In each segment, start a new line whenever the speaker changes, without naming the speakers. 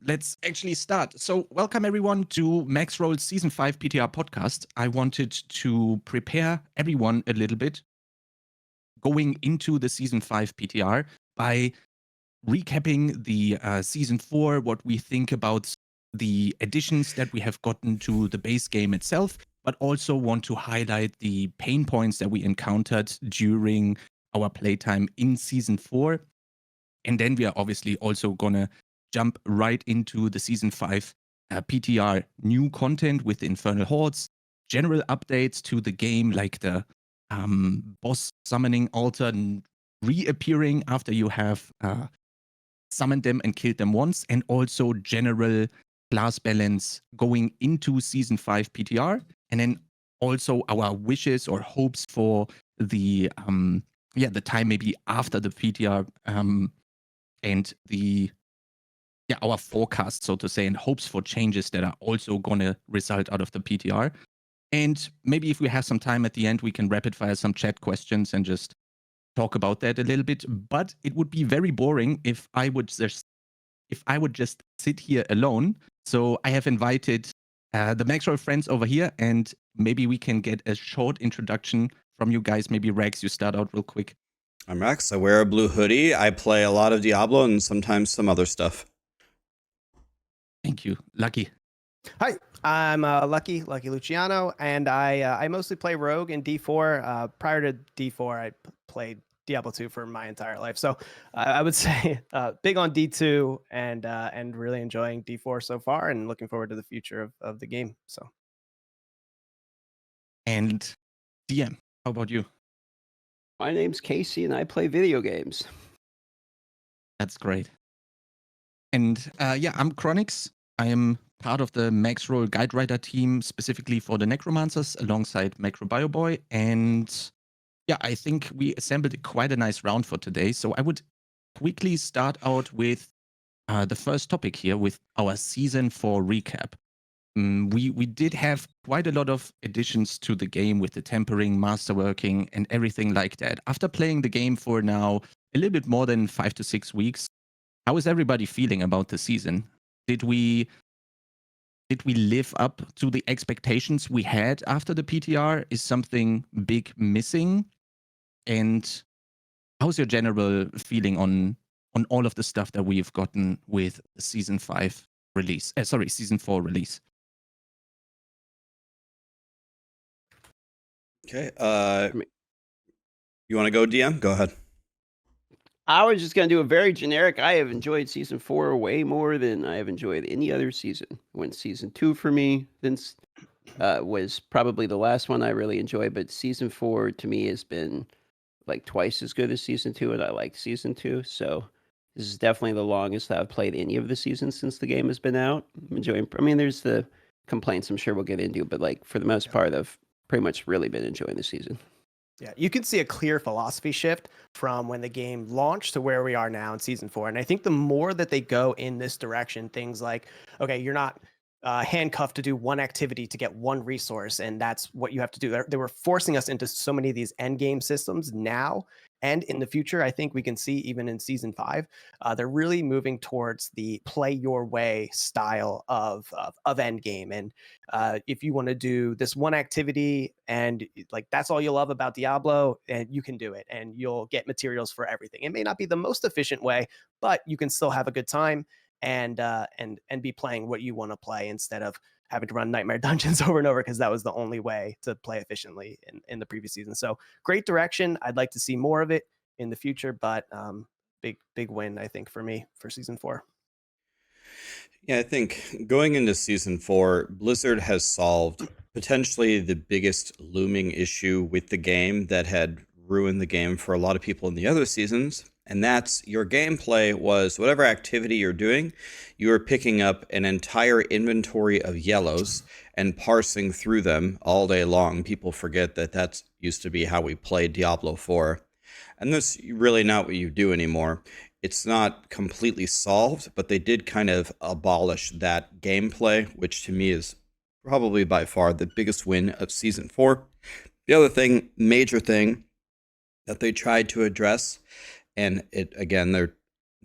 let's actually start. So, welcome everyone to Maxroll's Season 5 PTR podcast. I wanted to prepare everyone a little bit going into the Season 5 PTR by recapping the Season 4, what we think about the additions that we have gotten to the base game itself, but also want to highlight the pain points that we encountered during our playtime in Season 4. And then we are obviously also going to jump right into the Season 5 PTR new content with the Infernal Hordes, general updates to the game, like the boss summoning altar and reappearing after you have summoned them and killed them once, and also general class balance going into Season 5 PTR, and then also our wishes or hopes for the the time maybe after the PTR and our forecast, so to say, and hopes for changes that are also going to result out of the PTR. And maybe if we have some time at the end, we can rapid fire some chat questions and just talk about that a little bit. But it would be very boring if I would just sit here alone. So I have invited the Maxroll friends over here, and maybe we can get a short introduction from you guys. Maybe Rax, you start out real quick.
I'm Rex. I wear a blue hoodie. I play a lot of Diablo and sometimes some other stuff.
Thank you. Lucky.
Hi, I'm Lucky Luciano, and I mostly play Rogue in D4. Prior to D4, I played Diablo 2 for my entire life. So I would say big on D2 and really enjoying D4 so far, and looking forward to the future of the game. So.
And DM, how about you?
My name's Casey, and I play video games.
That's great. And I'm Chronix. I am part of the Maxroll guide writer team, specifically for the Necromancers, alongside MacroBioBoy. And I think we assembled quite a nice round for today. So I would quickly start out with the first topic here with our Season 4 recap. We did have quite a lot of additions to the game with the tempering, masterworking, and everything like that. After playing the game for now a little bit more than 5 to 6 weeks, how is everybody feeling about the season? Did we live up to the expectations we had after the PTR? Is something big missing? And how's your general feeling on all of the stuff that we've gotten with the Season 5 release? Season 4 release.
Okay. You want to go, DM? Go ahead.
I was just going to do a very generic. I have enjoyed Season 4 way more than I have enjoyed any other season. When Season 2 for me was probably the last one I really enjoyed, but Season 4 to me has been like twice as good as Season 2, and I liked Season 2. So this is definitely the longest that I've played any of the seasons since the game has been out. I'm enjoying. I mean, there's the complaints I'm sure we'll get into, but like for the most part, I've pretty much really been enjoying the season.
Yeah, you can see a clear philosophy shift from when the game launched to where we are now in Season 4. And I think the more that they go in this direction, things like, okay, you're not handcuffed to do one activity to get one resource, and that's what you have to do. They were forcing us into so many of these end game systems now and in the future. I think we can see even in Season 5, they're really moving towards the play your way style of end game. And if you want to do this one activity and like that's all you love about Diablo, and you can do it, and you'll get materials for everything. It may not be the most efficient way, but you can still have a good time and be playing what you want to play instead of having to run Nightmare Dungeons over and over, because that was the only way to play efficiently in the previous season. So great direction. I'd like to see more of it in the future, but big win, I think, for me for Season 4.
Yeah, I think going into Season 4, Blizzard has solved potentially the biggest looming issue with the game that had ruined the game for a lot of people in the other seasons. And that's your gameplay was whatever activity you're doing, you are picking up an entire inventory of yellows and parsing through them all day long. People forget that that used to be how we played Diablo 4. And that's really not what you do anymore. It's not completely solved, but they did kind of abolish that gameplay, which to me is probably by far the biggest win of Season 4. The other major thing that they tried to address, and it again,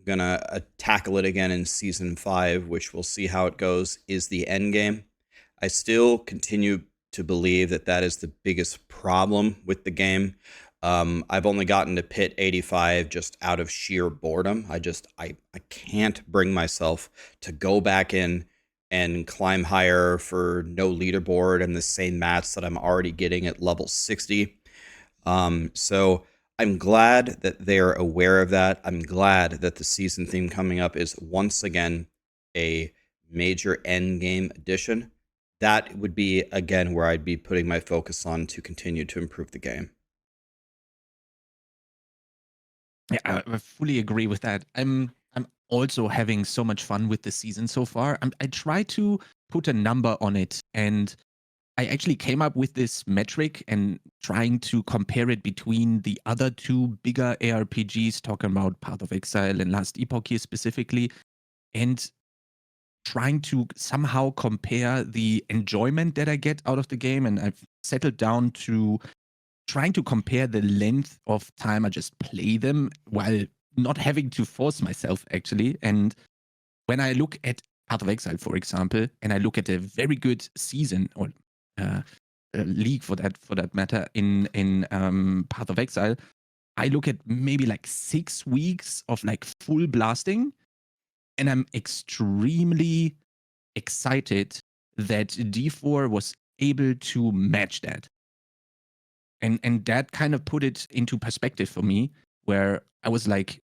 gonna tackle it again in season 5, which we'll see how it goes, is the end game. I still continue to believe that that is the biggest problem with the game. I've only gotten to pit 85 just out of sheer boredom. I can't bring myself to go back in and climb higher for no leaderboard and the same mats that I'm already getting at level 60. So I'm glad that they're aware of that. I'm glad that the season theme coming up is once again a major end game addition. That would be, again, where I'd be putting my focus on to continue to improve the game.
Yeah, I fully agree with that. I'm also having so much fun with the season so far. I try to put a number on it, and I actually came up with this metric and trying to compare it between the other two bigger ARPGs, talking about Path of Exile and Last Epoch here specifically, and trying to somehow compare the enjoyment that I get out of the game. And I've settled down to trying to compare the length of time I just play them while not having to force myself, actually. And when I look at Path of Exile, for example, and I look at a very good season or league for that matter in Path of Exile, I look at maybe like 6 weeks of like full blasting, and I'm extremely excited that D4 was able to match that. And that kind of put it into perspective for me, where I was like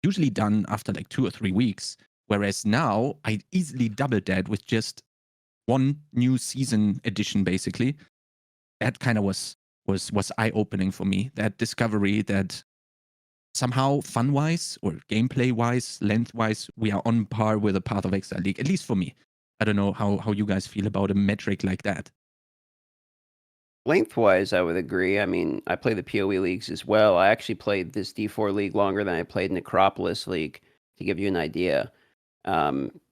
usually done after like 2 or 3 weeks, whereas now I easily doubled that with just one new season edition, basically. That kind of was eye-opening for me. That discovery that somehow fun-wise or gameplay-wise, length-wise, we are on par with a Path of Exile League, at least for me. I don't know how you guys feel about a metric like that.
Lengthwise, I would agree. I mean, I play the PoE leagues as well. I actually played this D4 league longer than I played Necropolis League, to give you an idea.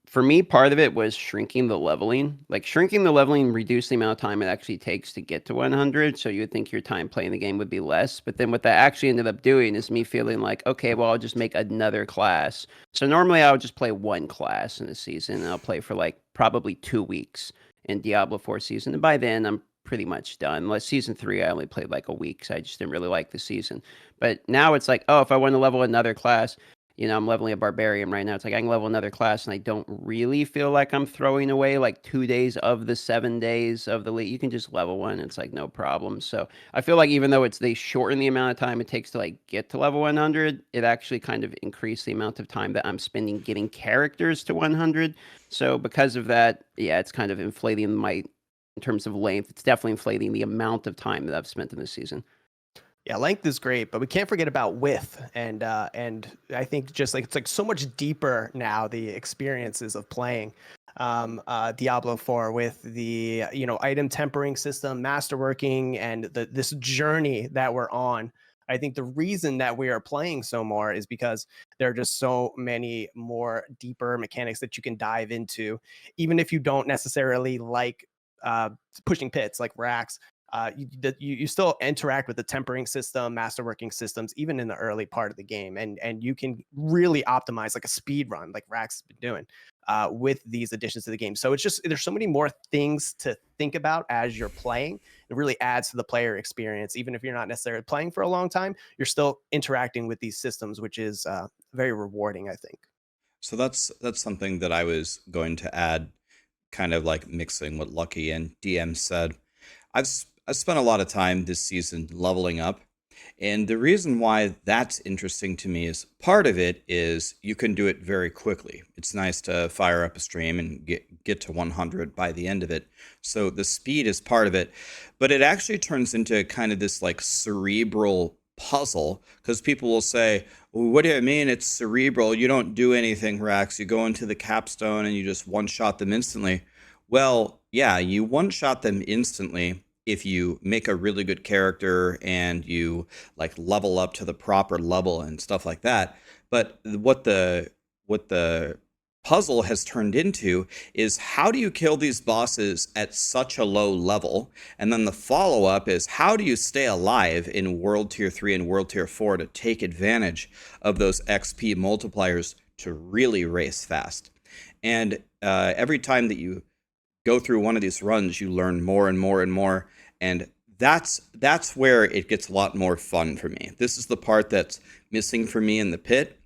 For me, part of it was shrinking the leveling. Like, shrinking the leveling reduced the amount of time it actually takes to get to 100, so you would think your time playing the game would be less. But then what that actually ended up doing is me feeling like, okay, well, I'll just make another class. So normally I would just play one class in a season, and I'll play for, like, probably 2 weeks in Diablo 4 season. And by then, I'm pretty much done. Like season 3, I only played like a week, so I just didn't really like the season. But now it's like, oh, if I want to level another class, I'm leveling a barbarian right now. It's like I can level another class, and I don't really feel like I'm throwing away like 2 days of the 7 days of the league. You can just level one. It's like no problem. So I feel like even though they shorten the amount of time it takes to like get to level 100, it actually kind of increased the amount of time that I'm spending getting characters to 100. So because of that, yeah, it's kind of inflating in terms of length. It's definitely inflating the amount of time that I've spent in this season.
Yeah, length is great, but we can't forget about width, and I think just like it's like so much deeper now, the experiences of playing Diablo 4 with the item tempering system, masterworking, and this journey that we're on. I think the reason that we are playing so more is because there are just so many more deeper mechanics that you can dive into, even if you don't necessarily like pushing pits like Rax. You still interact with the tempering system, masterworking systems, even in the early part of the game, and you can really optimize like a speed run, like Rax has been doing with these additions to the game. So it's just there's so many more things to think about as you're playing. It really adds to the player experience, even if you're not necessarily playing for a long time. You're still interacting with these systems, which is very rewarding, I think.
So that's something that I was going to add, kind of like mixing what Lucky and DM said. I've spent a lot of time this season leveling up, and the reason why that's interesting to me is part of it is you can do it very quickly. It's nice to fire up a stream and get to 100 by the end of it. So the speed is part of it, but it actually turns into kind of this like cerebral puzzle, because people will say, well, what do you mean it's cerebral? You don't do anything, Rax. You go into the capstone and you just one-shot them instantly. Well, yeah, you one-shot them instantly if you make a really good character and you like level up to the proper level and stuff like that. But what the puzzle has turned into is how do you kill these bosses at such a low level? And then the follow-up is how do you stay alive in World Tier 3 and World Tier 4 to take advantage of those XP multipliers to really race fast? And every time that you go through one of these runs, you learn more and more and more. And that's where it gets a lot more fun for me. This is the part that's missing for me in the pit.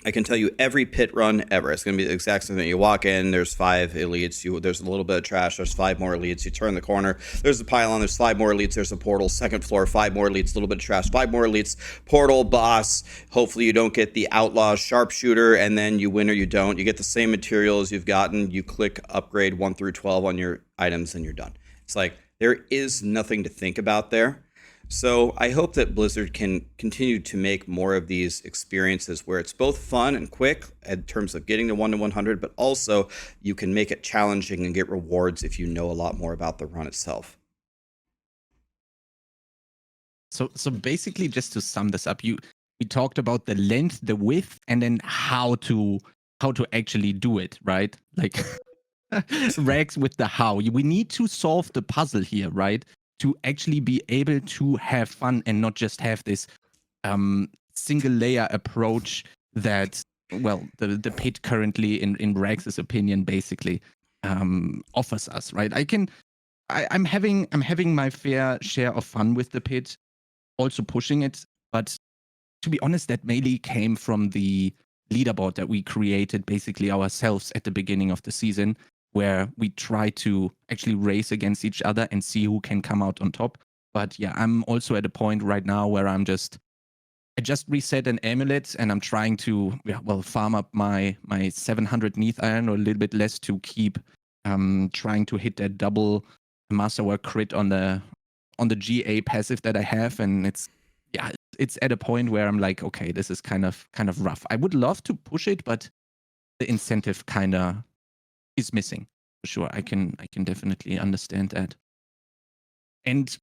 I can tell you every pit run ever. It's going to be the exact same thing. You walk in, there's 5 elites. There's a little bit of trash. There's 5 more elites. You turn the corner. There's a pylon. There's 5 more elites. There's a portal. Second floor, 5 more elites. A little bit of trash. 5 more elites. Portal, boss. Hopefully you don't get the outlaw sharpshooter, and then you win or you don't. You get the same materials you've gotten. You click upgrade 1 through 12 on your items, and you're done. It's like there is nothing to think about there. So I hope that Blizzard can continue to make more of these experiences where it's both fun and quick in terms of getting to 1 to 100, but also you can make it challenging and get rewards if you know a lot more about the run itself.
So basically, just to sum this up, we talked about the length, the width, and then how to actually do it, right? Like Rax with the how. We need to solve the puzzle here, right? To actually be able to have fun and not just have this single layer approach that, well, the pit currently, in Rax's opinion, basically offers us, right? I'm having my fair share of fun with the pit, also pushing it, but to be honest, that mainly came from the leaderboard that we created basically ourselves at the beginning of the season, where we try to actually race against each other and see who can come out on top. But yeah, I'm also at a point right now where I just reset an amulet and I'm trying to farm up my 700 Neath Iron, or a little bit less, to keep trying to hit that double Masterwork crit on the GA passive that I have. And it's at a point where I'm like, okay, this is kind of rough. I would love to push it, but the incentive kind of is missing for sure. I can definitely understand that. And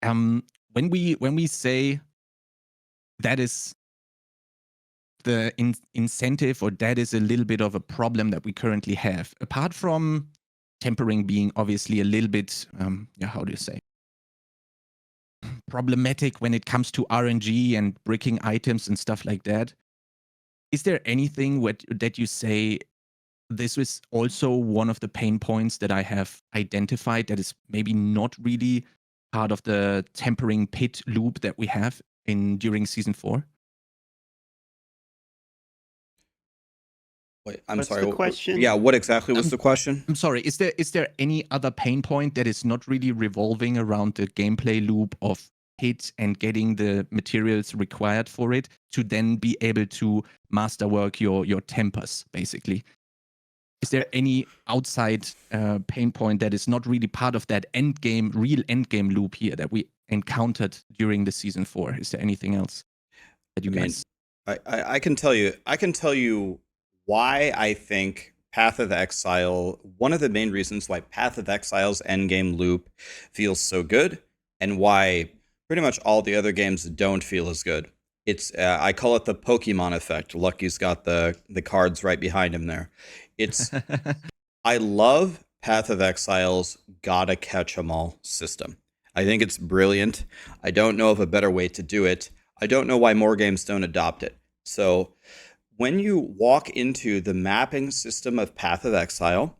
when we say that is the incentive, or that is a little bit of a problem that we currently have, apart from tempering being obviously a little bit how do you say, problematic when it comes to RNG and bricking items and stuff like that, is there anything that you say, this is also one of the pain points that I have identified that is maybe not really part of the tempering pit loop that we have during season 4?
Wait, I'm
What's
sorry.
the question?
Yeah, what exactly was the question?
I'm sorry. Is there any other pain point that is not really revolving around the gameplay loop of hit and getting the materials required for it to then be able to masterwork your tempers, basically? Is there any outside pain point that is not really part of that real end game loop here that we encountered during the season 4? Is there anything else that you guys?
I can tell you why I think Path of Exile, one of the main reasons why Path of Exile's endgame loop feels so good, and why pretty much all the other games don't feel as good. It's I call it the Pokemon effect. Lucky's got the cards right behind him there. It's I love Path of Exile's gotta catch 'em all system. I think it's brilliant. I don't know of a better way to do it. I don't know why more games don't adopt it. So when you walk into the mapping system of Path of Exile,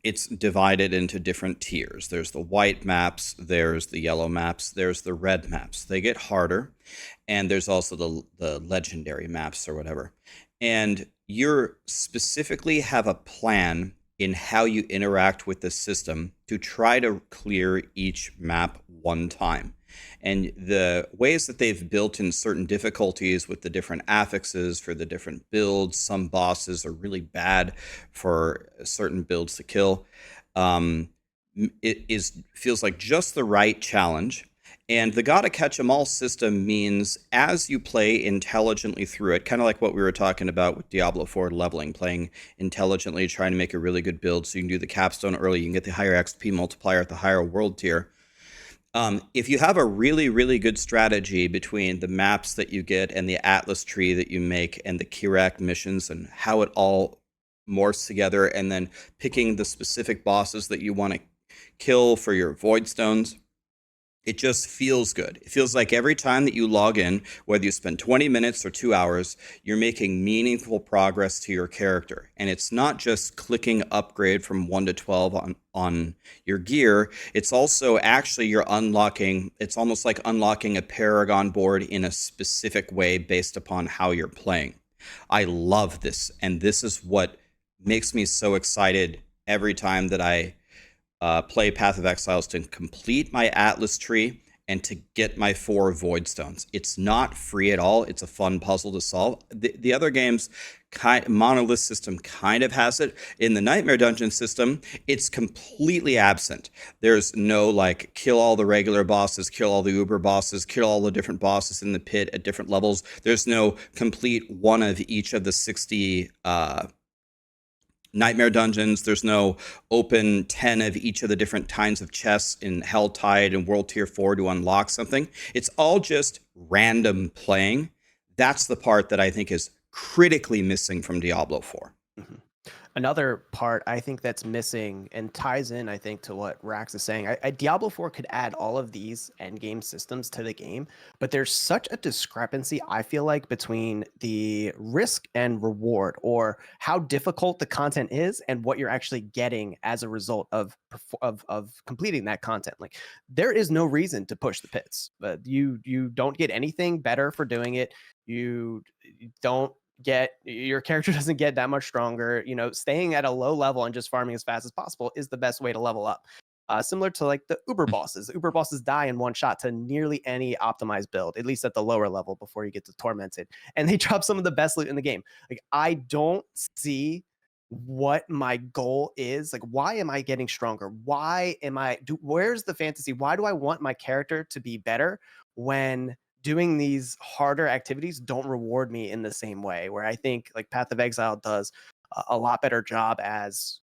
it's divided into different tiers. There's the white maps, there's the yellow maps, there's the red maps. They get harder. And there's also the legendary maps or whatever. And you specifically have a plan in how you interact with the system to try to clear each map one time. And the ways that they've built in certain difficulties with the different affixes for the different builds, some bosses are really bad for certain builds to kill. It feels like just the right challenge. And the gotta catch 'em all system means as you play intelligently through it, kind of like what we were talking about with Diablo 4 leveling, playing intelligently, trying to make a really good build so you can do the capstone early, you can get the higher XP multiplier at the higher world tier. If you have a really, really good strategy between the maps that you get and the Atlas tree that you make and the Kirak missions and how it all morphs together, and then picking the specific bosses that you want to kill for your void stones, it just feels good. It feels like every time that you log in, whether you spend 20 minutes or 2 hours, you're making meaningful progress to your character. And it's not just clicking upgrade from 1 to 12 on your gear. It's also actually you're unlocking, it's almost like unlocking a Paragon board in a specific way based upon how you're playing. I love this. And this is what makes me so excited every time that I play Path of Exiles, to complete my Atlas tree and to get my 4 Void Stones. It's not free at all. It's a fun puzzle to solve. The other games, Monolith system kind of has it. In the Nightmare Dungeon system, it's completely absent. There's no like kill all the regular bosses, kill all the Uber bosses, kill all the different bosses in the pit at different levels. There's no complete one of each of the 60 Nightmare Dungeons. There's no open 10 of each of the different kinds of chests in Helltide and World Tier 4 to unlock something. It's all just random playing. That's the part that I think is critically missing from Diablo 4.
Mm-hmm. Another part I think that's missing and ties in, I think, to what Rax is saying. Diablo 4 could add all of these endgame systems to the game, but there's such a discrepancy, I feel like, between the risk and reward, or how difficult the content is and what you're actually getting as a result of completing that content. Like, there is no reason to push the pits, but you don't get anything better for doing it. You don't get, your character doesn't get that much stronger. You know, staying at a low level and just farming as fast as possible is the best way to level up. Similar to like the Uber bosses. The Uber bosses die in one shot to nearly any optimized build, at least at the lower level before you get to Tormented. And they drop some of the best loot in the game. Like, I don't see what my goal is. Like, why am I getting stronger? Why am where's the fantasy? Why do I want my character to be better when doing these harder activities don't reward me in the same way? Where I think like Path of Exile does a lot better job as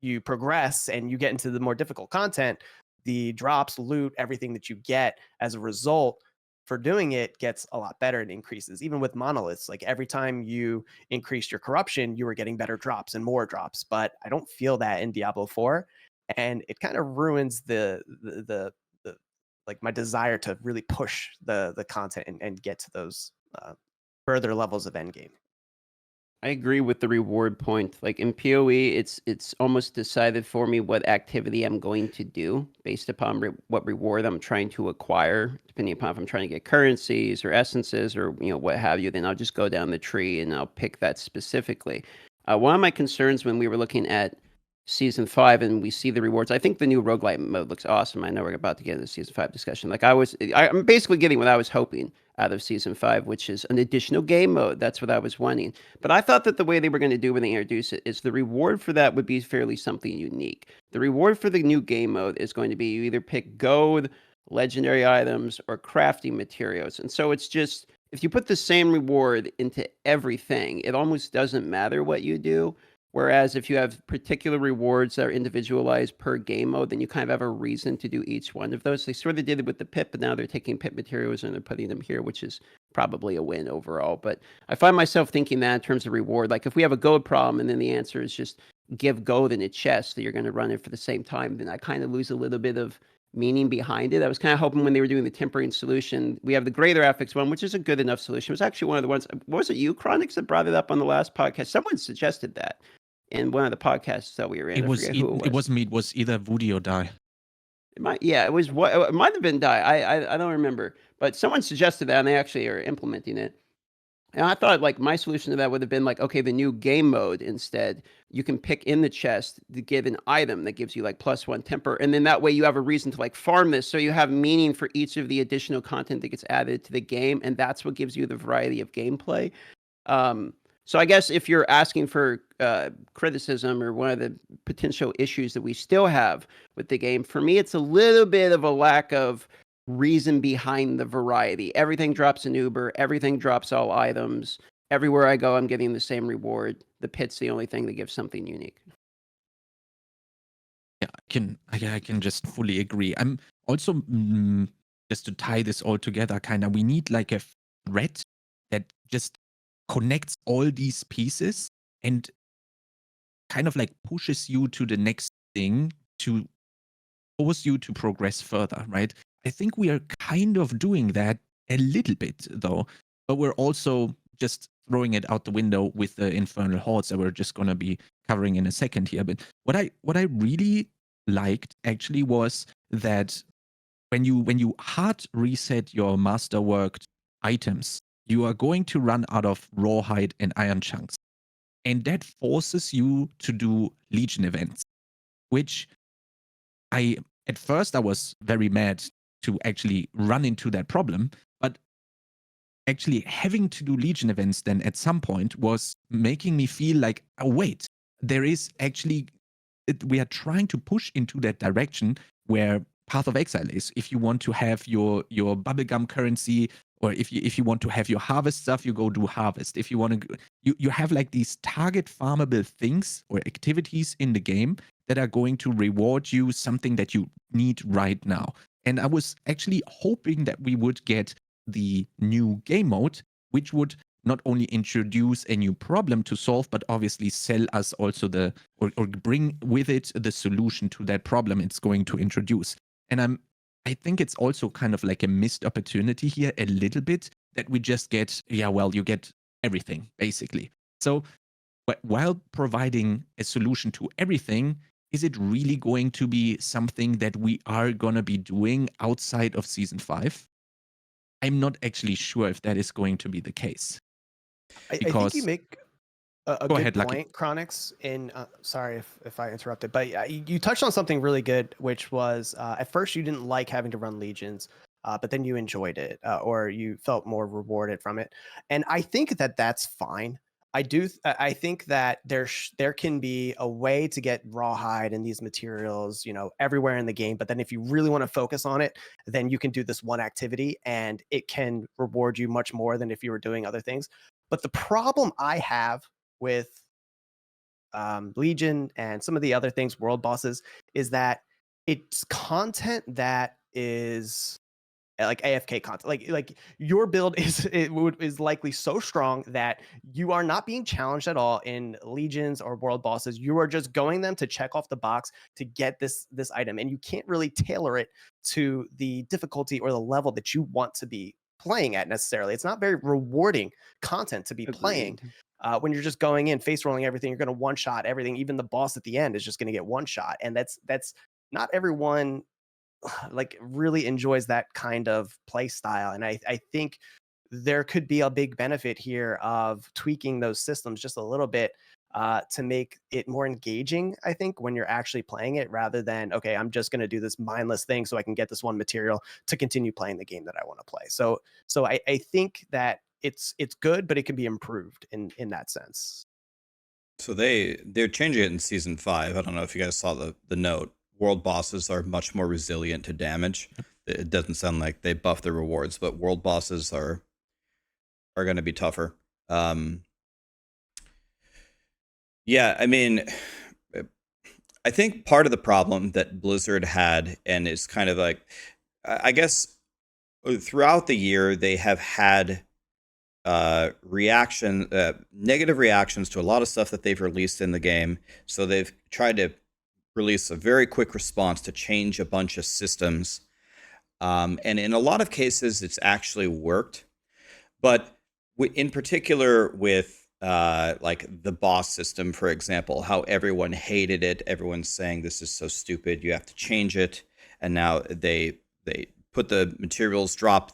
you progress and you get into the more difficult content, the drops, loot, everything that you get as a result for doing it gets a lot better and increases. Even with monoliths, like every time you increased your corruption, you were getting better drops and more drops. But I don't feel that in Diablo 4, and it kind of ruins the like my desire to really push the content and get to those further levels of endgame.
I agree with the reward point. Like in PoE, it's almost decided for me what activity I'm going to do based upon what reward I'm trying to acquire. Depending upon if I'm trying to get currencies or essences or what have you, then I'll just go down the tree and I'll pick that specifically. One of my concerns when we were looking at Season 5 and we see the rewards, I think the new roguelite mode looks awesome. I know we're about to get into the Season 5 discussion. Like I'm basically getting what I was hoping out of Season 5, which is an additional game mode. That's what I was wanting. But I thought that the way they were going to do when they introduce it is the reward for that would be fairly something unique. The reward for the new game mode is going to be you either pick gold, legendary items, or crafting materials. And so it's just, if you put the same reward into everything, it almost doesn't matter what you do. Whereas if you have particular rewards that are individualized per game mode, then you kind of have a reason to do each one of those. They sort of did it with the pit, but now they're taking pit materials and they're putting them here, which is probably a win overall. But I find myself thinking that in terms of reward, like if we have a gold problem and then the answer is just give gold in a chest that you're going to run it for the same time, then I kind of lose a little bit of meaning behind it. I was kind of hoping when they were doing the tempering solution, we have the greater affix one, which is a good enough solution. It was actually one of the ones, was it you, Chronix, that brought it up on the last podcast? Someone suggested that in one of the podcasts that we were in.
It wasn't me. It was either Woody or Die.
It might have been Die. I don't remember, but someone suggested that and they actually are implementing it. And I thought like my solution to that would have been like, okay, the new game mode instead, you can pick in the chest to get an item that gives you like +1 temper. And then that way you have a reason to like farm this. So you have meaning for each of the additional content that gets added to the game. And that's what gives you the variety of gameplay. So I guess if you're asking for criticism or one of the potential issues that we still have with the game, for me, it's a little bit of a lack of reason behind the variety. Everything drops an Uber. Everything drops all items. Everywhere I go, I'm getting the same reward. The pit's the only thing that gives something unique.
Yeah, I can just fully agree. I'm also, just to tie this all together, kind of, we need like a thread that just connects all these pieces and kind of like pushes you to the next thing to force you to progress further, right? I think we are kind of doing that a little bit though, but we're also just throwing it out the window with the infernal hordes that we're just going to be covering in a second here. But what I really liked actually was that when you hard reset your masterworked items, you are going to run out of rawhide and iron chunks. And that forces you to do Legion events, which at first I was very mad to actually run into that problem, but actually having to do Legion events then at some point was making me feel like, oh wait, there is actually, we are trying to push into that direction where Path of Exile is. If you want to have your bubblegum currency, or if you want to have your harvest stuff, you go do harvest. If you want to, you have like these target farmable things or activities in the game that are going to reward you something that you need right now. And I was actually hoping that we would get the new game mode, which would not only introduce a new problem to solve, but obviously sell us also or bring with it the solution to that problem it's going to introduce. And I think it's also kind of like a missed opportunity here a little bit, that we just get, you get everything basically. So while providing a solution to everything, is it really going to be something that we are going to be doing outside of Season 5? I'm not actually sure if that is going to be the case.
I think you make a
Go
good
ahead, Lucky.
point, Chronix. Sorry if I interrupted, but you touched on something really good, which was at first you didn't like having to run legions, but then you enjoyed it, or you felt more rewarded from it. And I think that that's fine. I think that there can be a way to get rawhide and these materials, everywhere in the game. But then if you really want to focus on it, then you can do this one activity, and it can reward you much more than if you were doing other things. But the problem I have with Legion and some of the other things, world bosses, is that it's content that is like AFK content. Like your build is likely so strong that you are not being challenged at all in legions or world bosses. You are just going them to check off the box to get this item, and you can't really tailor it to the difficulty or the level that you want to be playing at necessarily. It's not very rewarding content to be playing. When you're just going in, face rolling everything, you're going to one shot everything. Even the boss at the end is just going to get one shot, and that's not everyone like really enjoys that kind of play style. And I think there could be a big benefit here of tweaking those systems just a little bit to make it more engaging, I think, when you're actually playing it, rather than, okay, I'm just going to do this mindless thing so I can get this one material to continue playing the game that I want to play. So I think that it's good, but it can be improved in that sense.
So they're changing it in Season 5. I don't know if you guys saw the note. World bosses are much more resilient to damage. It doesn't sound like they buff the rewards, but world bosses are going to be tougher. Yeah, I mean, I think part of the problem that Blizzard had, and is kind of like, I guess throughout the year they have had negative reactions to a lot of stuff that they've released in the game. So they've tried to release a very quick response to change a bunch of systems. And in a lot of cases, it's actually worked. But in particular with like the boss system, for example, how everyone hated it. Everyone's saying this is so stupid, you have to change it. And now they put the materials drop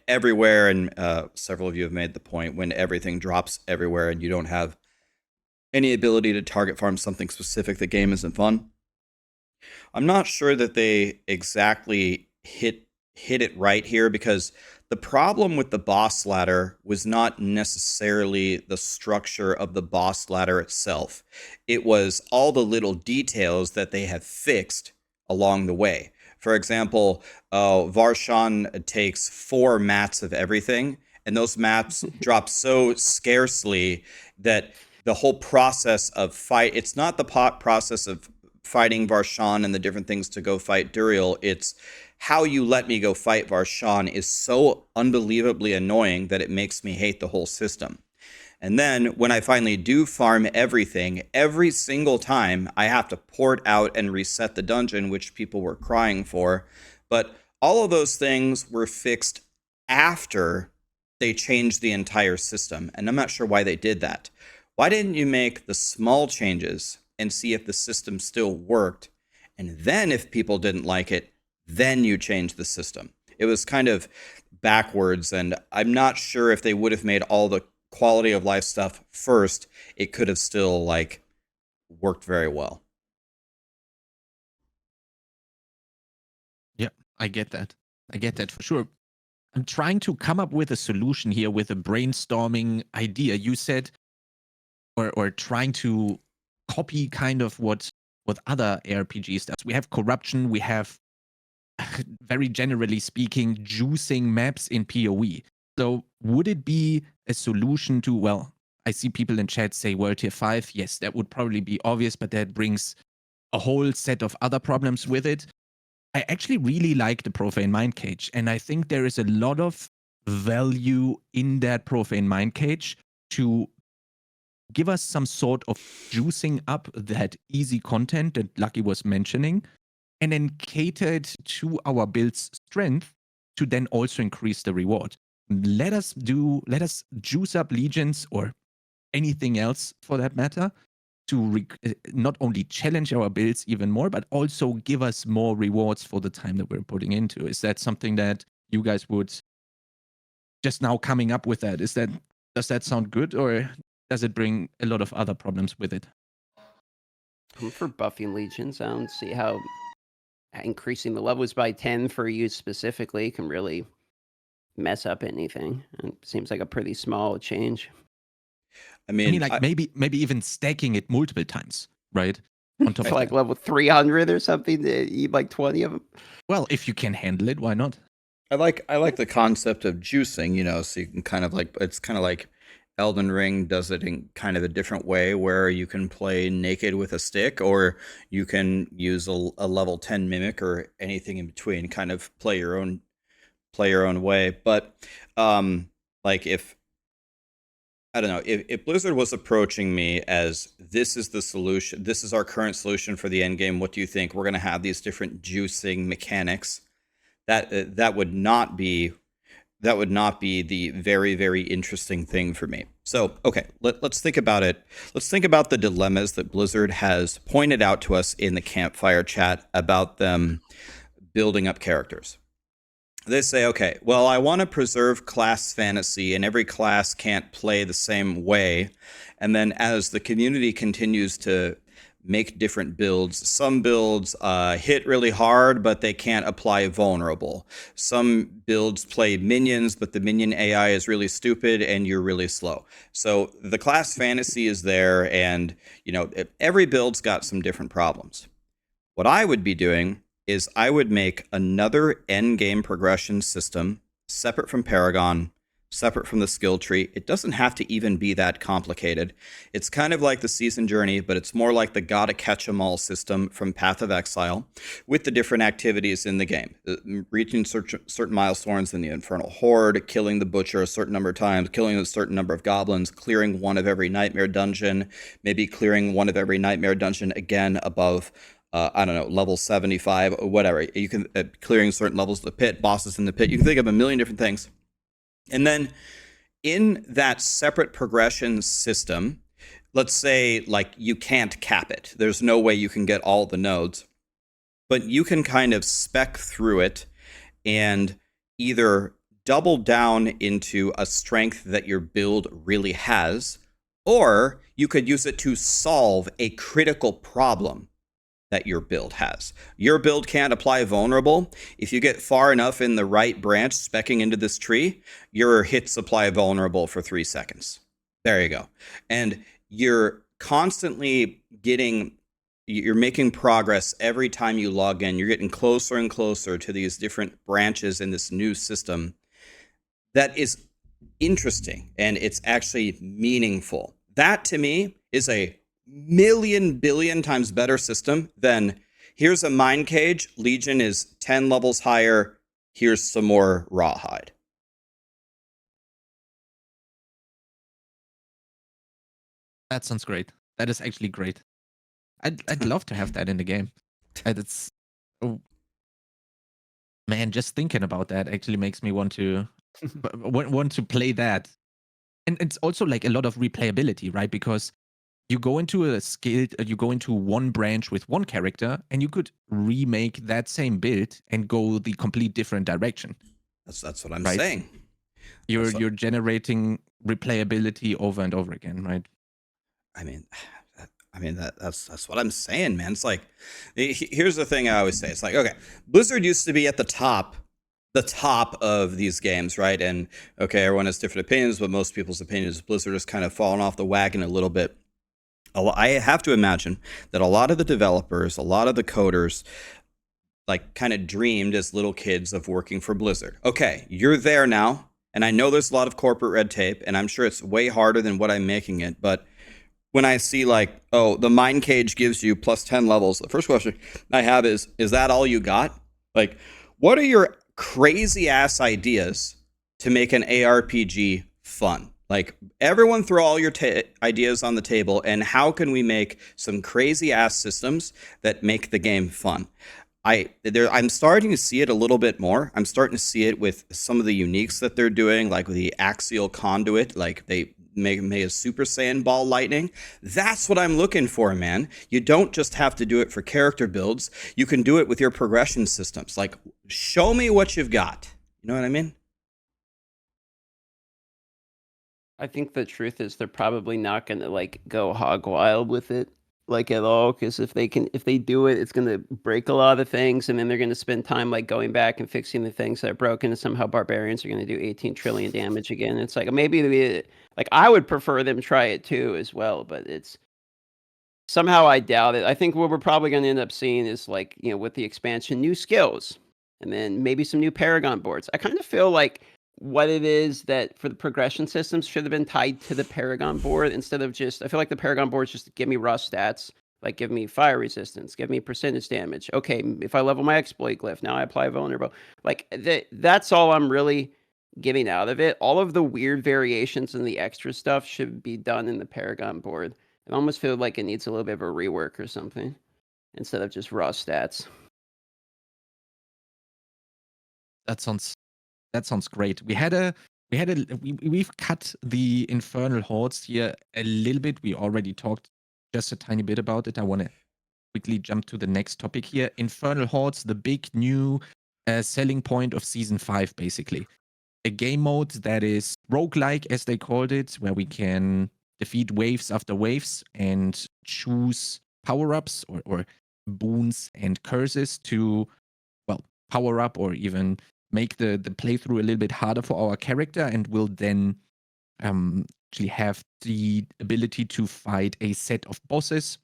everywhere. And several of you have made the point, when everything drops everywhere and you don't have any ability to target farm something specific, the game isn't fun. I'm not sure that they exactly hit it right here, because the problem with the boss ladder was not necessarily the structure of the boss ladder itself. It was all the little details that they have fixed along the way. For example, Varshan takes 4 mats of everything, and those mats drop so scarcely that the whole process of it's not the process of fighting Varshan and the different things to go fight Duriel. It's how you let me go fight Varshan is so unbelievably annoying that it makes me hate the whole system. And then when I finally do farm everything, every single time I have to port out and reset the dungeon, which people were crying for. But all of those things were fixed after they changed the entire system. And I'm not sure why they did that. Why didn't you make the small changes and see if the system still worked? And then if people didn't like it, then you change the system. It was kind of backwards. And I'm not sure if they would have made all the quality of life stuff first, it could have still like worked very well.
Yeah, I get that. I get that for sure. I'm trying to come up with a solution here with a brainstorming idea. You said, or trying to copy kind of what other ARPGs does. We have corruption. We have, very generally speaking, juicing maps in PoE. So would it be a solution to, well, I see people in chat say World Tier 5. Yes, that would probably be obvious, but that brings a whole set of other problems with it. I actually really like the Profane Mind Cage, and I think there is a lot of value in that Profane Mind Cage to give us some sort of juicing up that easy content that Lucky was mentioning, and then cater it to our build's strength to then also increase the reward. Let us juice up legions or anything else for that matter to not only challenge our builds even more, but also give us more rewards for the time that we're putting into. Is that something that you guys would just now coming up with that? Does that sound good, or does it bring a lot of other problems with it?
For buffing legions, I don't see how increasing the levels by 10 for you specifically can really mess up anything. It seems like a pretty small change.
I mean,
like maybe even stacking it multiple times, right? On top of
like
that.
level 300 or something to eat like 20 of them.
Well, if you can handle it, why not?
I like the concept of juicing, you know, so you can kind of like, it's kind of like Elden Ring does it in kind of a different way where you can play naked with a stick, or you can use a level 10 mimic or anything in between, kind of play your own way. But like if I don't know, if Blizzard was approaching me as this is the solution, this is our current solution for the end game, what do you think? We're going to have these different juicing mechanics. That would not be the very, very interesting thing for me. So, okay, let's think about it. Let's think about the dilemmas that Blizzard has pointed out to us in the campfire chat about them building up characters. They say, okay, well, I want to preserve class fantasy, and every class can't play the same way. And then as the community continues to make different builds, some builds hit really hard, but they can't apply vulnerable. Some builds play minions, but the minion AI is really stupid and you're really slow. So the class fantasy is there, and you know, every build's got some different problems. What I would be doing is I would make another end game progression system separate from Paragon, separate from the skill tree. It doesn't have to even be that complicated. It's kind of like the season journey, but it's more like the gotta catch 'em all system from Path of Exile, with the different activities in the game. Reaching certain milestones in the Infernal Horde, killing the Butcher a certain number of times, killing a certain number of goblins, clearing one of every Nightmare dungeon, maybe clearing one of every Nightmare dungeon again above I don't know, level 75 or whatever. You can clearing certain levels of the pit, bosses in the pit. You can think of a million different things. And then in that separate progression system, let's say like you can't cap it. There's no way you can get all the nodes, but you can kind of spec through it and either double down into a strength that your build really has, or you could use it to solve a critical problem that your build has. Your build can't apply vulnerable. If you get far enough in the right branch specking into this tree, your hits apply vulnerable for 3 seconds. There you go. And you're constantly you're making progress every time you log in. You're getting closer and closer to these different branches in this new system that is interesting and it's actually meaningful. That to me is a million billion times better system than here's a mine cage. Legion is 10 levels higher. Here's some more rawhide.
That sounds great. That is actually great. I'd love to have that in the game. And it's oh, man, just thinking about that actually makes me want to want to play that. And it's also like a lot of replayability, right? Because you go into you go into one branch with one character, and you could remake that same build and go the complete different direction.
That's what I'm
Right.
saying.
You're generating replayability over and over again, right?
I mean that's what I'm saying, man. It's like, here's the thing I always say. It's like, okay, Blizzard used to be at the top of these games, right? And okay, everyone has different opinions, but most people's opinion is Blizzard has kind of fallen off the wagon a little bit. I have to imagine that a lot of the developers, a lot of the coders, like kind of dreamed as little kids of working for Blizzard. Okay, you're there now, and I know there's a lot of corporate red tape, and I'm sure it's way harder than what I'm making it, but when I see like, oh, the mine cage gives you plus 10 levels, the first question I have is that all you got? Like, what are your crazy ass ideas to make an ARPG fun? Like, everyone throw all your ideas on the table, and how can we make some crazy ass systems that make the game fun? I'm starting to see it a little bit more. I'm starting to see it with some of the uniques that they're doing, like with the axial conduit, like they make a Super Saiyan ball lightning. That's what I'm looking for, man. You don't just have to do it for character builds. You can do it with your progression systems. Like, show me what you've got. You know what I mean?
I think the truth is they're probably not going to like go hog wild with it like at all, because if they do it, it's going to break a lot of things, and then they're going to spend time like going back and fixing the things that are broken, and somehow barbarians are going to do 18 trillion damage again. It's like maybe like I would prefer them try it too as well, but it's somehow I doubt it. I think what we're probably going to end up seeing is like, with the expansion, new skills, and then maybe some new Paragon boards. I kind of feel like what it is that for the progression systems should have been tied to the Paragon board instead of just, I feel like the Paragon boards just give me raw stats, like give me fire resistance, give me percentage damage. Okay, if I level my exploit glyph, now I apply vulnerable. Like that's all I'm really getting out of it. All of the weird variations and the extra stuff should be done in the Paragon board. I almost feel like it needs a little bit of a rework or something instead of just raw stats.
That sounds great. We've cut the Infernal Hordes here a little bit. We already talked just a tiny bit about it. I want to quickly jump to the next topic here. Infernal Hordes, the big new selling point of Season 5, basically. A game mode that is roguelike, as they called it, where we can defeat waves after waves and choose power-ups or boons and curses to, well, power up or even make the playthrough a little bit harder for our character, and will then actually have the ability to fight a set of bosses.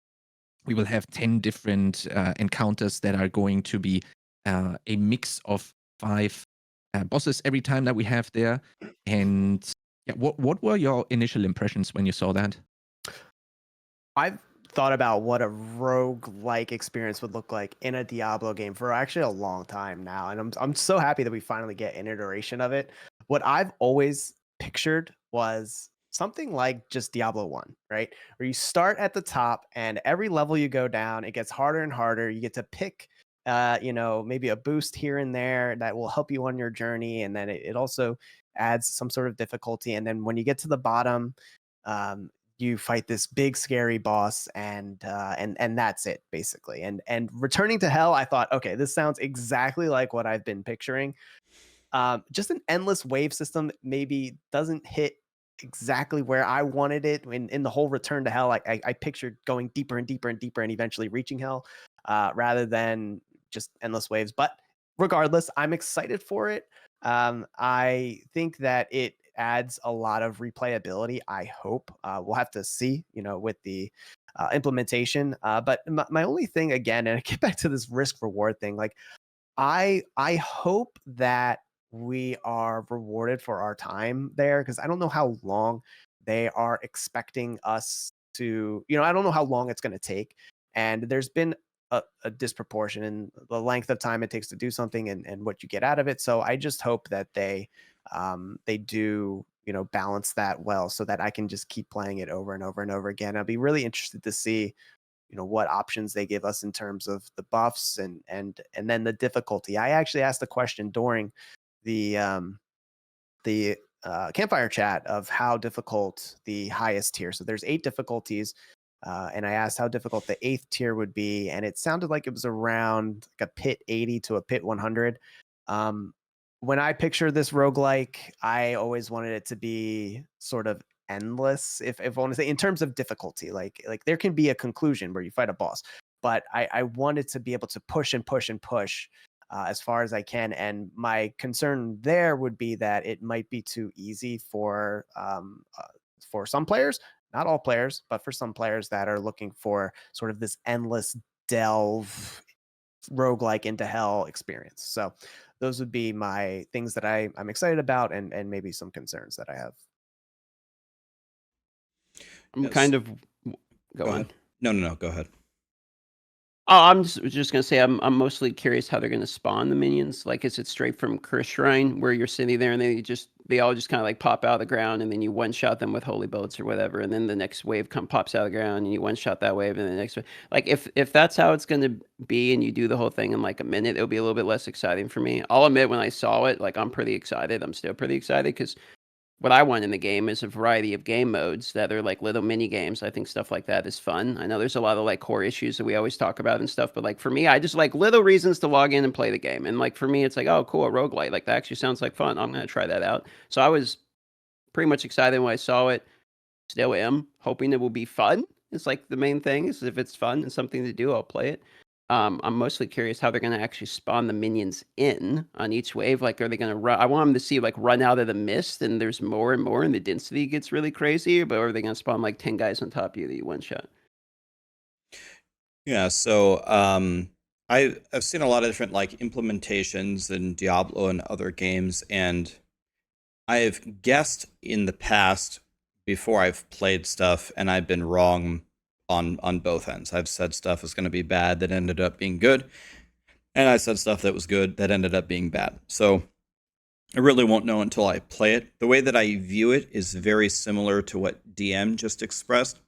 We will have 10 different encounters that are going to be a mix of 5 bosses every time that we have there. And yeah, what were your initial impressions when you saw that?
I've thought about what a rogue-like experience would look like in a Diablo game for actually a long time now, and I'm so happy that we finally get an iteration of it. What I've always pictured was something like just Diablo 1, right? Where you start at the top, and every level you go down, it gets harder and harder. You get to pick maybe a boost here and there that will help you on your journey, and then it also adds some sort of difficulty. And then when you get to the bottom, you fight this big scary boss, and that's it basically. And returning to hell, I thought, okay, this sounds exactly like what I've been picturing. Just an endless wave system that maybe doesn't hit exactly where I wanted it. In the whole return to hell, I pictured going deeper and deeper and deeper and eventually reaching hell, rather than just endless waves. But regardless, I'm excited for it. I think that it adds a lot of replayability. I hope we'll have to see, with the implementation. But my only thing, again, and I get back to this risk reward thing, like I hope that we are rewarded for our time there, because I don't know how long they are expecting us to, I don't know how long it's going to take. And there's been a disproportion in the length of time it takes to do something and what you get out of it. So I just hope that they do, balance that well so that I can just keep playing it over and over and over again. I'll be really interested to see, what options they give us in terms of the buffs and then the difficulty. I actually asked the question during the campfire chat of how difficult the highest tier. So there's 8 difficulties. And I asked how difficult the 8th tier would be, and it sounded like it was around like a pit 80 to a pit 100. When I picture this roguelike, I always wanted it to be sort of endless, if I want to say, in terms of difficulty. Like there can be a conclusion where you fight a boss, but I wanted to be able to push and push and push as far as I can. And my concern there would be that it might be too easy for some players, not all players, but for some players that are looking for sort of this endless delve roguelike into hell experience. So those would be my things that I'm excited about and maybe some concerns that I have.
I'm
Yes.
kind of go on.
ahead. No. Go ahead.
Oh, I'm just gonna say I'm mostly curious how they're gonna spawn the minions. Like, is it straight from Curse Shrine where you're sitting there and they all just kind of like pop out of the ground and then you one shot them with holy bolts or whatever, and then the next wave pops out of the ground and you one shot that wave and the next wave. Like if that's how it's gonna be and you do the whole thing in like a minute, it'll be a little bit less exciting for me. I'll admit when I saw it, like I'm pretty excited. I'm still pretty excited because what I want in the game is a variety of game modes that are like little mini games. I think stuff like that is fun. I know there's a lot of like core issues that we always talk about and stuff, but like for me, I just like little reasons to log in and play the game. And like for me, it's like, oh, cool, a roguelite. Like that actually sounds like fun. I'm going to try that out. So I was pretty much excited when I saw it. Still am hoping it will be fun. It's like the main thing is if it's fun and something to do, I'll play it. I'm mostly curious how they're going to actually spawn the minions in on each wave. Like, are they going to run? I want them to see like run out of the mist and there's more and more and the density gets really crazy. But are they going to spawn like 10 guys on top of you that you one shot?
Yeah, so I've seen a lot of different like implementations in Diablo and other games, and I've guessed in the past before I've played stuff, and I've been wrong on both ends. I've said stuff is going to be bad that ended up being good, and I said stuff that was good that ended up being bad. So I really won't know until I play it. The way that I view it is very similar to what DM just expressed.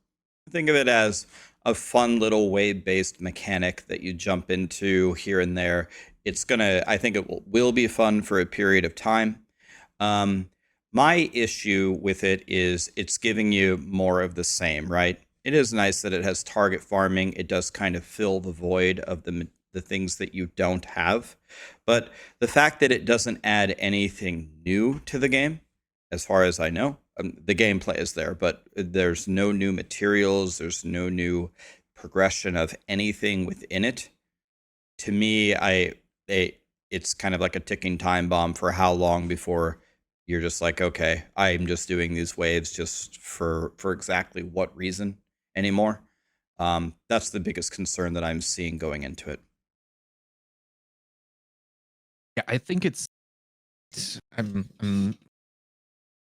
Think of it as a fun little wave-based mechanic that you jump into here and there. I think it will be fun for a period of time. My issue with it is it's giving you more of the same, right? It is nice that it has target farming. It does kind of fill the void of the things that you don't have. But the fact that it doesn't add anything new to the game, as far as I know, the gameplay is there, but there's no new materials. There's no new progression of anything within it. To me, it's kind of like a ticking time bomb for how long before you're just like, okay, I'm just doing these waves just for exactly what reason anymore. That's the biggest concern that I'm seeing going into it.
Yeah, I think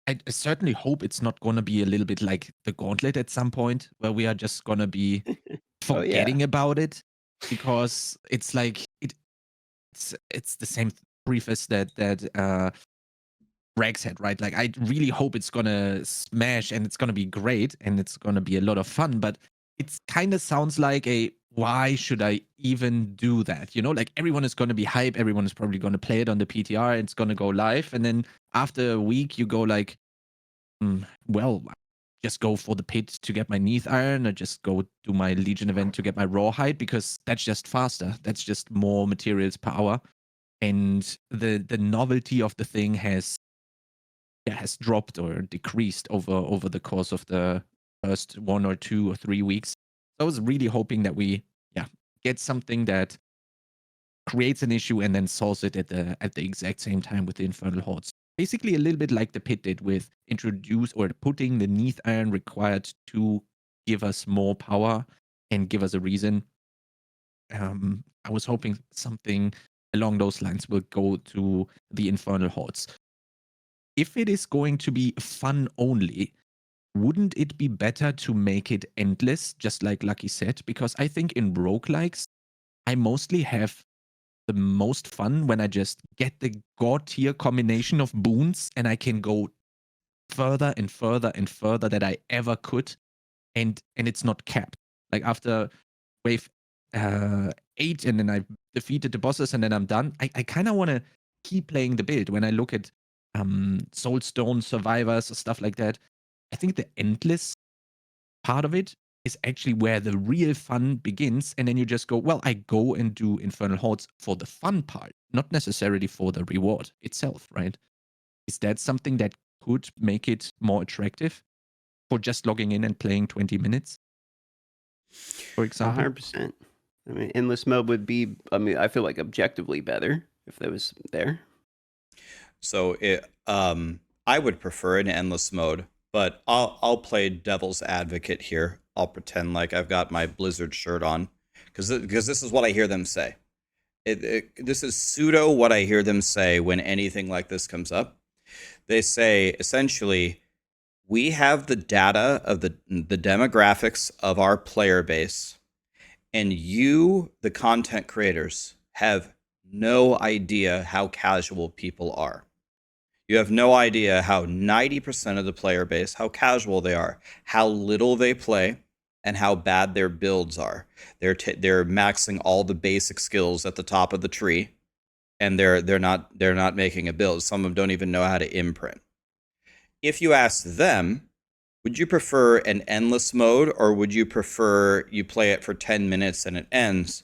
I certainly hope it's not gonna be a little bit like the Gauntlet at some point, where we are just gonna be
Oh, yeah.
forgetting about it, because it's like it's the same preface that Rax had, right? Like, I really hope it's gonna smash and it's gonna be great and it's gonna be a lot of fun, but it kind of sounds like why should I even do that? Like everyone is gonna be hype, everyone is probably gonna play it on the PTR, it's gonna go live, and then after a week you go like, well, just go for the pit to get my Neath Iron, or just go do my Legion event to get my Rawhide, because that's just faster. That's just more materials per hour. And the novelty of the thing has dropped or decreased over the course of the first 1 or 2 or 3 weeks. So I was really hoping that we get something that creates an issue and then solves it at the exact same time with the Infernal Hordes. Basically a little bit like the pit did with putting the Neath Iron required to give us more power and give us a reason. I was hoping something along those lines will go to the Infernal Hordes. If it is going to be fun only, wouldn't it be better to make it endless, just like Lucky said? Because I think in roguelikes, I mostly have the most fun when I just get the god tier combination of boons and I can go further and further and further that I ever could, and it's not capped. Like after wave 8, and then I defeated the bosses, and then I'm done. I kind of want to keep playing the build. When I look at Soulstone survivors or stuff like that, I think the endless part of it is actually where the real fun begins. And then you just go, well, I go and do Infernal Hordes for the fun part, not necessarily for the reward itself, right? Is that something that could make it more attractive for just logging in and playing 20 minutes, for example?
100%. I mean, endless mode would be, I mean, I feel like objectively better if that was there.
So I would prefer an endless mode, but I'll play devil's advocate here. I'll pretend like I've got my Blizzard shirt on, because this is what I hear them say. This is pseudo what I hear them say when anything like this comes up. They say essentially, we have the data of the demographics of our player base, and you, the content creators, have no idea how casual people are. You have no idea how 90% of the player base, how casual they are, how little they play, and how bad their builds are. They're maxing all the basic skills at the top of the tree, and they're not making a build. Some of them don't even know how to imprint. If you ask them, would you prefer an endless mode, or would you prefer you play it for 10 minutes and it ends?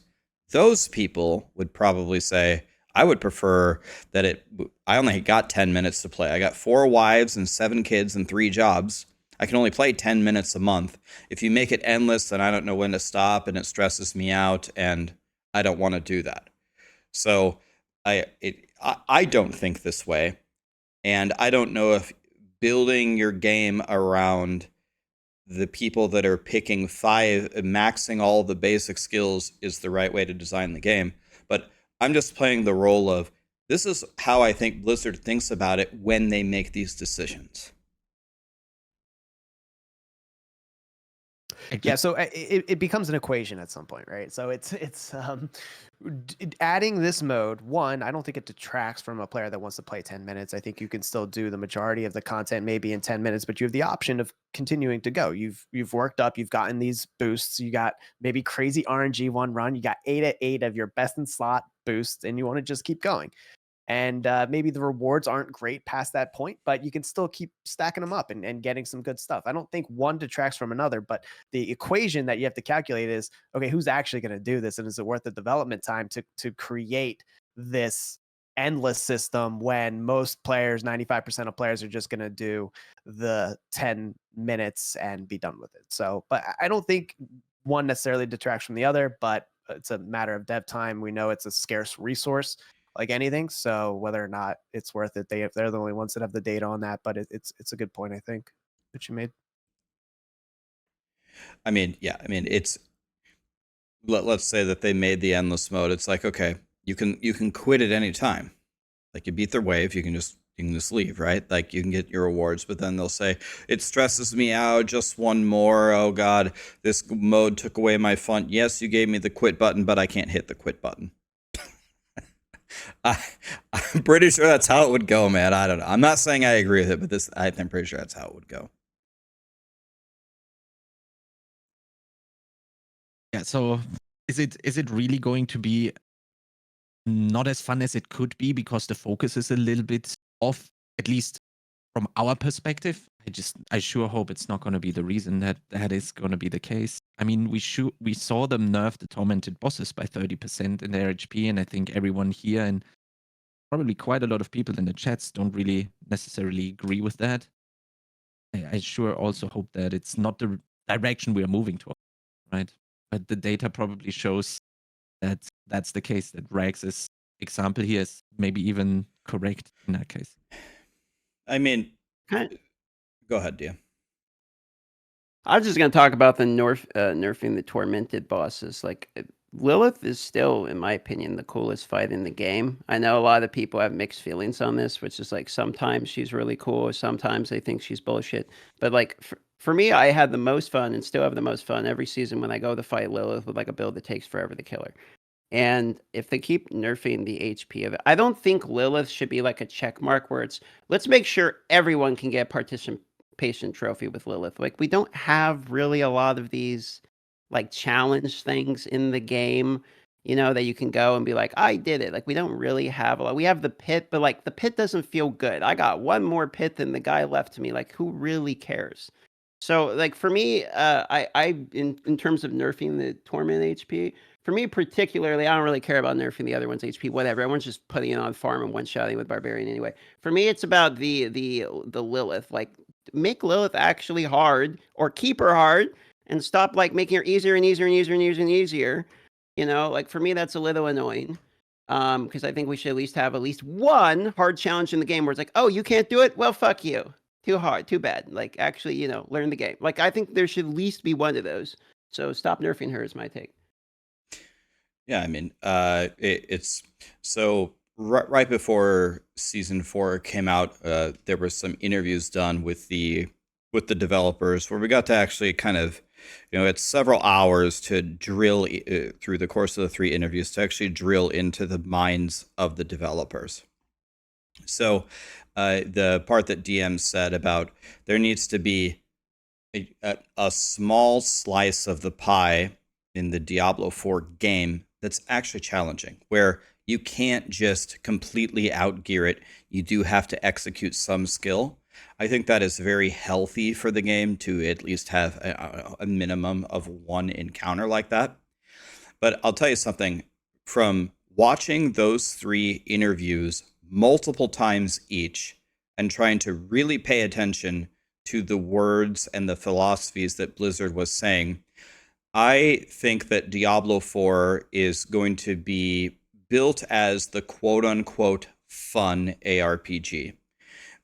Those people would probably say, I would prefer that I only got 10 minutes to play. I got 4 wives and 7 kids and 3 jobs. I can only play 10 minutes a month. If you make it endless, then I don't know when to stop, and it stresses me out, and I don't want to do that. So I don't think this way, and I don't know if building your game around the people that are picking 5, maxing all the basic skills is the right way to design the game. But I'm just playing the role of, this is how I think Blizzard thinks about it when they make these decisions.
Yeah, so it becomes an equation at some point, right? So it's adding this mode. One, I don't think it detracts from a player that wants to play 10 minutes. I think you can still do the majority of the content maybe in 10 minutes, but you have the option of continuing to go. You've worked up, you've gotten these boosts, you got maybe crazy RNG one run, you got 8 at 8 of your best in slot boosts, and you want to just keep going. And maybe the rewards aren't great past that point, but you can still keep stacking them up and getting some good stuff. I don't think one detracts from another, but the equation that you have to calculate is, okay, who's actually going to do this? And is it worth the development time to create this endless system when most players, 95% of players, are just going to do the 10 minutes and be done with it? So, but I don't think one necessarily detracts from the other, but it's a matter of dev time. We know it's a scarce resource like anything. So whether or not it's worth it, they're the only ones that have the data on that. But it's a good point, I think, that you made.
I mean, yeah, I mean, it's, let's say that they made the endless mode. It's like, okay, you can quit at any time. Like, you beat their wave, you can just leave, right? Like, you can get your rewards, but then they'll say, it stresses me out, just one more. Oh God, this mode took away my fun. Yes, you gave me the quit button, but I can't hit the quit button. I'm pretty sure that's how it would go, man. I don't know. I'm not saying I agree with it, but I'm pretty sure that's how it would go.
Yeah, so is it really going to be not as fun as it could be because the focus is a little bit off, at least from our perspective? I sure hope it's not going to be the reason that is going to be the case. I mean, we saw them nerf the tormented bosses by 30% in their HP, and I think everyone here and probably quite a lot of people in the chats don't really necessarily agree with that. I sure also hope that it's not the direction we are moving toward, right? But the data probably shows that that's the case, that Rax's example here is maybe even correct in that case.
I mean,
Kind
go ahead, Dia.
I was just going to talk about the nerfing the tormented bosses. Like, Lilith is still, in my opinion, the coolest fight in the game. I know a lot of people have mixed feelings on this, which is like, sometimes she's really cool, sometimes they think she's bullshit. But like, for me, I had the most fun and still have the most fun every season when I go to fight Lilith with like a build that takes forever to kill her. And if they keep nerfing the HP of it, I don't think Lilith should be like a check mark where it's let's make sure everyone can get participation trophy with Lilith. Like we don't have really a lot of these like challenge things in the game, you know, that you can go and be like, I did it. Like we don't really have a lot. We have the pit, but like the pit doesn't feel good. I got one more pit than the guy left to me. Like who really cares? So like for me, I in terms of nerfing the torment HP, for me particularly, I don't really care about nerfing the other one's HP. Whatever, everyone's just putting it on farm and one shotting with barbarian anyway. For me, it's about the Lilith. Like make Lilith actually hard or keep her hard and stop like making her easier and easier and easier and easier and easier. You know, like for me, that's a little annoying. Because I think we should at least have at least one hard challenge in the game where it's like, oh, you can't do it? Well, fuck you. Too hard, too bad. Like, actually, you know, learn the game. Like, I think there should at least be one of those. So stop nerfing her is my take.
Yeah, I mean, it's so right before season 4 came out, there were some interviews done with the developers where we got to actually kind of, you know, it's several hours to drill through the course of the 3 interviews to actually drill into the minds of the developers. So the part that DM said about there needs to be a small slice of the pie in the Diablo 4 game that's actually challenging, where you can't just completely outgear it. You do have to execute some skill. I think that is very healthy for the game to at least have a minimum of one encounter like that. But I'll tell you something, from watching those 3 interviews multiple times each and trying to really pay attention to the words and the philosophies that Blizzard was saying, I think that Diablo 4 is going to be built as the quote-unquote fun ARPG.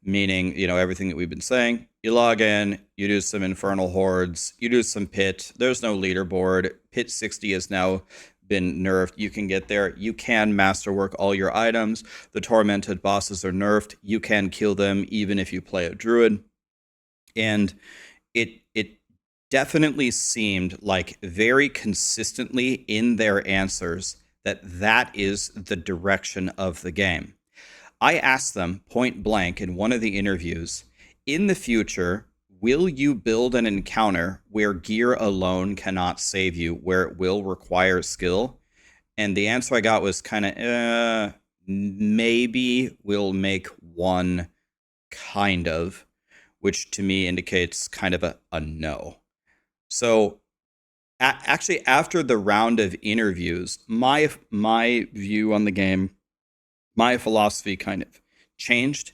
Meaning, you know, everything that we've been saying, you log in, you do some Infernal Hordes, you do some Pit, there's no leaderboard, Pit 60 has now been nerfed, you can get there, you can masterwork all your items, the tormented bosses are nerfed, you can kill them even if you play a druid. And it definitely seemed like very consistently in their answers that is the direction of the game. I asked them point blank in one of the interviews, in the future, will you build an encounter where gear alone cannot save you, where it will require skill? And the answer I got was kind of, maybe we'll make one, kind of, which to me indicates kind of a no. So actually, after the round of interviews, my view on the game, my philosophy kind of changed,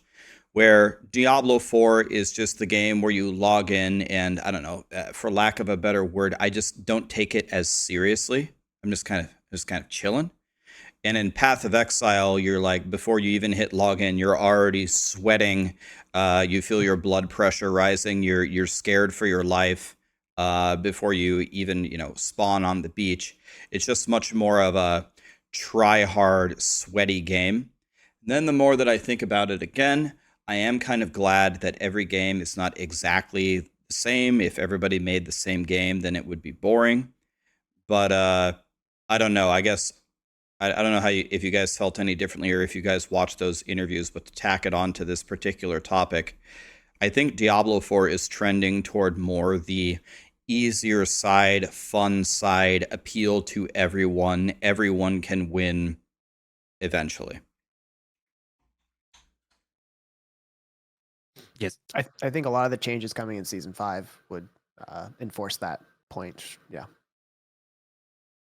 where Diablo 4 is just the game where you log in and, I don't know, for lack of a better word, I just don't take it as seriously. I'm just kind of chilling. And in Path of Exile, you're like, before you even hit login, you're already sweating. You feel your blood pressure rising. You're scared for your life before you even, you know, spawn on the beach. It's just much more of a try-hard, sweaty game. And then the more that I think about it again, I am kind of glad that every game is not exactly the same. If everybody made the same game, then it would be boring. But I don't know. I guess I don't know if you guys felt any differently or if you guys watched those interviews, but to tack it on to this particular topic, I think Diablo 4 is trending toward more the easier side, fun side, appeal to everyone. Everyone can win eventually.
Yes.
I think a lot of the changes coming in season 5 would enforce that point. Yeah.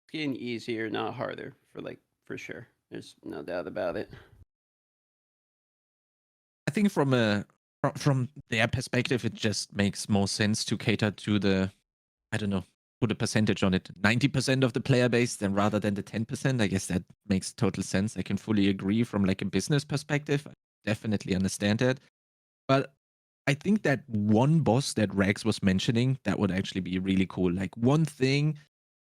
It's getting easier, not harder, for sure. There's no doubt about it.
I think from their perspective, it just makes more sense to cater to the, I don't know, put a percentage on it, 90% of the player base than rather than the 10%. I guess that makes total sense. I can fully agree from like a business perspective. I definitely understand that. But I think that one boss that Rax was mentioning, that would actually be really cool. Like one thing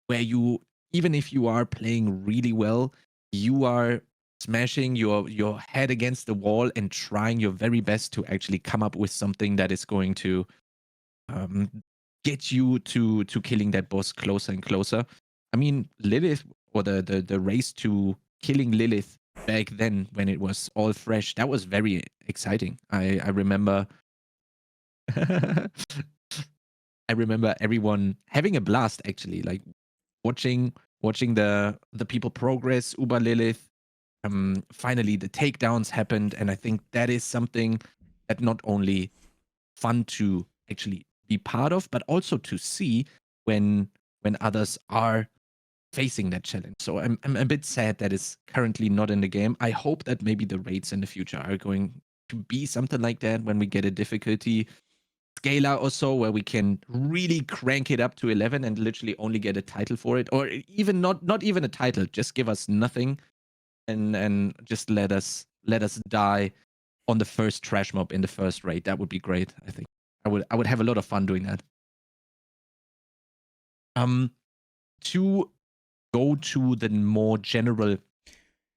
where you, even if you are playing really well, you are smashing your head against the wall and trying your very best to actually come up with something that is going to get you to killing that boss closer and closer. I mean, Lilith or the race to killing Lilith back then when it was all fresh, that was very exciting. I remember I remember everyone having a blast, actually, like watching the people progress, Uber Lilith. Finally the takedowns happened, and I think that is something that not only fun to actually be part of, but also to see when others are facing that challenge. So I'm a bit sad that it's currently not in the game. I hope that maybe the raids in the future are going to be something like that when we get a difficulty scaler or so, where we can really crank it up to 11 and literally only get a title for it, or even not even a title, just give us nothing and just let us die on the first trash mob in the first raid. That would be great. I think I would have a lot of fun doing that. To go to the more general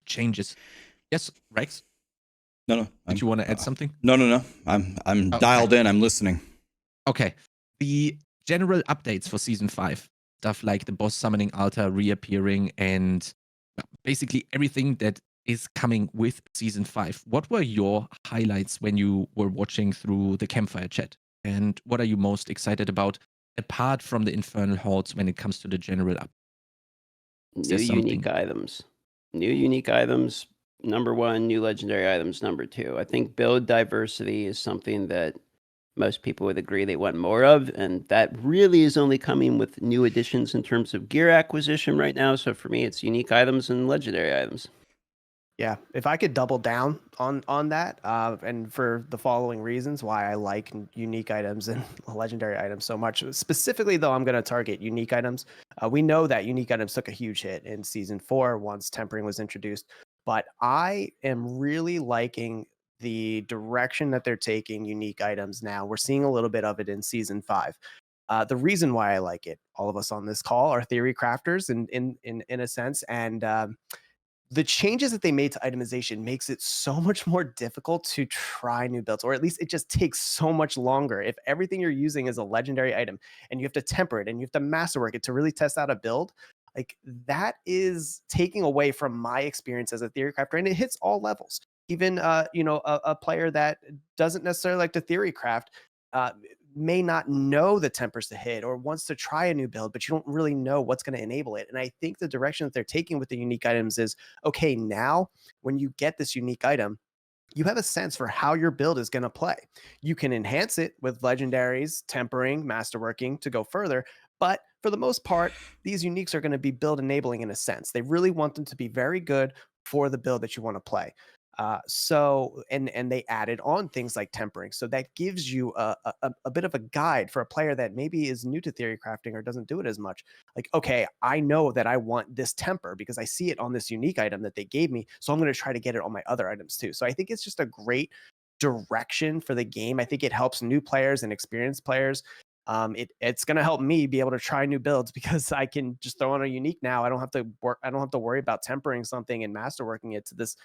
changes. Yes, Rex?
No.
Did you want to add something?
No. I'm dialed in. I'm listening.
Okay. The general updates for Season 5. Stuff like the boss summoning altar reappearing and basically everything that is coming with Season 5. What were your highlights when you were watching through the campfire chat? And what are you most excited about, apart from the Infernal Hordes, when it comes to the general up?
New unique items. New unique items, number one. New legendary items, number two. I think build diversity is something that most people would agree they want more of, and that really is only coming with new additions in terms of gear acquisition right now. So for me, it's unique items and legendary items.
Yeah, if I could double down on that, and for the following reasons why I like unique items and legendary items so much. Specifically, though, I'm going to target unique items. We know that unique items took a huge hit in Season 4 once tempering was introduced, but I am really liking the direction that they're taking unique items now. We're seeing a little bit of it in Season 5. The reason why I like it, all of us on this call are theory crafters in a sense, and the changes that they made to itemization makes it so much more difficult to try new builds, or at least it just takes so much longer. If everything you're using is a legendary item and you have to temper it and you have to masterwork it to really test out a build, like that is taking away from my experience as a theory crafter, and it hits all levels. Even a player that doesn't necessarily like to theory craft may not know the tempers to hit or wants to try a new build, but you don't really know what's going to enable it. And I think the direction that they're taking with the unique items is, okay, now when you get this unique item, you have a sense for how your build is going to play. You can enhance it with legendaries, tempering, masterworking to go further. But for the most part, these uniques are going to be build enabling in a sense. They really want them to be very good for the build that you want to play. And they added on things like tempering. So that gives you a bit of a guide for a player that maybe is new to theory crafting or doesn't do it as much. Like, okay, I know that I want this temper because I see it on this unique item that they gave me. So I'm going to try to get it on my other items too. So I think it's just a great direction for the game. I think it helps new players and experienced players. It's going to help me be able to try new builds because I can just throw on a unique now. I don't have to worry about tempering something and masterworking it to this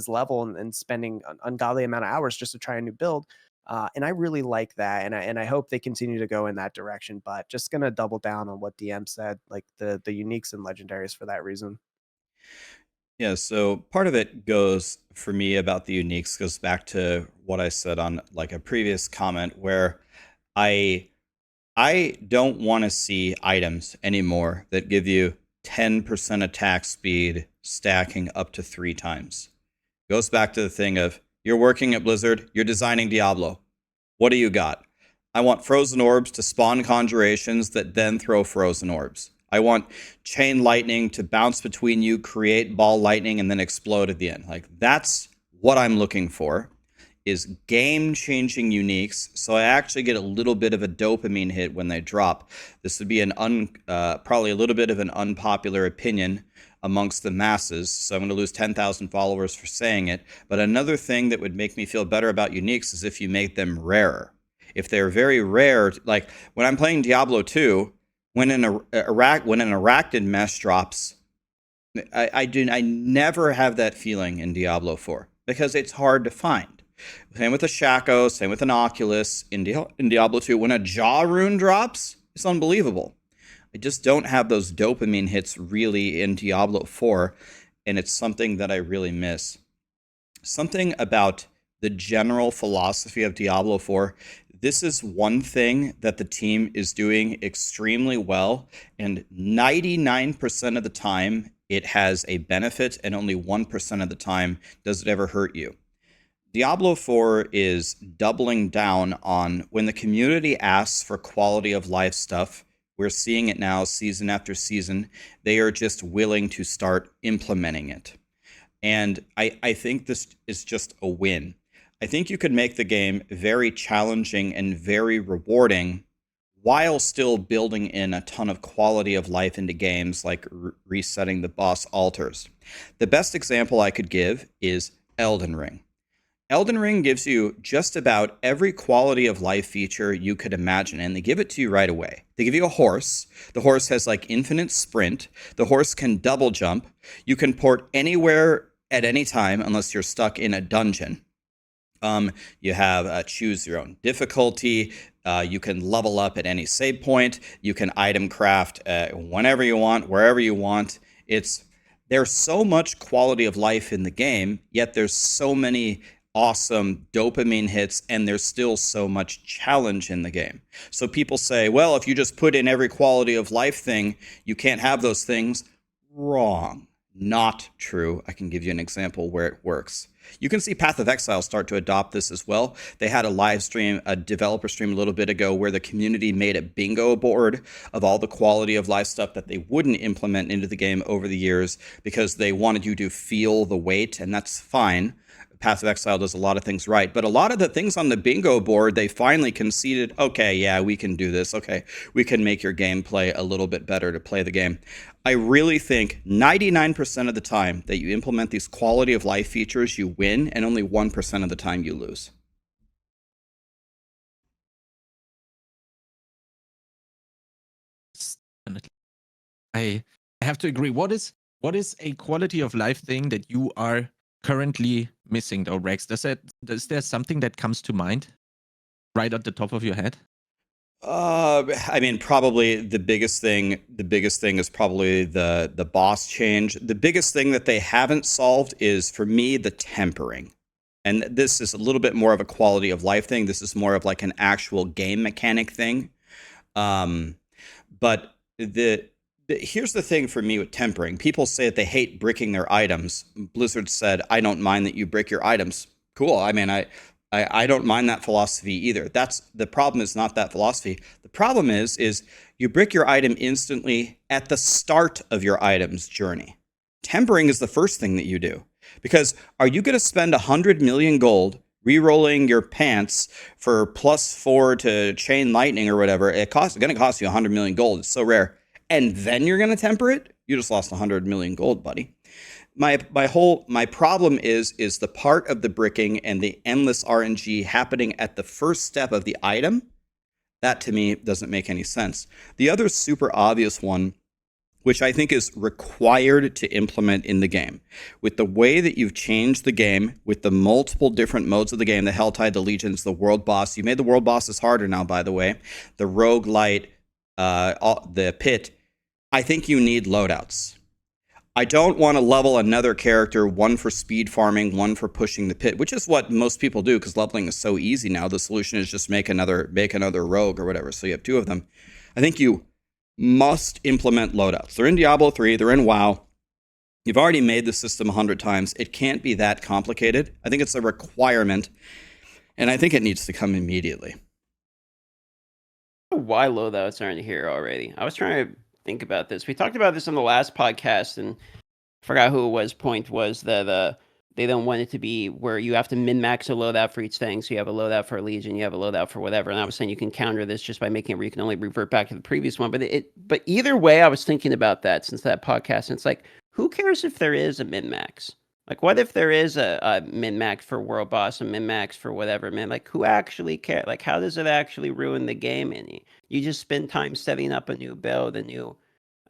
level and spending an ungodly amount of hours just to try a new build. And I really like that. And I hope they continue to go in that direction, but just going to double down on what DM said, like the uniques and legendaries for that reason.
Yeah, so part of it goes for me about the uniques goes back to what I said on like a previous comment where I don't want to see items anymore that give you 10% attack speed stacking up to 3 times. Goes back to the thing of you're working at Blizzard, you're designing Diablo. What do you got? I want frozen orbs to spawn conjurations that then throw frozen orbs. I want chain lightning to bounce between you, create ball lightning, and then explode at the end. Like that's what I'm looking for, is game-changing uniques. So I actually get a little bit of a dopamine hit when they drop. This would be probably a little bit of an unpopular opinion amongst the masses, so I'm going to lose 10,000 followers for saying it. But another thing that would make me feel better about uniques is if you make them rarer. If they're very rare, like when I'm playing Diablo 2, when an Arachnid mesh drops, I never have that feeling in Diablo 4 because it's hard to find. Same with the Shaco, same with an Oculus. In Diablo 2, when a Jaw rune drops, it's unbelievable. I just don't have those dopamine hits really in Diablo 4, and it's something that I really miss. Something about the general philosophy of Diablo 4, this is one thing that the team is doing extremely well, and 99% of the time it has a benefit, and only 1% of the time does it ever hurt you. Diablo 4 is doubling down on when the community asks for quality of life stuff. We're seeing it now season after season. They are just willing to start implementing it. And I think this is just a win. I think you could make the game very challenging and very rewarding while still building in a ton of quality of life into games, like resetting the boss altars. The best example I could give is Elden Ring. Elden Ring gives you just about every quality of life feature you could imagine, and they give it to you right away. They give you a horse. The horse has like infinite sprint. The horse can double jump. You can port anywhere at any time unless you're stuck in a dungeon. You have choose your own difficulty. You can level up at any save point. You can item craft whenever you want, wherever you want. There's so much quality of life in the game, yet there's so many awesome dopamine hits, and there's still so much challenge in the game. So people say, well, if you just put in every quality of life thing, you can't have those things. Wrong. Not true. I can give you an example where it works. You can see Path of Exile start to adopt this as well. They had a live stream, a developer stream a little bit ago, where the community made a bingo board of all the quality of life stuff that they wouldn't implement into the game over the years because they wanted you to feel the weight, and that's fine. Path of Exile does a lot of things right, but a lot of the things on the bingo board, they finally conceded, okay, yeah, we can do this. Okay, we can make your gameplay a little bit better to play the game. I really think 99% of the time that you implement these quality of life features, you win, and only 1% of the time you lose.
I have to agree. What is a quality of life thing that you are currently missing, though, Rex? Is there something that comes to mind right at the top of your head?
I mean, probably the biggest thing is probably the boss change. The biggest thing that they haven't solved is, for me, the tempering. And this is a little bit more of a quality of life thing. This is more of like an actual game mechanic thing. But here's the thing for me with tempering. People say that they hate bricking their items. Blizzard said, I don't mind that you brick your items. Cool. I mean, I don't mind that philosophy either. That's the problem. Is not that philosophy. The problem is you brick your item instantly at the start of your item's journey. Tempering is the first thing that you do, because are you going to spend 100 million gold re-rolling your pants for +4 to chain lightning or whatever? It's going to cost you 100 million gold. It's so rare, and then you're going to temper it? You just lost 100 million gold, buddy. My problem is the part of the bricking and the endless RNG happening at the first step of the item. That to me doesn't make any sense. The other super obvious one, which I think is required to implement in the game, with the way that you've changed the game, with the multiple different modes of the game, the Helltide, the Legions, the world boss. You made the world bosses harder now, by the way. The roguelite, the pit. I think you need loadouts. I don't want to level another character, one for speed farming, one for pushing the pit, which is what most people do because leveling is so easy now. The solution is just make another rogue or whatever. So you have two of them. I think you must implement loadouts. They're in Diablo 3. They're in WoW. You've already made the system 100 times. It can't be that complicated. I think it's a requirement, and I think it needs to come immediately.
Why loadouts aren't here already? I was trying to think about this. We talked about this on the last podcast, and I forgot who it was. Point was that they don't want it to be where you have to min-max a loadout for each thing. So you have a loadout for a Legion, you have a loadout for whatever. And I was saying you can counter this just by making it where you can only revert back to the previous one. But either way, I was thinking about that since that podcast. And it's like, who cares if there is a min-max? Like, what if there is a min-max for world boss, a min-max for whatever, man? Like, who actually cares? Like, how does it actually ruin the game any? You just spend time setting up a new build, a new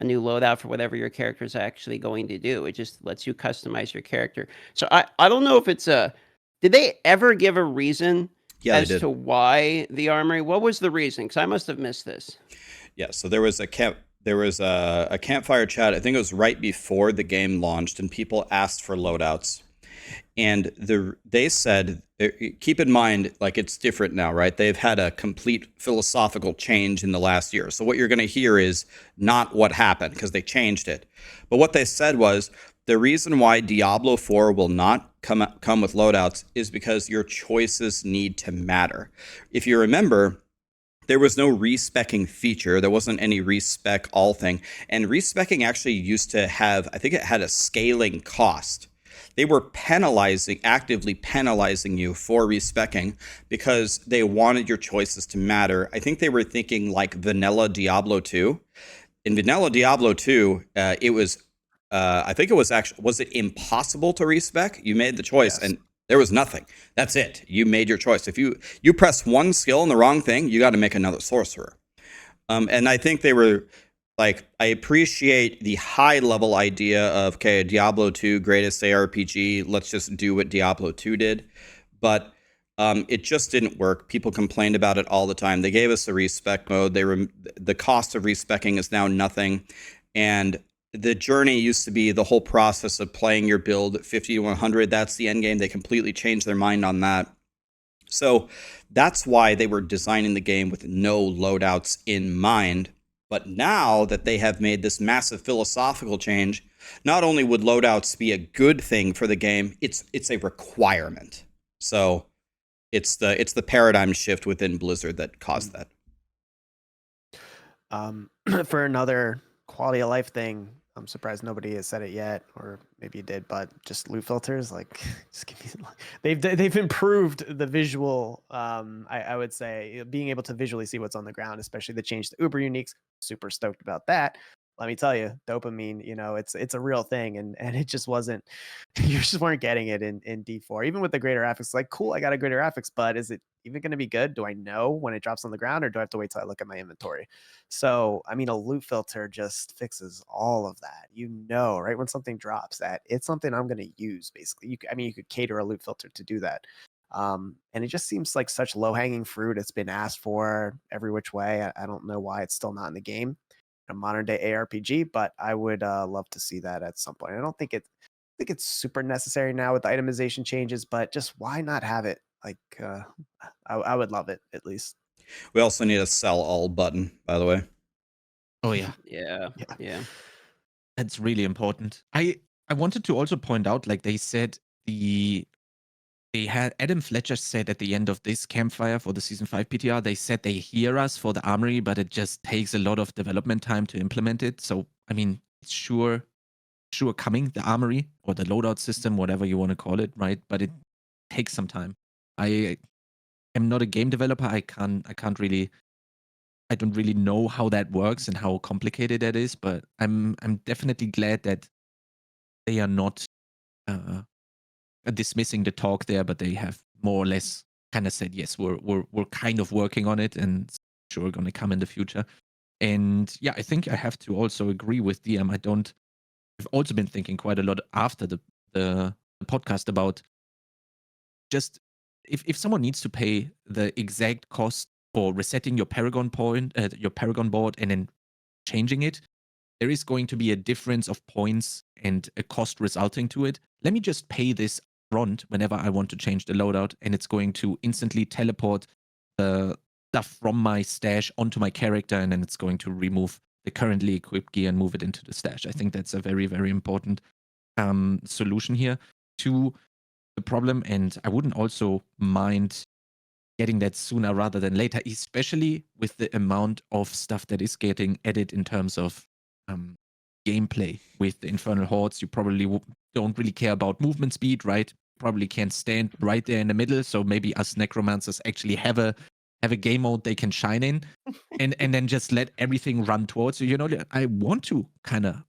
loadout for whatever your character is actually going to do. It just lets you customize your character. So I don't know if it's did they ever give a reason as to why the armory? What was the reason? Because I must have missed this.
Yeah, so there was there was a campfire chat. I think it was right before the game launched, and people asked for loadouts. And they said, keep in mind, like, it's different now, right? They've had a complete philosophical change in the last year. So what you're going to hear is not what happened, because they changed it. But what they said was, the reason why Diablo 4 will not come with loadouts is because your choices need to matter. If you remember, there was no respecking feature. There wasn't any respec all thing. And respecking actually used to have, I think it had a scaling cost. They were actively penalizing you for respecking because they wanted your choices to matter. I think they were thinking like vanilla Diablo 2. In vanilla Diablo 2, it was, I think it was actually, was it impossible to respec? You made the choice, yes, and there was nothing. That's it. You made your choice. If you press one skill in the wrong thing, you got to make another sorcerer. And I think they were like, I appreciate the high level idea of, okay, Diablo 2, greatest ARPG, let's just do what Diablo 2 did. But it just didn't work. People complained about it all the time. They gave us a respec mode. The cost of respecking is now nothing. And the journey used to be the whole process of playing your build 50 to 100. That's the end game. They completely changed their mind on that. So that's why they were designing the game with no loadouts in mind. But now that they have made this massive philosophical change, not only would loadouts be a good thing for the game, it's a requirement. So it's the paradigm shift within Blizzard that caused that.
For another quality of life thing, I'm surprised nobody has said it yet, or maybe you did, but just loot filters, like, just give me. They've improved the visual. I would say being able to visually see what's on the ground, especially the change to Uber Uniques. Super stoked about that. Let me tell you, dopamine, it's a real thing, and it just wasn't. You just weren't getting it in D4, even with the greater graphics. Like, cool, I got a greater graphics, but is it even going to be good? Do I know when it drops on the ground, or do I have to wait till I look at my inventory? So, I mean, a loot filter just fixes all of that. Right when something drops, that it's something I'm going to use. Basically, you could cater a loot filter to do that. And it just seems like such low-hanging fruit. It's been asked for every which way. I don't know why it's still not in the game, a modern day ARPG, but I would love to see that at some point. I don't think it's super necessary now with the itemization changes, but just why not have it? Like, I would love it, at least.
We also need a sell all button, by the way.
Oh yeah.
Yeah.
That's really important. I wanted to also point out, like they said, they had Adam Fletcher said at the end of this campfire for the season 5 PTR, they said they hear us for the armory, but it just takes a lot of development time to implement it. So I mean, it's sure coming, the armory or the loadout system, whatever you want to call it, right? But it takes some time. I am not a game developer. I don't really know how that works and how complicated that is, but I'm definitely glad that they are not dismissing the talk there, but they have more or less kind of said, yes, we're kind of working on it, and sure going to come in the future. And yeah, I think I have to also agree with DM. I've also been thinking quite a lot after the podcast about just if someone needs to pay the exact cost for resetting your Paragon board and then changing it, there is going to be a difference of points and a cost resulting to it. Let me just pay this front whenever I want to change the loadout, and it's going to instantly teleport the stuff from my stash onto my character, and then it's going to remove the currently equipped gear and move it into the stash. I think that's a very, very important solution here to the problem, and I wouldn't also mind getting that sooner rather than later, especially with the amount of stuff that is getting added in terms of gameplay with the Infernal Hordes. You probably don't really care about movement speed, right? Probably can't stand right there in the middle, so maybe us necromancers actually have a game mode they can shine in, and then just let everything run towards you. I want to kind of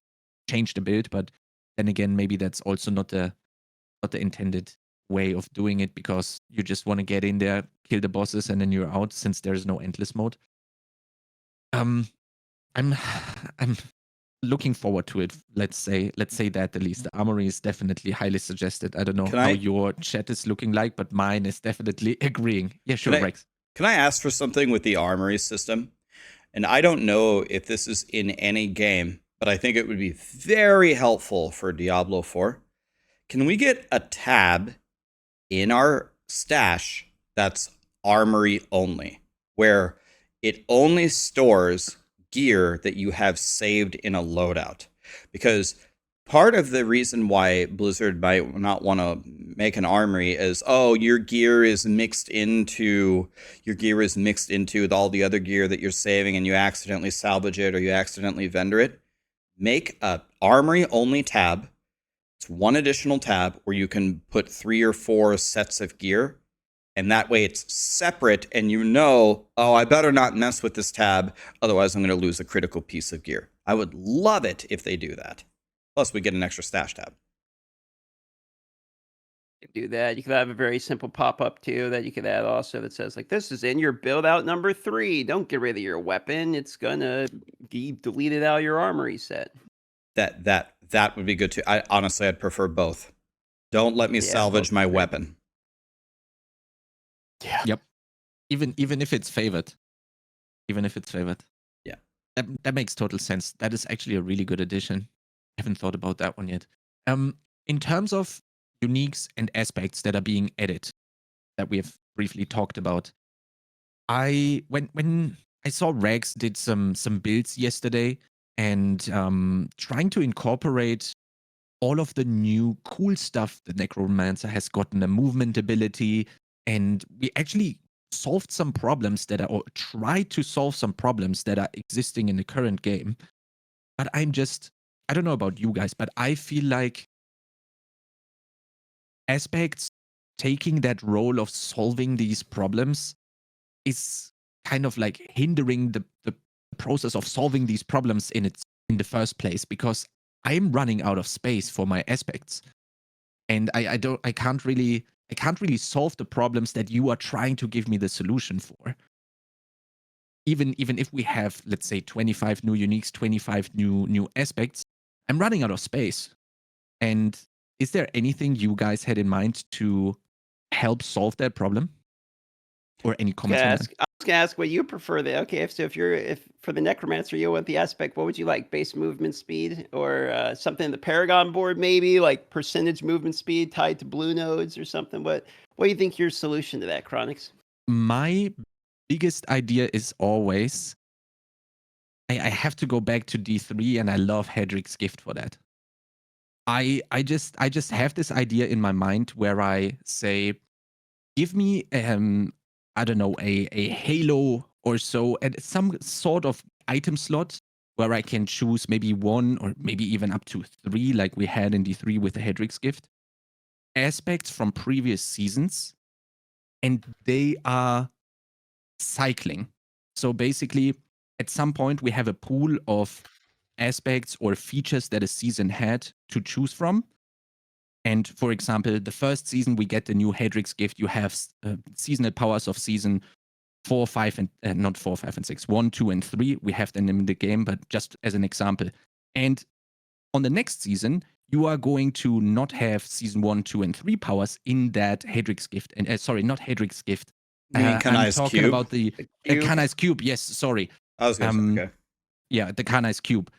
change the build, but then again, maybe that's also not the intended way of doing it, because you just want to get in there, kill the bosses, and then you're out, since there's no endless mode. I'm looking forward to it. Let's say that at least. The armory is definitely highly suggested. I don't know how your chat is looking like, but mine is definitely agreeing. Yeah, sure, Rex.
Can I ask for something with the armory system? And I don't know if this is in any game, but I think it would be very helpful for Diablo 4. Can we get a tab in our stash that's armory only, where it only stores gear that you have saved in a loadout? Because part of the reason why Blizzard might not want to make an armory is, oh, your gear is mixed into all the other gear that you're saving, and you accidentally salvage it or you accidentally vendor it. Make a armory only tab. It's one additional tab where you can put 3 or 4 sets of gear, and that way it's separate, and you know, oh, I better not mess with this tab, otherwise I'm going to lose a critical piece of gear. I would love it if they do that. Plus, we get an extra stash tab.
You could do that. You could have a very simple pop-up too that you could add also that says like, this is in your build out number 3. Don't get rid of your weapon. It's gonna be deleted out of your armory set.
That would be good too. I'd prefer both. Don't let me salvage my weapon.
Yeah.
Yep. Even if it's favored.
Yeah.
That makes total sense. That is actually a really good addition. I haven't thought about that one yet. In terms of uniques and aspects that are being added that we have briefly talked about, when I saw Rax did some builds yesterday and trying to incorporate all of the new cool stuff the Necromancer has gotten, a movement ability, and we actually solved some problems that are, or tried to solve some problems that are existing in the current game. But I don't know about you guys, but I feel like aspects taking that role of solving these problems is kind of like hindering the process of solving these problems in the first place, because I'm running out of space for my aspects, and I can't really solve the problems that you are trying to give me the solution for. Even if we have, let's say, 25 new uniques, 25 new aspects, I'm running out of space. And is there anything you guys had in mind to help solve that problem? Or any comments on that?
I was gonna ask what you prefer. So if for the Necromancer you want the aspect, what would you like? Base movement speed, or something in the Paragon board, maybe like percentage movement speed tied to blue nodes or something? What do you think your solution to that, Chronix?
My biggest idea is always, I have to go back to D3, and I love Hedric's gift for that. I just have this idea in my mind where I say, give me I don't know, a halo or so, and some sort of item slot where I can choose maybe 1 or maybe even up to 3, like we had in D3 with the Hedric's gift, aspects from previous seasons, and they are cycling. So basically, at some point, we have a pool of aspects or features that a season had to choose from. And for example, the first season, we get the new Hedric's gift. You have seasonal powers of season 4, 5, and not 4, 5, and 6, 1, 2, and 3. We have them in the game, but just as an example. And on the next season, you are going to not have season 1, 2, and 3 powers in that Hedric's gift. And sorry, not Hedric's gift.
I'm talking
about the Kanai's cube. Yes, sorry.
I was going to say, okay.
Yeah, the Kanai's cube.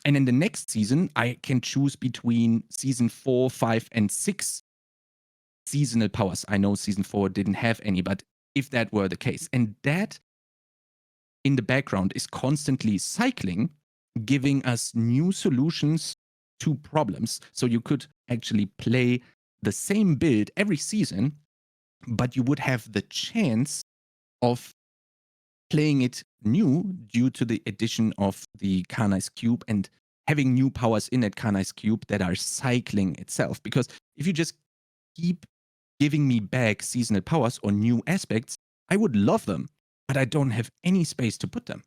And in the next season, I can choose between season 4, 5, and 6 seasonal powers. I know season 4 didn't have any, but if that were the case, and that in the background is constantly cycling, giving us new solutions to problems. So you could actually play the same build every season, but you would have the chance of playing it new due to the addition of the Kanai's cube and having new powers in that Kanai's cube that are cycling itself. Because if you just keep giving me back seasonal powers or new aspects, I would love them, but I don't have any space to put them.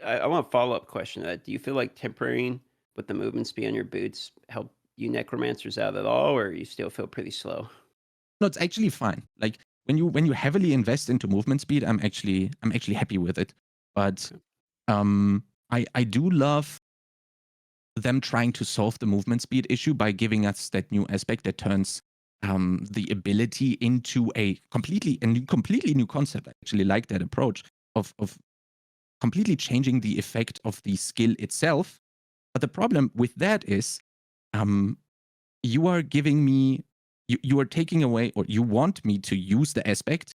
I want a follow-up question to that. Do you feel like tempering with the movement speed on your boots help you Necromancers out at all, or you still feel pretty slow?
No, it's actually fine. Like when you heavily invest into movement speed, I'm actually happy with it. But I do love them trying to solve the movement speed issue by giving us that new aspect that turns the ability into a completely new concept. I actually like that approach of completely changing the effect of the skill itself. But the problem with that is, you are giving me, you are taking away, or you want me to use the aspect.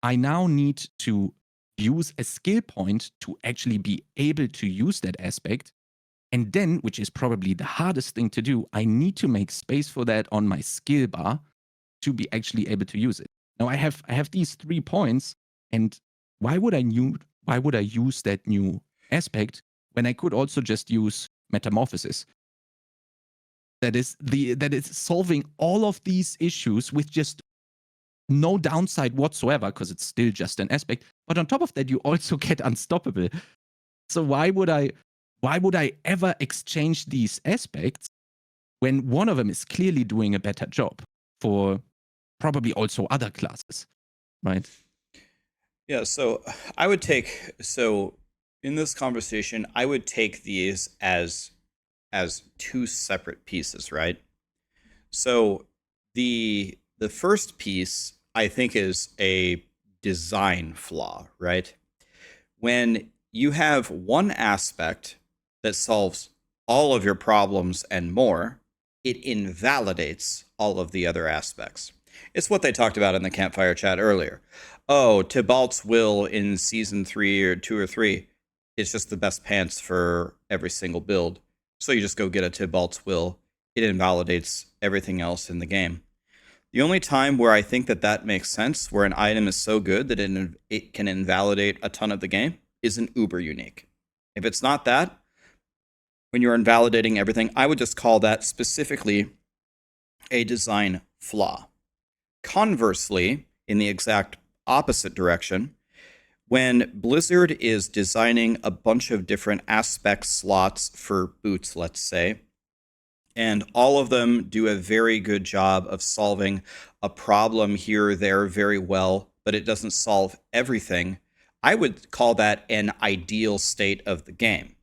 I now need to use a skill point to actually be able to use that aspect. And then, which is probably the hardest thing to do, I need to make space for that on my skill bar to be actually able to use it. Now I have these 3 points, and why would I use that new aspect when I could also just use metamorphosis? That is solving all of these issues with just no downside whatsoever, because it's still just an aspect. But on top of that, you also get unstoppable. So why would I ever exchange these aspects when one of them is clearly doing a better job for probably also other classes, right?
Yeah, so in this conversation, I would take these as 2 separate pieces, right? So the first piece I think is a design flaw, right? When you have one aspect that solves all of your problems and more, it invalidates all of the other aspects. It's what they talked about in the campfire chat earlier. Oh, Tybalt's will in season 3 or 2 or 3, it's just the best pants for every single build. So you just go get a Tybalt's will. It invalidates everything else in the game. The only time where I think that makes sense, where an item is so good that it can invalidate a ton of the game, is an uber unique. If it's not that, when you're invalidating everything, I would just call that specifically a design flaw. Conversely, in the exact opposite direction, when Blizzard is designing a bunch of different aspect slots for boots, let's say, and all of them do a very good job of solving a problem here or there very well, but it doesn't solve everything, I would call that an ideal state of the game,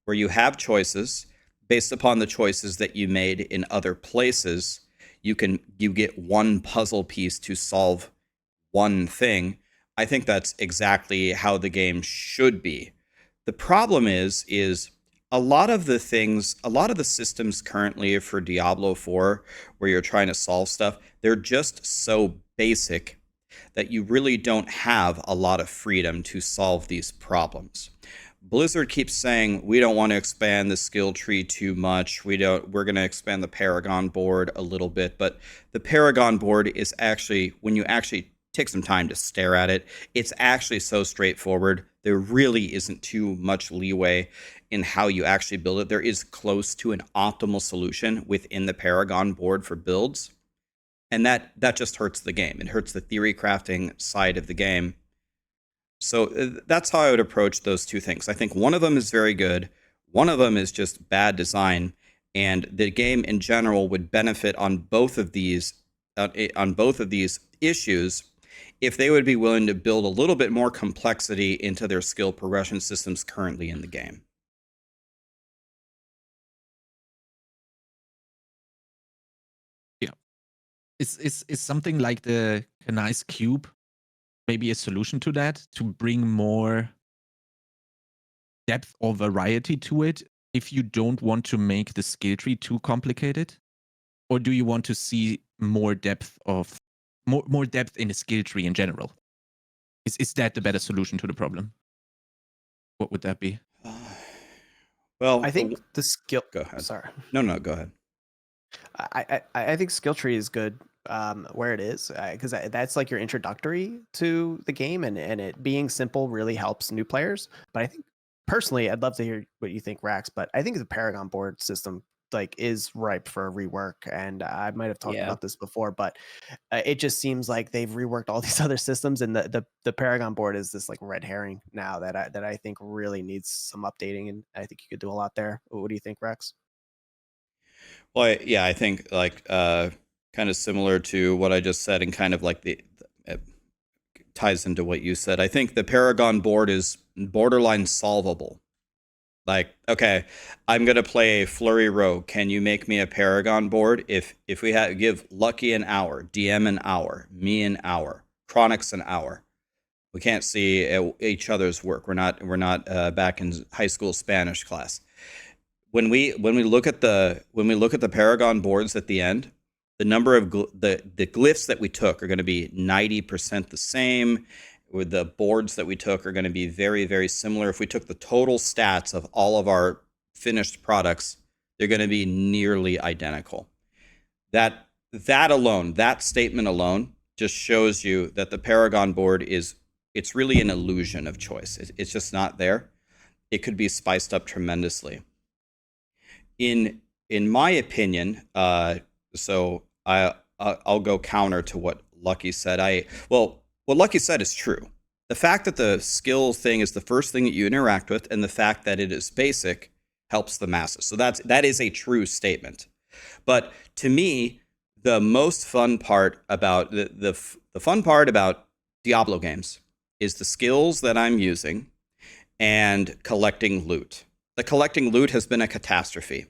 where you have choices based upon the choices that you made in other places. You get one puzzle piece to solve one thing. I think that's exactly how the game should be. The problem is a lot of the systems currently for Diablo 4, where you're trying to solve stuff, they're just so basic that you really don't have a lot of freedom to solve these problems. Blizzard keeps saying, we don't want to expand the skill tree too much. We're going to expand the Paragon board a little bit, but the Paragon board is actually, when you actually take some time to stare at it, it's actually so straightforward. There really isn't too much leeway in how you actually build it. There is close to an optimal solution within the Paragon board for builds. And that just hurts the game. It hurts the theory crafting side of the game. So that's how I would approach those 2 things. I think one of them is very good. One of them is just bad design. And the game in general would benefit on both of these issues if they would be willing to build a little bit more complexity into their skill progression systems currently in the game.
Yeah. Is something like the Kanai's Cube maybe a solution to that, to bring more depth or variety to it if you don't want to make the skill tree too complicated? Or do you want to see more depth in the skill tree in general? Is that the better solution to the problem? What would that be?
Well,
I think the skill.
Go ahead.
Sorry.
No, go ahead.
I think skill tree is good where it is, because that's like your introductory to the game, and it being simple really helps new players. But I think personally, I'd love to hear what you think, Rax. But I think the Paragon board system is ripe for a rework, and I might have talked about this before, but it just seems like they've reworked all these other systems, and the Paragon board is this red herring now that I think really needs some updating, and I think you could do a lot there. What do you think, Rex?
Well, I think kind of similar to what I just said, and kind of like it ties into what you said. I think the Paragon board is borderline solvable. Like, okay, I'm gonna play a Flurry Rogue. Can you make me a Paragon board? If we give Lucky an hour, DM an hour, me an hour, Chronix an hour. We can't see each other's work. We're not back in high school Spanish class. When we look at the Paragon boards at the end, the number of the glyphs that we took are going to be 90% the same. With the boards that we took are going to be very, very similar. If we took the total stats of all of our finished products, they're going to be nearly identical. That alone, that statement alone, just shows you that the Paragon board it's really an illusion of choice. It's just not there. It could be spiced up tremendously. In my opinion, so I'll go counter to what Lucky said. What Lucky said is true. The fact that the skill thing is the first thing that you interact with, and the fact that it is basic helps the masses. So that is a true statement. But to me, the most fun part about the fun part about Diablo games is the skills that I'm using and collecting loot. The collecting loot has been a catastrophe.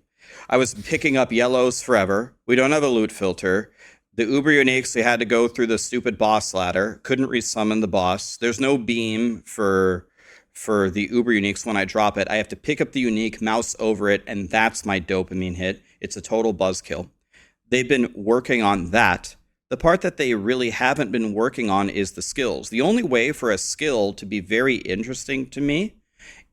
I was picking up yellows forever. We don't have a loot filter. The Uber Uniques, we had to go through the stupid boss ladder. Couldn't resummon the boss. There's no beam for the Uber Uniques when I drop it. I have to pick up the unique, mouse over it, and that's my dopamine hit. It's a total buzzkill. They've been working on that. The part that they really haven't been working on is the skills. The only way for a skill to be very interesting to me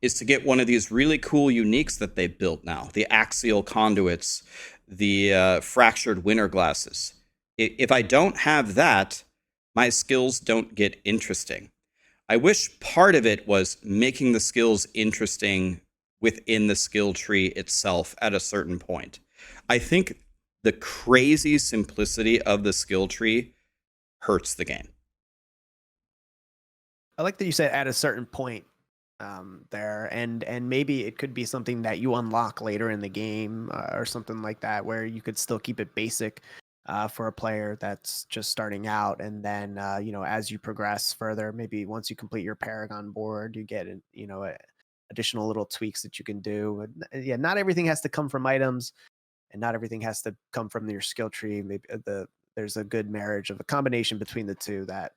is to get one of these really cool uniques that they've built now. The axial conduits, the fractured winter glasses. If I don't have that, my skills don't get interesting. I wish part of it was making the skills interesting within the skill tree itself at a certain point. I think the crazy simplicity of the skill tree hurts the game.
I like that you said at a certain point there, and maybe it could be something that you unlock later in the game or something like that, where you could still keep it basic for a player that's just starting out, and then as you progress further, maybe once you complete your Paragon board, you get additional little tweaks that you can do. Yeah, not everything has to come from items, and not everything has to come from your skill tree. Maybe there's a good marriage of a combination between the two that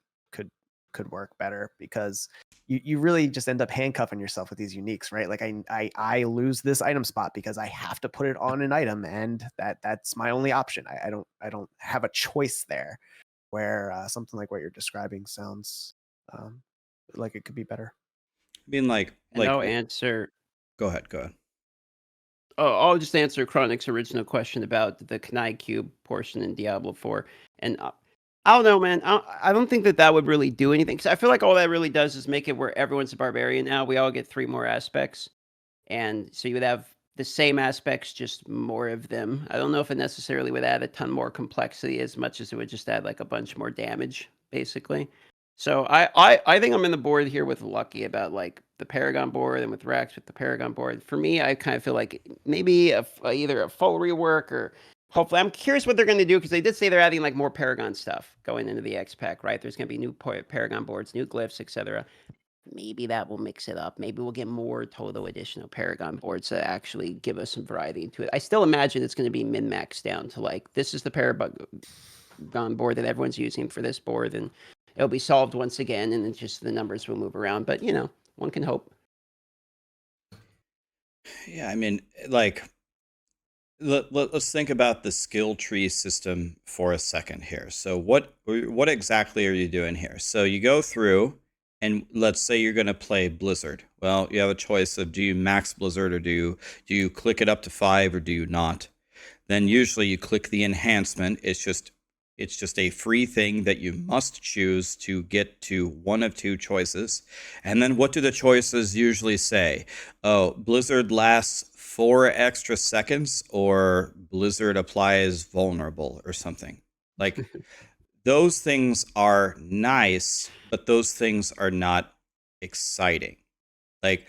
could work better, because you really just end up handcuffing yourself with these uniques, right? Like I lose this item spot because I have to put it on an item, and that's my only option. I don't have a choice there, where something like what you're describing sounds like it could be better.
I mean, like
No answer.
Go ahead.
Oh, I'll just answer Chronic's original question about the Kanai Cube portion in Diablo 4. And I don't know, man. I don't think that would really do anything. Because I feel like all that really does is make it where everyone's a barbarian now. We all get 3 more aspects. And so you would have the same aspects, just more of them. I don't know if it necessarily would add a ton more complexity as much as it would just add like a bunch more damage, basically. So I think I'm in the board here with Lucky about like the Paragon board, and with Rax with the Paragon board. For me, I kind of feel like maybe either a full rework, or hopefully, I'm curious what they're going to do, because they did say they're adding like more Paragon stuff going into the X pack, right? There's going to be new Paragon boards, new glyphs, etc. Maybe that will mix it up. Maybe we'll get more total additional Paragon boards that actually give us some variety into it. I still imagine it's going to be min-maxed down to like, this is the Paragon board that everyone's using for this board, and it'll be solved once again, and then just the numbers will move around. But, one can hope.
Yeah, I mean, like, let's think about the skill tree system for a second here. So what exactly are you doing here? So you go through, and let's say you're going to play Blizzard. Well, you have a choice of, do you max Blizzard, or do you click it up to 5, or do you not? Then usually you click the enhancement. It's just a free thing that you must choose to get to one of 2 choices. And then what do the choices usually say? Oh, Blizzard lasts 4 extra seconds, or Blizzard applies vulnerable, or something. Like, those things are nice, but those things are not exciting. Like,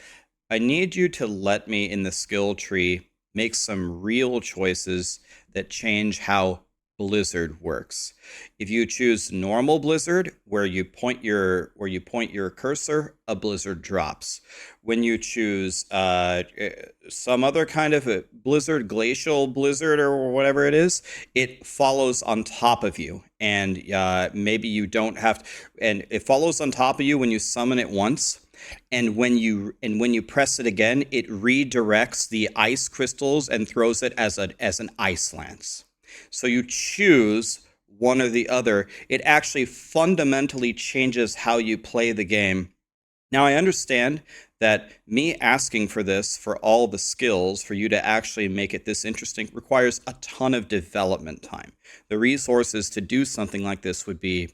I need you to let me in the skill tree make some real choices that change how Blizzard works. If you choose normal Blizzard, where you point your cursor, a blizzard drops. When you choose some other kind of a blizzard, glacial blizzard or whatever it is, it follows on top of you, and maybe you don't have to, and it follows on top of you when you summon it once. And when you press it again, it redirects the ice crystals and throws it as an ice lance. So you choose one or the other. It actually fundamentally changes how you play the game. Now, I understand that me asking for this, for all the skills, for you to actually make it this interesting, requires a ton of development time. The resources to do something like this would be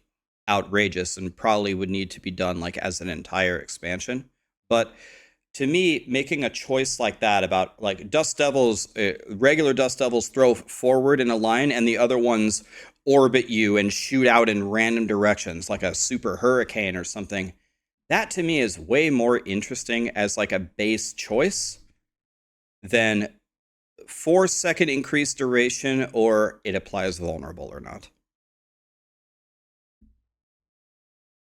outrageous and probably would need to be done like as an entire expansion. But to me, making a choice like that about like Dust Devils, regular Dust Devils throw forward in a line and the other ones orbit you and shoot out in random directions like a super hurricane or something, that to me is way more interesting as like a base choice than 4-second increased duration or it applies vulnerable or not.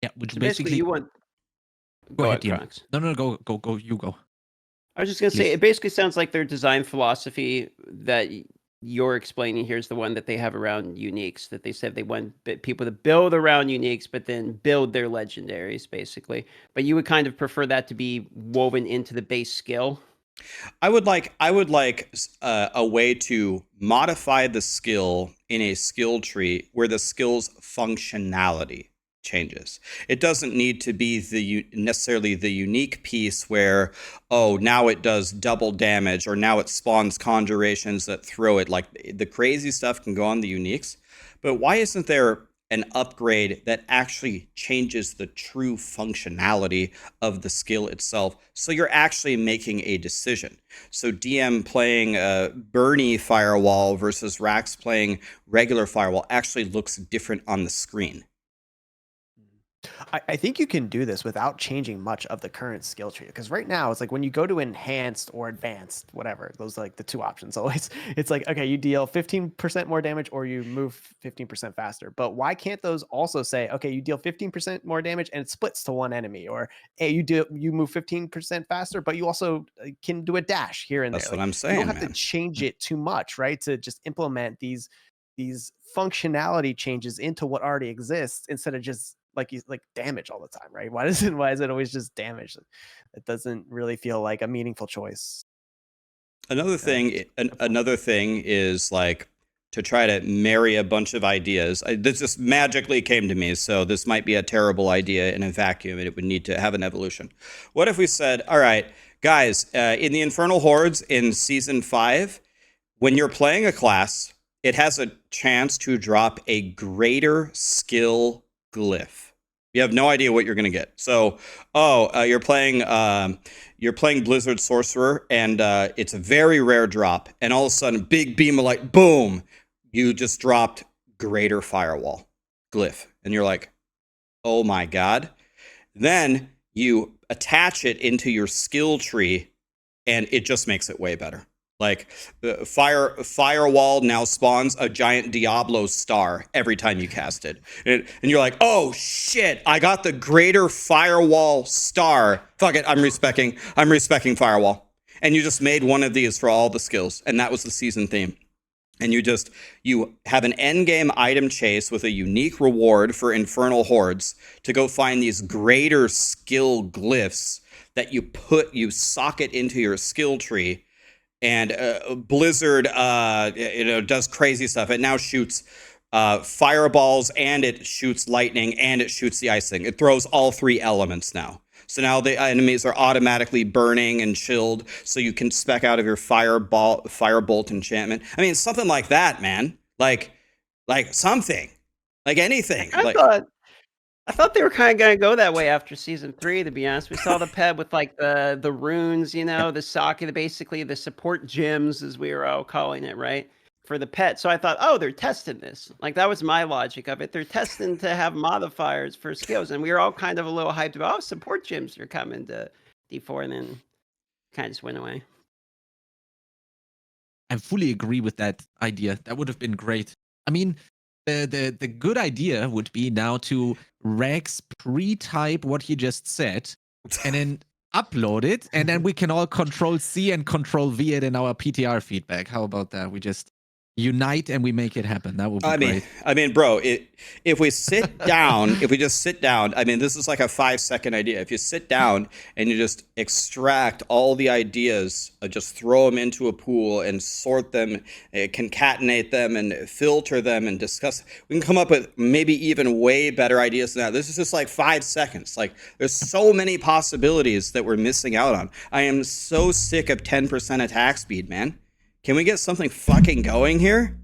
Yeah, which
So basically,
basically
you want.
go ahead, Ian.
Crocs.
No, go, you go.
I was just going to say, it basically sounds like their design philosophy that you're explaining here is the one that they have around uniques, that they said they want people to build around uniques, but then build their legendaries, basically. But you would kind of prefer that to be woven into the base skill?
I would like a way to modify the skill in a skill tree where the skill's functionality changes. It doesn't need to be necessarily the unique piece where, oh, now it does double damage or now it spawns conjurations that throw it. Like the crazy stuff can go on the uniques. But why isn't there an upgrade that actually changes the true functionality of the skill itself, so you're actually making a decision? So DM playing Bernie Firewall versus Rax playing regular Firewall actually looks different on the screen.
I think you can do this without changing much of the current skill tree, because right now it's like when you go to enhanced or advanced, whatever, those are like the two options always. It's like, okay, you deal 15% more damage or you move 15% faster. But why can't those also say, okay, you deal 15% more damage and it splits to one enemy, or hey, you move 15% faster, but you also can do a dash here and there.
That's what I'm saying.
You don't have to change it too much, right? To just implement these functionality changes into what already exists instead of just like damage all the time, right? Why is it always just damage? It doesn't really feel like a meaningful choice.
Another thing is like to try to marry a bunch of ideas. This just magically came to me, so this might be a terrible idea in a vacuum, and it would need to have an evolution. What if we said, all right, guys, in the Infernal Hordes in Season 5, when you're playing a class, it has a chance to drop a greater skill glyph. You have no idea what you're going to get. So, you're playing Blizzard Sorcerer, and it's a very rare drop. And all of a sudden, big beam of light, boom! You just dropped Greater Firewall glyph, and you're like, oh my god! Then you attach it into your skill tree, and it just makes it way better. Like the Firewall now spawns a giant Diablo star every time you cast it. And you're like, oh shit, I got the Greater Firewall star. Fuck it, I'm respecking Firewall. And you just made one of these for all the skills, and that was the season theme. And you have an endgame item chase with a unique reward for Infernal Hordes to go find these greater skill glyphs that you socket into your skill tree. And Blizzard, does crazy stuff. It now shoots fireballs, and it shoots lightning, and it shoots the ice thing. It throws all three elements now. So now the enemies are automatically burning and chilled, so you can spec out of your firebolt enchantment. I mean, something like that, man. Like something, like anything.
I thought they were kind of going to go that way after Season 3, to be honest. We saw the pet with like the runes, the socket, basically the support gems, as we were all calling it, right? For the pet. So I thought, oh, they're testing this. Like, that was my logic of it. They're testing to have modifiers for skills. And we were all kind of a little hyped about, oh, support gems are coming to D4, and then kind of just went away.
I fully agree with that idea. That would have been great. I mean, the good idea would be now to Rax pre-type what he just said, and then upload it, and then we can all Control C and Control V it in our PTR feedback. How about that? We just unite and we make it happen. That would be great.
I mean, bro, if we sit down, if we just sit down, I mean, this is like a 5-second idea. If you sit down and you just extract all the ideas, just throw them into a pool and sort them, concatenate them and filter them and discuss, we can come up with maybe even way better ideas than that. This is just like 5 seconds. Like, there's so many possibilities that we're missing out on. I am so sick of 10% attack speed, man. Can we get something fucking going here?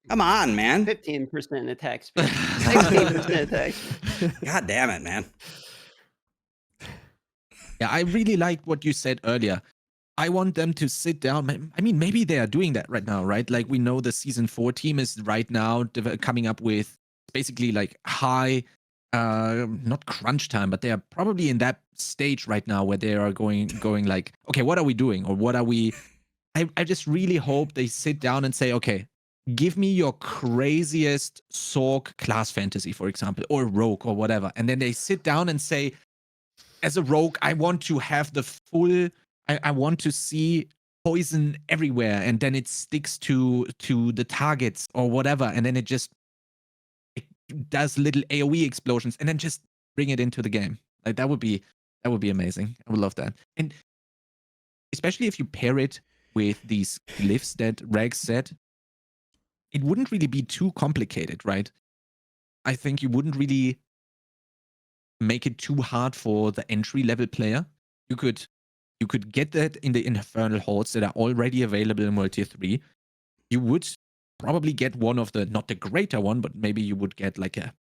Come on, man.
15% attack speed. 16% attack speed.
God damn it, man.
Yeah, I really liked what you said earlier. I want them to sit down. I mean, maybe they are doing that right now, right? Like, we know the season 4 team is right now coming up with basically like high, not crunch time, but they are probably in that stage right now where they are going like, okay, what are we doing? Or what are we... I just really hope they sit down and say, okay, give me your craziest Sorg class fantasy, for example, or rogue or whatever. And then they sit down and say, as a rogue, I want to have the full, I want to see poison everywhere. And then it sticks to the targets or whatever. And then it does little AoE explosions and then just bring it into the game. Like, that would be amazing. I would love that. And especially if you pair it with these glyphs that Rags said, it wouldn't really be too complicated, right? I think you wouldn't really make it too hard for the entry-level player. You could get that in the Infernal Hordes that are already available in Multi 3. You would probably get one of the, not the greater one, but maybe you would get like a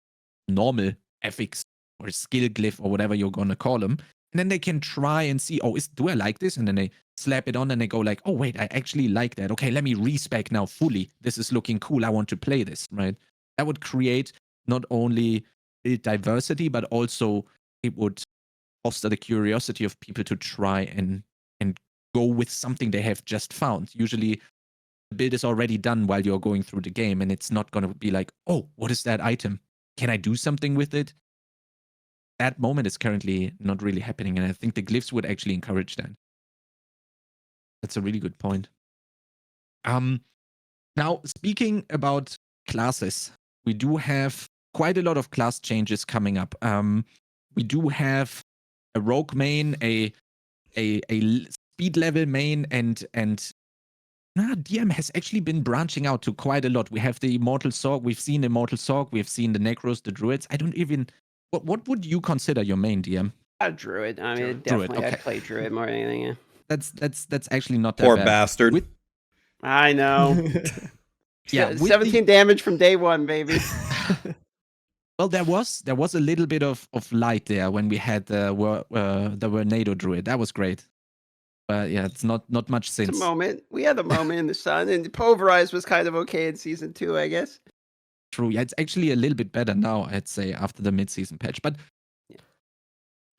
normal FX or skill glyph or whatever you're gonna call them. And then they can try and see, oh, do I like this? And then they slap it on and they go like, oh, wait, I actually like that. Okay, let me respec now fully. This is looking cool. I want to play this, right? That would create not only diversity, but also it would foster the curiosity of people to try and go with something they have just found. Usually the build is already done while you're going through the game, and it's not going to be like, oh, what is that item? Can I do something with it? That moment is currently not really happening, and I think the glyphs would actually encourage that. That's a really good point. Now, speaking about classes, we do have quite a lot of class changes coming up. We do have a rogue main, a speed level main, and DM has actually been branching out to quite a lot. We have the Immortal Sorg. We've seen Immortal Sorg. We've seen the Necros, the Druids. I don't even... What would you consider your main, DM?
A Druid. I mean,
Druid,
definitely
okay.
I'd play Druid more than anything, yeah.
That's actually not that
Poor
bad.
bastard.
I know.
Yeah,
17 damage from day one, baby.
Well, there was a little bit of light there when we had the Tornado Druid. That was great. But yeah, it's not much since.
It's a moment. We had a moment in the sun, and Pulverize was kind of okay in season 2, I guess.
True. Yeah, it's actually a little bit better now, I'd say, after the mid-season patch. But
yeah.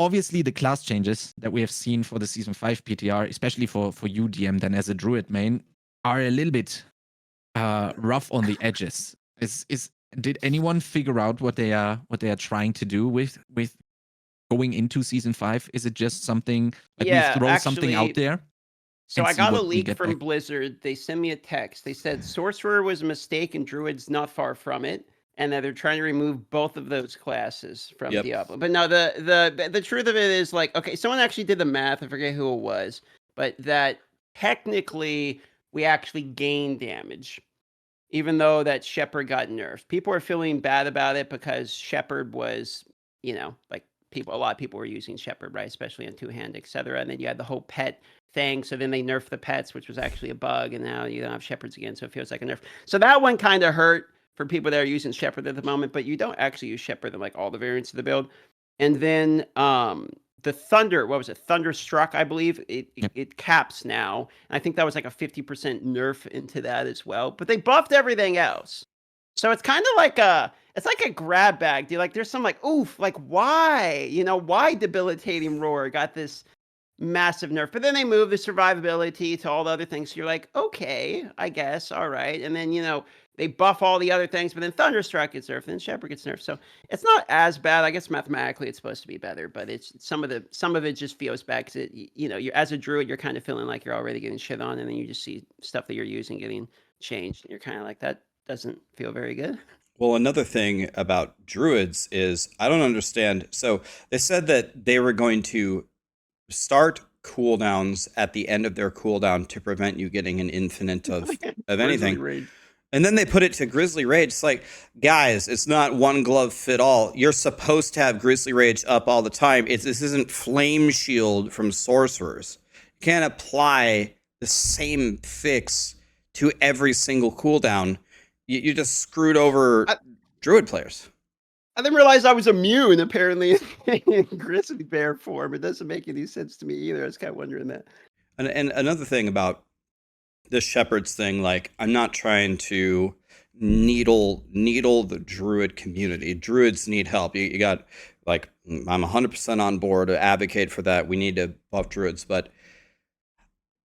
Obviously, the class changes that we have seen for the season 5 PTR, especially for you, DM, then as a Druid main, are a little bit rough on the edges. Did anyone figure out what they are trying to do with going into season 5? Is it just something we throw something out there?
So I got a leak from Blizzard. They sent me a text. They said Sorcerer was a mistake and Druid's not far from it, and that they're trying to remove both of those classes from Diablo. But no, the truth of it is, like, okay, someone actually did the math. I forget who it was, but that technically we actually gained damage, even though that Shepherd got nerfed. People are feeling bad about it because Shepherd was, like, a lot of people were using Shepherd, right? Especially on two-hand, etc. And then you had the whole pet thing. So then they nerfed the pets, which was actually a bug. And now you don't have Shepherds again. So it feels like a nerf. So that one kind of hurt for people that are using Shepherd at the moment. But you don't actually use Shepherd in like all the variants of the build. And then the Thunder, what was it? Thunderstruck, I believe. It caps now. And I think that was like a 50% nerf into that as well. But they buffed everything else. So it's kind of like it's like a grab bag, dude. Like there's some like, oof, like why? Why Debilitating Roar got this, massive nerf. But then they move the survivability to all the other things. So you're like, okay, I guess, all right. And then, they buff all the other things, but then Thunderstruck gets nerfed, then Shepherd gets nerfed. So it's not as bad. I guess mathematically it's supposed to be better, but it's some of it just feels bad because you're as a druid, you're kind of feeling like you're already getting shit on, and then you just see stuff that you're using getting changed, and you're kind of like, that doesn't feel very good.
Well, another thing about druids is I don't understand. So they said that they were going to start cooldowns at the end of their cooldown to prevent you getting an infinite of anything.
Rage.
And then they put it to Grizzly Rage. It's like, guys, it's not one glove fit all. You're supposed to have Grizzly Rage up all the time. This isn't Flame Shield from Sorcerers. You can't apply the same fix to every single cooldown. You just screwed over Druid players.
I didn't realize I was immune, apparently, in Grizzly Bear form. It doesn't make any sense to me either. I was kind of wondering that.
And another thing about the Shepherds thing, like, I'm not trying to needle the Druid community. Druids need help. You got, like, I'm 100% on board to advocate for that. We need to buff Druids, but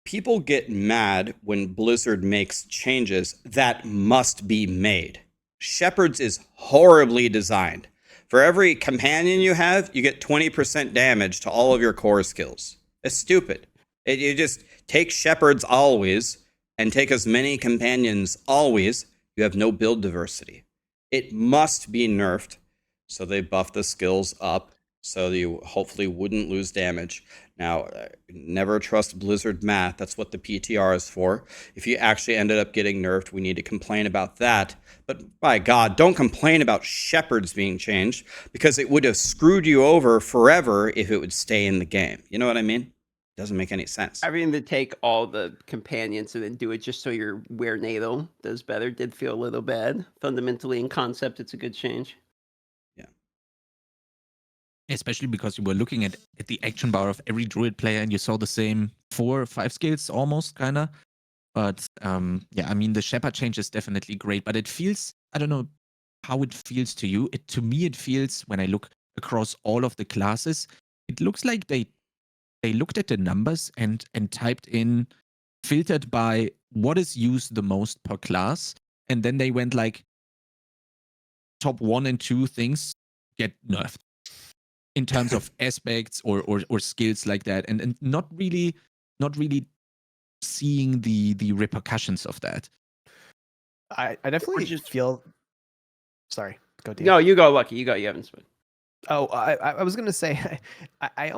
people get mad when Blizzard makes changes that must be made. Shepherds is horribly designed. For every companion you have, you get 20% damage to all of your core skills. It's stupid. You just take Shepherds always and take as many companions always. You have no build diversity. It must be nerfed, so they buff the skills up so that you hopefully wouldn't lose damage. Now, never trust Blizzard math. That's what the PTR is for. If you actually ended up getting nerfed, we need to complain about that. But by God, don't complain about Shepherds being changed, because it would have screwed you over forever if it would stay in the game. You know what I mean? Doesn't make any sense.
Having to take all the companions and then do it just so your Wear Natal does better did feel a little bad. Fundamentally, in concept, it's a good change.
Especially because you were looking at the action bar of every druid player and you saw the same 4 or 5 skills almost, kind of. But yeah, I mean, the Shepherd change is definitely great, but it feels, I don't know how it feels to you. To me, it feels, when I look across all of the classes, it looks like they looked at the numbers and typed in, filtered by what is used the most per class, and then they went like, top 1 and 2 things get nerfed in terms of aspects or skills like that, and not really seeing the repercussions of that.
I definitely just feel. Sorry, go Dave.
No, you go, Lucky. You go. You haven't spoken.
Oh, I was gonna say, I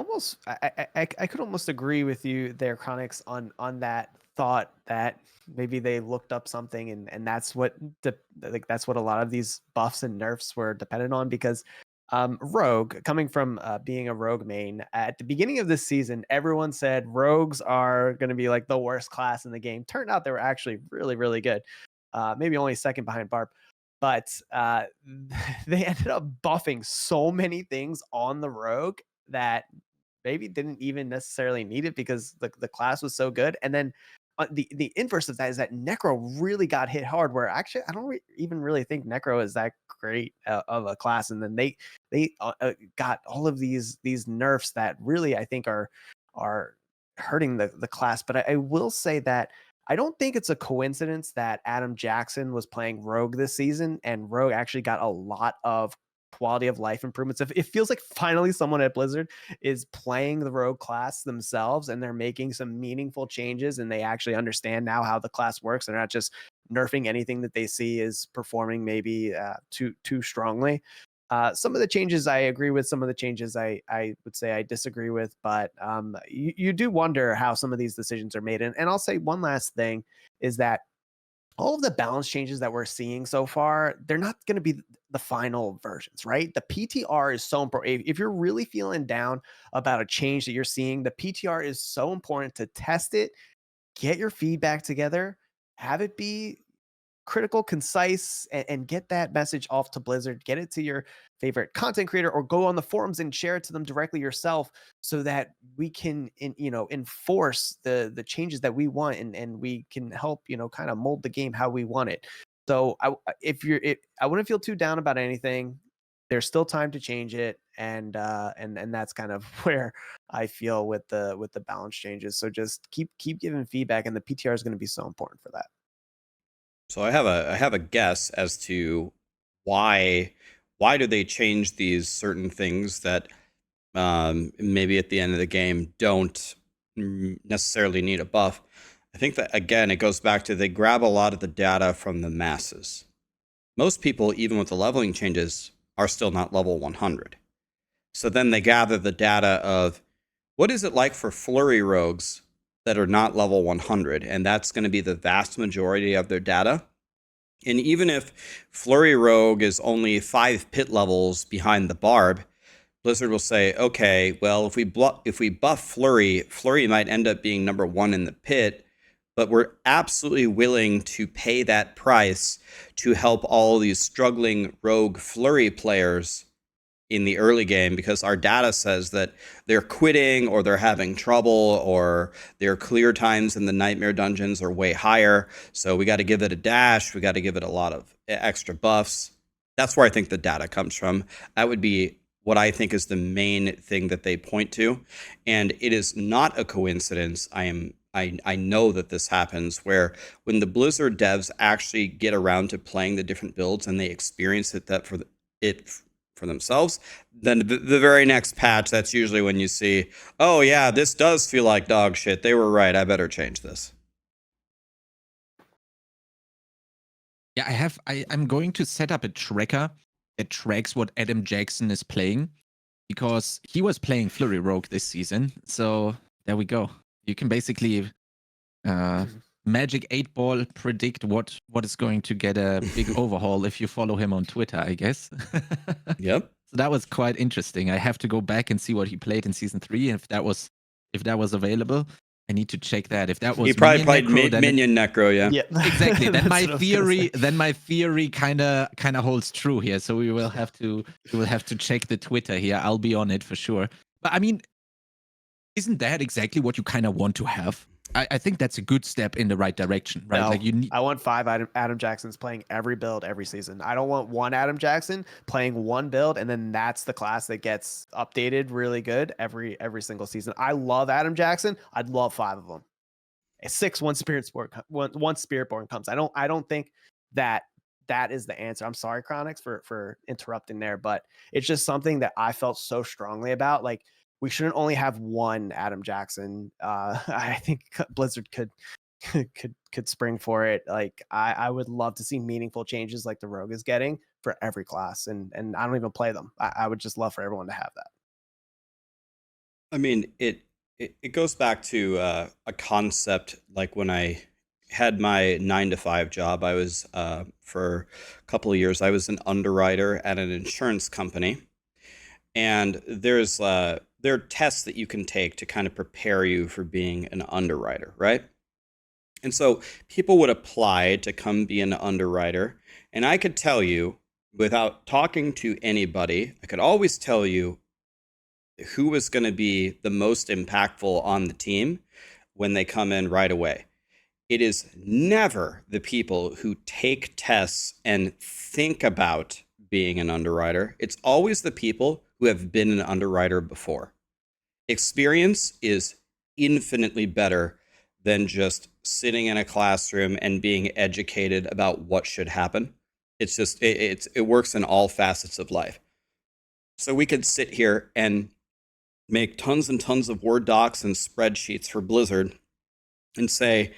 could almost agree with you there, Chronix, on that thought that maybe they looked up something and that's what that's what a lot of these buffs and nerfs were dependent on, because Rogue, coming from being a Rogue main, at the beginning of this season, everyone said Rogues are going to be like the worst class in the game. Turned out they were actually really, really good. Maybe only second behind Barb. But they ended up buffing so many things on the Rogue that maybe didn't even necessarily need it because the class was so good. And then the inverse of that is that Necro really got hit hard, where actually I don't even really think Necro is that great of a class. And then they got all of these nerfs that really I think are hurting the class. But I will say that I don't think it's a coincidence that Adam Jackson was playing Rogue this season, and Rogue actually got a lot of quality of life improvements. It feels like finally someone at Blizzard is playing the Rogue class themselves, and they're making some meaningful changes, and they actually understand now how the class works. They're not just nerfing anything that they see is performing maybe too strongly. Some of the changes I agree with, some of the changes I would say I disagree with, but you do wonder how some of these decisions are made. And I'll say one last thing is that all of the balance changes that we're seeing so far, they're not going to be the final versions, right? The PTR is so important. If you're really feeling down about a change that you're seeing, the PTR is so important to test it, get your feedback together, have it be critical, concise, and get that message off to Blizzard. Get it to your favorite content creator, or go on the forums and share it to them directly yourself, so that we can enforce the changes that we want, and we can help kind of mold the game how we want it. So I wouldn't feel too down about anything. there's still time to change it, and that's kind of where I feel with the balance changes. So just keep giving feedback, and the PTR is going to be so important for that.
So I have a guess as to why do they change these certain things that maybe at the end of the game don't necessarily need a buff. I think that, again, it goes back to they grab a lot of the data from the masses. Most people, even with the leveling changes, are still not level 100. So then they gather the data of what is it like for flurry rogues that are not level 100, and that's going to be the vast majority of their data. And even if flurry rogue is only 5 pit levels behind the barb, Blizzard will say, okay, well, if we buff Flurry might end up being number 1 in the pit, but we're absolutely willing to pay that price to help all these struggling rogue Flurry players in the early game, because our data says that they're quitting or they're having trouble or their clear times in the nightmare dungeons are way higher. So we got to give it a dash. We got to give it a lot of extra buffs. That's where I think the data comes from. That would be what I think is the main thing that they point to. And it is not a coincidence. I know that this happens, where when the Blizzard devs actually get around to playing the different builds and they experience it for themselves, then the very next patch, that's usually when you see, oh yeah, this does feel like dog shit. They were right. I better change this.
Yeah, I'm going to set up a tracker that tracks what Adam Jackson is playing, because he was playing Flurry Rogue this season. So there we go. You can basically magic 8-ball predict what is going to get a big overhaul if you follow him on Twitter, I guess.
Yep.
So that was quite interesting. I have to go back and see what he played in season 3, and if that was available. I need to check that. If that was
he probably
Minion
played
Necro,
Minion Necro, yeah.
Exactly. Then
That's what I was gonna say.
my theory kind of holds true here. So we will have to check the Twitter here. I'll be on it for sure. But I mean, isn't that exactly what you kind of want to have? I think that's a good step in the right direction, right?
No,
Like you need.
I want 5 Adam Jacksons playing every build every season. I don't want one Adam Jackson playing one build and then that's the class that gets updated really good every single season. I love Adam Jackson. I'd love 5 of them. 6 one Spiritborn comes. I don't think that is the answer. I'm sorry, Chronix, for interrupting there, but it's just something that I felt so strongly about. Like, we shouldn't only have one Adam Jackson. I think Blizzard could spring for it. Like, I would love to see meaningful changes like the Rogue is getting for every class, and I don't even play them. I would just love for everyone to have that.
I mean, it goes back to a concept like when I had my 9-to-5 job. I was for a couple of years, I was an underwriter at an insurance company, and there are tests that you can take to kind of prepare you for being an underwriter, right? And so people would apply to come be an underwriter, and I could tell you, without talking to anybody, I could always tell you who was going to be the most impactful on the team when they come in right away. It is never the people who take tests and think about being an underwriter. It's always the people who have been an underwriter before. Experience is infinitely better than just sitting in a classroom and being educated about what should happen. It's just, it works in all facets of life. So we could sit here and make tons and tons of Word docs and spreadsheets for Blizzard and say,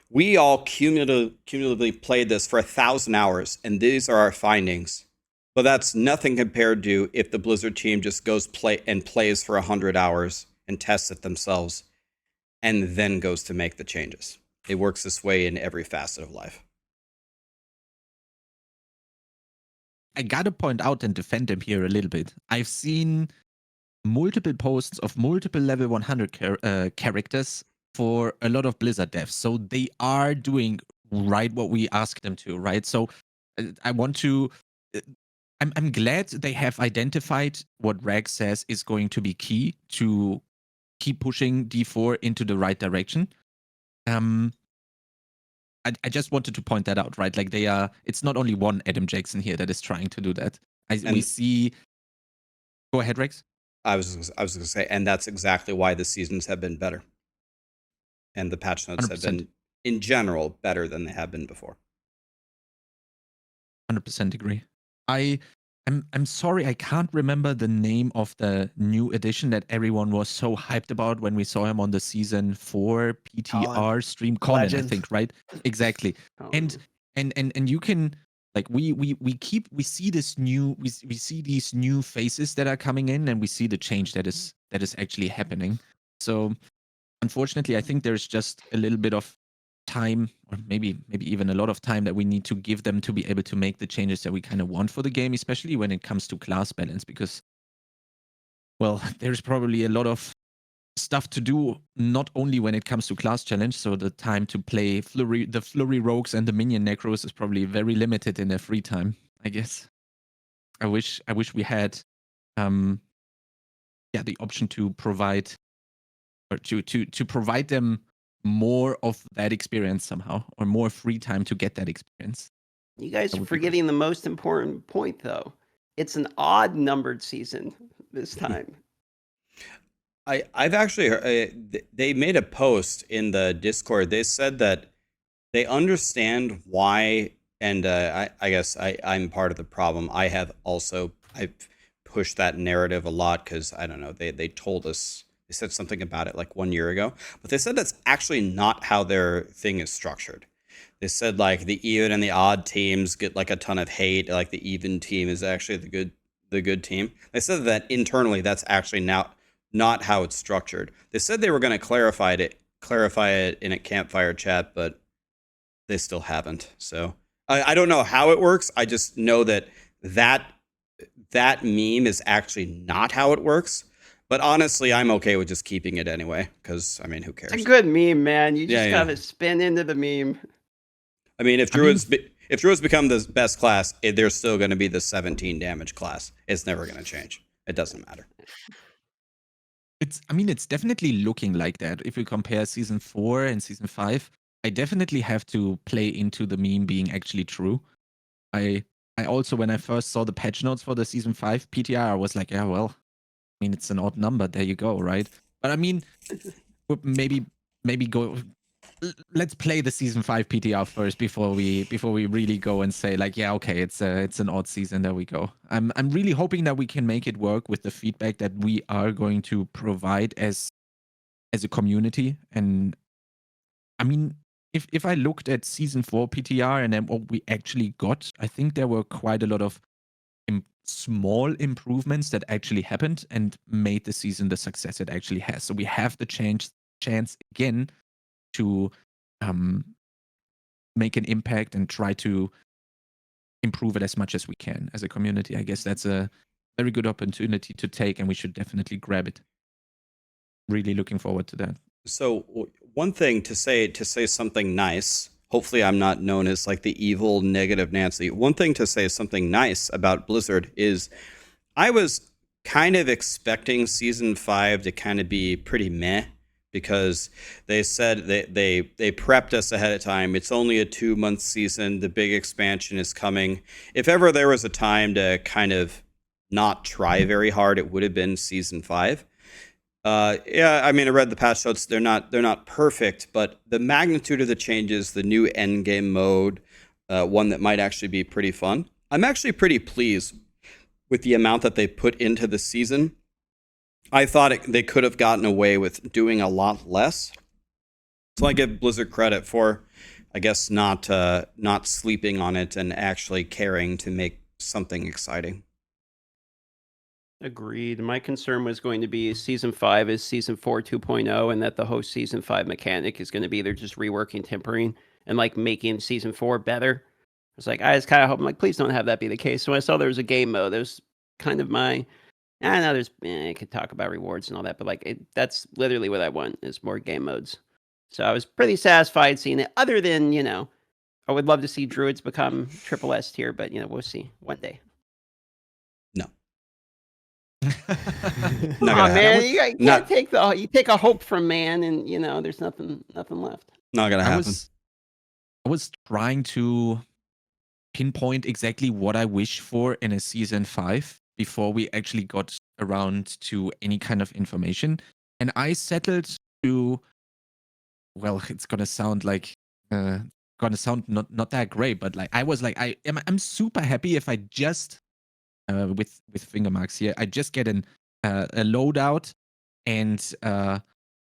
we all cumulatively played this for 1,000 hours, and these are our findings. But that's nothing compared to if the Blizzard team just goes plays for 100 hours and tests it themselves and then goes to make the changes. It works this way in every facet of life.
I gotta point out and defend him here a little bit. I've seen multiple posts of multiple level 100 characters for a lot of Blizzard devs. So they are doing right what we asked them to, right? So I want to... I'm glad they have identified what Rag says is going to be key to keep pushing D4 into the right direction. I just wanted to point that out, right? Like it's not only one Adam Jackson here that is trying to do that. We see. Go ahead, Rex.
I was going to say, and that's exactly why the seasons have been better, and the patch notes
100%.
have been, in general, better than they have been before.
100% agree. I'm sorry, I can't remember the name of the new edition that everyone was so hyped about when we saw him on the season 4 PTR stream. Colin, I think, right? Exactly. And you can, like, we see this new, we see these new faces that are coming in, and we see the change that is actually happening. So unfortunately, I think there's just a little bit of time, or maybe even a lot of time, that we need to give them to be able to make the changes that we kind of want for the game, especially when it comes to class balance, because, well, there's probably a lot of stuff to do, not only when it comes to class challenge. So the time to play the flurry rogues and the minion necros is probably very limited in their free time, I guess. I wish we had the option to provide, or to provide them more of that experience somehow, or more free time to get that experience.
You guys are forgetting the most important point, though. It's an odd numbered season this time.
I've actually heard, they made a post in the Discord. They said that they understand why, and I guess I'm part of the problem. I've pushed that narrative a lot because, I don't know, they told us, they said something about it like 1 year ago, but they said that's actually not how their thing is structured. They said, like, the even and the odd teams get like a ton of hate. Like, the even team is actually the good team. They said that internally that's actually now not how it's structured. They said they were going to clarify it in a campfire chat, but they still haven't. So I don't know how it works. I just know that meme is actually not how it works. But honestly, I'm okay with just keeping it anyway, because, I mean, who cares?
It's a good meme, man. You just gotta spin into the meme.
I mean, if Druids become the best class, they're still going to be the 17 damage class. It's never going to change. It doesn't matter.
It's definitely looking like that. If we compare season 4 and season 5, I definitely have to play into the meme being actually true. I also, when I first saw the patch notes for the season 5 PTR, I was like, yeah, well, I mean, it's an odd number. There you go, right? But I mean, maybe go. Let's play the season 5 PTR first before we really go and say, like, yeah, okay, it's an odd season. There we go. I'm really hoping that we can make it work with the feedback that we are going to provide as a community. And I mean, if I looked at season 4 PTR and then what we actually got, I think there were quite a lot of small improvements that actually happened and made the season the success it actually has. So we have the chance again to make an impact and try to improve it as much as we can as a community. I guess that's a very good opportunity to take, and we should definitely grab it. Really looking forward to that.
So one thing to say something nice. Hopefully I'm not known as like the evil negative Nancy. One thing to say something nice about Blizzard is I was kind of expecting season 5 to kind of be pretty meh, because they said they prepped us ahead of time. It's only a 2-month season. The big expansion is coming. If ever there was a time to kind of not try very hard, it would have been season 5. I mean, I read the patch notes. They're not perfect, but the magnitude of the changes, the new end game mode, one that might actually be pretty fun. I'm actually pretty pleased with the amount that they put into the season. I thought they could have gotten away with doing a lot less. So I give Blizzard credit for, I guess, not sleeping on it and actually caring to make something exciting.
Agreed. My concern was going to be season 5 is season 4 2.0, and that the whole season 5 mechanic is going to be they're just reworking tempering and like making season 4 better. It's like, I was kind of hoping, like, please don't have that be the case. So when I saw there was a game mode, there's kind of I know there's I could talk about rewards and all that, but like that's literally what I want is more game modes. So I was pretty satisfied seeing it. Other than, I would love to see Druids become triple S tier, but we'll see one day.
No.
Come on, man. You can't take you take a hope from man, and there's nothing left.
Not gonna happen.
I was trying to pinpoint exactly what I wish for in a season 5 before we actually got around to any kind of information. And I settled to, well, it's gonna sound like not that great, but like I was like I'm super happy if I just with finger marks here, I just get a loadout and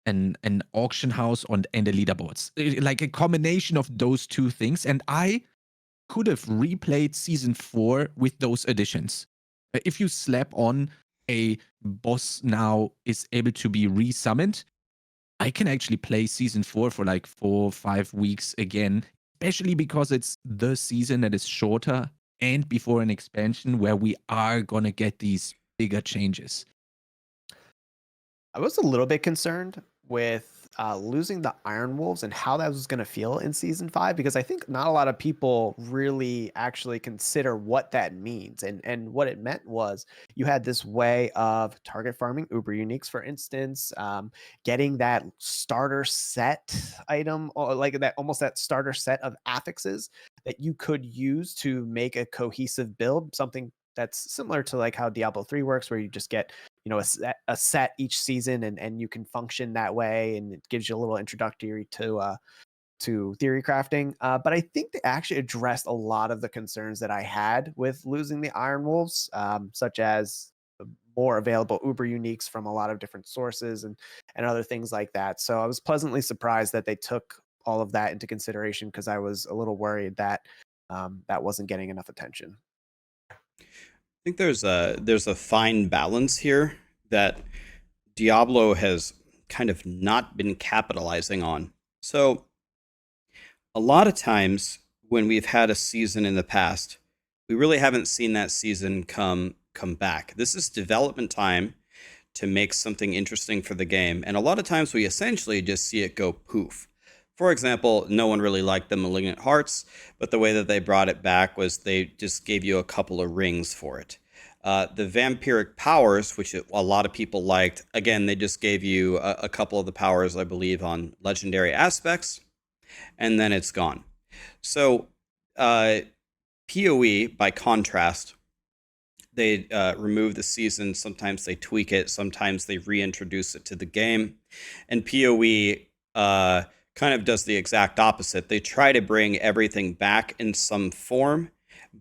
an auction house and a leaderboards. Like a combination of those two things. And I could have replayed season 4 with those additions. If you slap on a boss now is able to be resummoned, I can actually play season 4 for like 4 or 5 weeks again, especially because it's the season that is shorter and before an expansion where we are gonna get these bigger changes.
I was a little bit concerned with losing the Iron Wolves and how that was going to feel in season 5, because I think not a lot of people really actually consider what that means. And what it meant was you had this way of target farming Uber Uniques, for instance, getting that starter set item, or like that almost that starter set of affixes that you could use to make a cohesive build, something that's similar to like how Diablo 3 works, where you just get a set each season, and you can function that way, and it gives you a little introductory to theory crafting. But I think they actually addressed a lot of the concerns that I had with losing the Iron Wolves, such as more available Uber Uniques from a lot of different sources and other things like that. So I was pleasantly surprised that they took all of that into consideration, because I was a little worried that that wasn't getting enough attention.
I think there's a fine balance here that Diablo has kind of not been capitalizing on. So a lot of times when we've had a season in the past, we really haven't seen that season come back. This is development time to make something interesting for the game, and a lot of times we essentially just see it go poof. For example, no one really liked the Malignant Hearts, but the way that they brought it back was they just gave you a couple of rings for it. The Vampiric Powers, which a lot of people liked, again, they just gave you a couple of the powers, I believe, on legendary aspects, and then it's gone. So PoE, by contrast, they remove the season. Sometimes they tweak it. Sometimes they reintroduce it to the game. And PoE kind of does the exact opposite. They try to bring everything back in some form,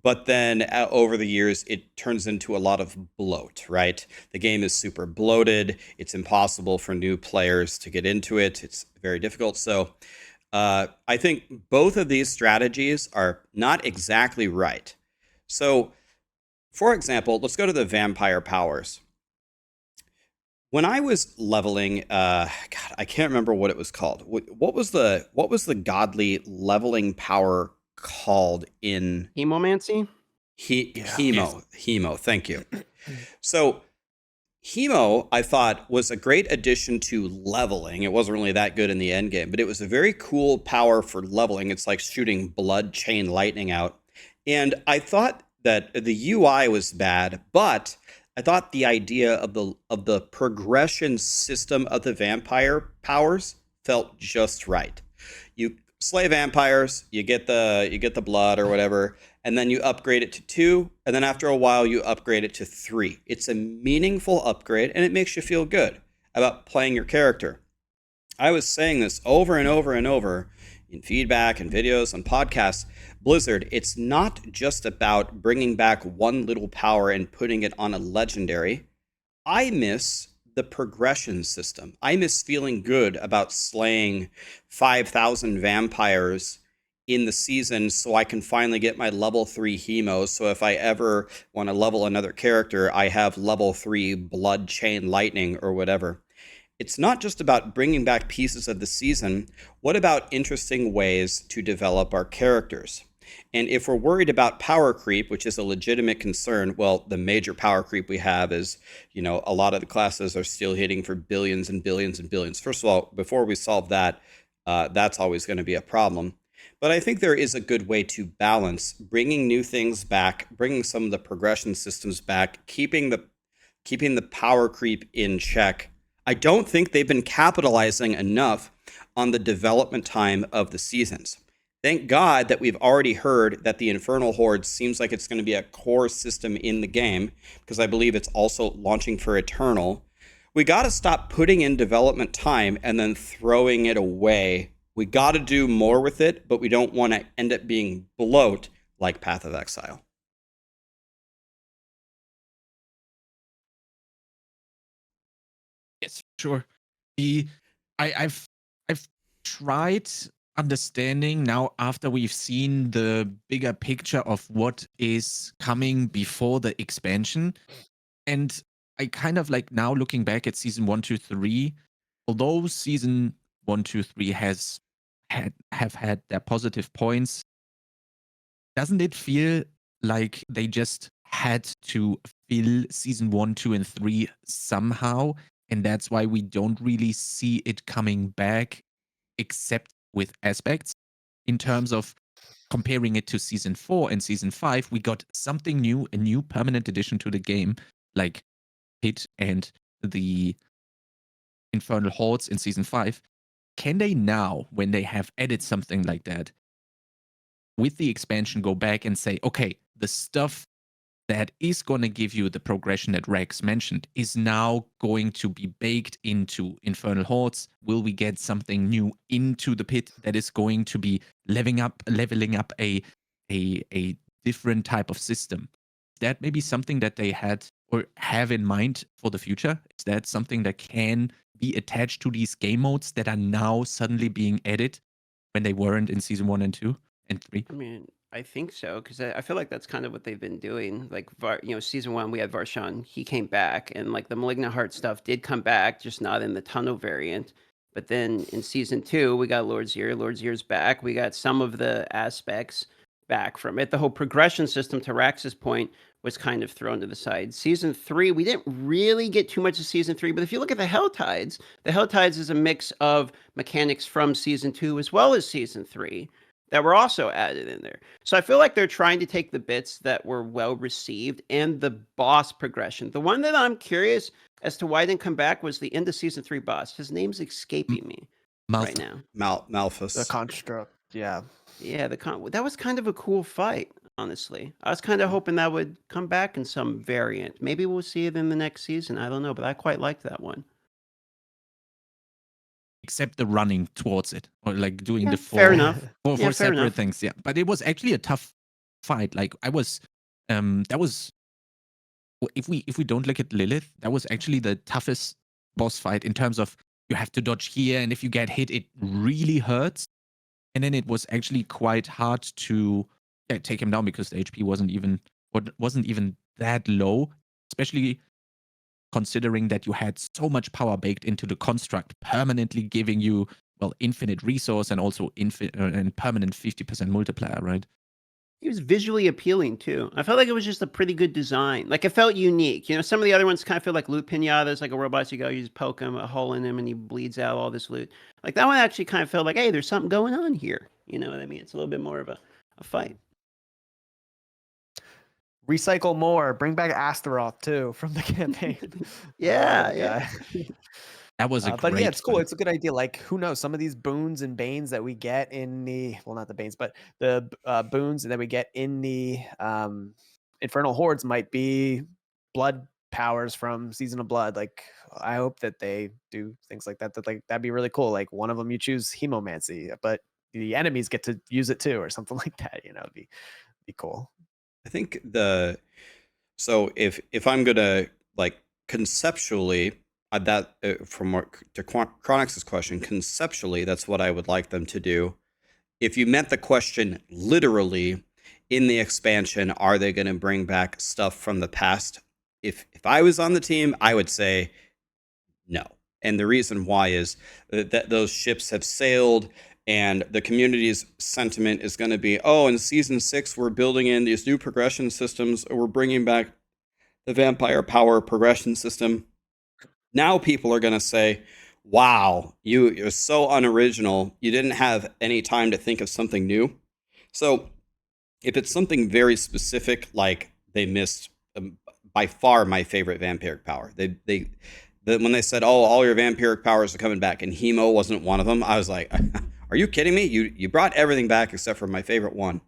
but then over the years, it turns into a lot of bloat, right? The game is super bloated. It's impossible for new players to get into it. It's very difficult. So I think both of these strategies are not exactly right. So, for example, let's go to the vampire powers. When I was leveling, God, I can't remember what it was called. What was the godly leveling power called in
Hemomancy?
Hemo. Thank you. So Hemo, I thought, was a great addition to leveling. It wasn't really that good in the end game, but it was a very cool power for leveling. It's like shooting blood chain lightning out. And I thought that the UI was bad, but I thought the idea of the progression system of the vampire powers felt just right. You slay vampires, you get the blood or whatever, and then you upgrade it to 2, and then after a while you upgrade it to 3. It's a meaningful upgrade, and it makes you feel good about playing your character. I was saying this over and over and over in feedback and videos and podcasts. Blizzard, it's not just about bringing back one little power and putting it on a legendary. I miss the progression system. I miss feeling good about slaying 5,000 vampires in the season so I can finally get my level 3 hemos. So if I ever want to level another character, I have level 3 blood chain lightning or whatever. It's not just about bringing back pieces of the season. What about interesting ways to develop our characters? And if we're worried about power creep, which is a legitimate concern, well, the major power creep we have is, a lot of the classes are still hitting for billions and billions and billions. First of all, before we solve that, that's always going to be a problem. But I think there is a good way to balance bringing new things back, bringing some of the progression systems back, keeping the power creep in check. I don't think they've been capitalizing enough on the development time of the seasons. Thank God that we've already heard that the Infernal Horde seems like it's going to be a core system in the game, because I believe it's also launching for Eternal. We got to stop putting in development time and then throwing it away. We got to do more with it, but we don't want to end up being bloat like Path of Exile.
Yes, sure. I've tried understanding now after we've seen the bigger picture of what is coming before the expansion. And I kind of like now looking back at season 1, 2, 3, although season 1, 2, 3 have had their positive points, doesn't it feel like they just had to fill season 1, 2, and 3 somehow? And that's why we don't really see it coming back, except with aspects. In terms of comparing it to season 4 and season 5, we got something new, a new permanent addition to the game, like Pit and the Infernal Hordes in season 5. Can they now, when they have added something like that, with the expansion, go back and say, okay, the stuff that is going to give you the progression that Rex mentioned is now going to be baked into Infernal Hordes? Will we get something new into the pit that is going to be leveling up a different type of system? Is that maybe something that they had or have in mind for the future? Is that something that can be attached to these game modes that are now suddenly being added when they weren't in season 1 and 2 and 3?
I mean, I think so, because I feel like that's kind of what they've been doing. Like, season 1, we had Varshan. He came back, and like the Malignant Heart stuff did come back, just not in the Tunnel variant. But then in season 2, we got Lord Zir. Lord Zir's back. We got some of the aspects back from it. The whole progression system, to Rax's point, was kind of thrown to the side. Season 3, we didn't really get too much of season 3, but if you look at the Helltides is a mix of mechanics from season 2 as well as season 3 that were also added in there. So I feel like they're trying to take the bits that were well received and the boss progression. The one that I'm curious as to why it didn't come back was the end of season 3 boss. His name's escaping me right now.
Malphus.
The construct, yeah.
Yeah, that was kind of a cool fight, honestly. I was kind of hoping that would come back in some variant. Maybe we'll see it in the next season. I don't know, but I quite liked that one.
Except the running towards it, or like doing the
fair enough.
for
fair
separate
enough.
things. Yeah, but it was actually a tough fight. Like I was, that was, if we don't look at Lilith, that was actually the toughest boss fight in terms of you have to dodge here, and if you get hit, it really hurts. And then it was actually quite hard to take him down because the HP wasn't even that low, especially considering that you had so much power baked into the construct, permanently giving you, well, infinite resource and also and permanent 50% multiplier, right?
He was visually appealing too. I felt like it was just a pretty good design. Like it felt unique. Some of the other ones kind of feel like loot pinatas, like a robot. You go, you just poke him, a hole in him, and he bleeds out all this loot. Like that one actually kind of felt like, hey, there's something going on here. You know what I mean? It's a little bit more of a fight.
Recycle more. Bring back Astaroth too from the campaign.
yeah.
That was a
but
great
yeah, it's cool.
fight.
It's a good idea. Like, who knows? Some of these boons and banes that we get in the, well, not the banes, but the boons that we get in the Infernal Hordes might be blood powers from Season of Blood. Like, I hope that they do things like that. That'd be really cool. Like, one of them you choose Hemomancy, but the enemies get to use it too, or something like that. It'd be cool.
I think so if I'm gonna like conceptually from to Chronix's question, conceptually that's what I would like them to do. If you meant the question literally, in the expansion, are they going to bring back stuff from the past? If I was on the team, I would say no. And the reason why is that those ships have sailed, and the community's sentiment is going to be, oh, in season 6, we're building in these new progression systems, or we're bringing back the vampire power progression system. Now people are going to say, wow, you're so unoriginal. You didn't have any time to think of something new. So if it's something very specific, like they missed by far my favorite vampiric power. When they said, oh, all your vampiric powers are coming back, and Hemo wasn't one of them, I was like, are you kidding me? You brought everything back except for my favorite one.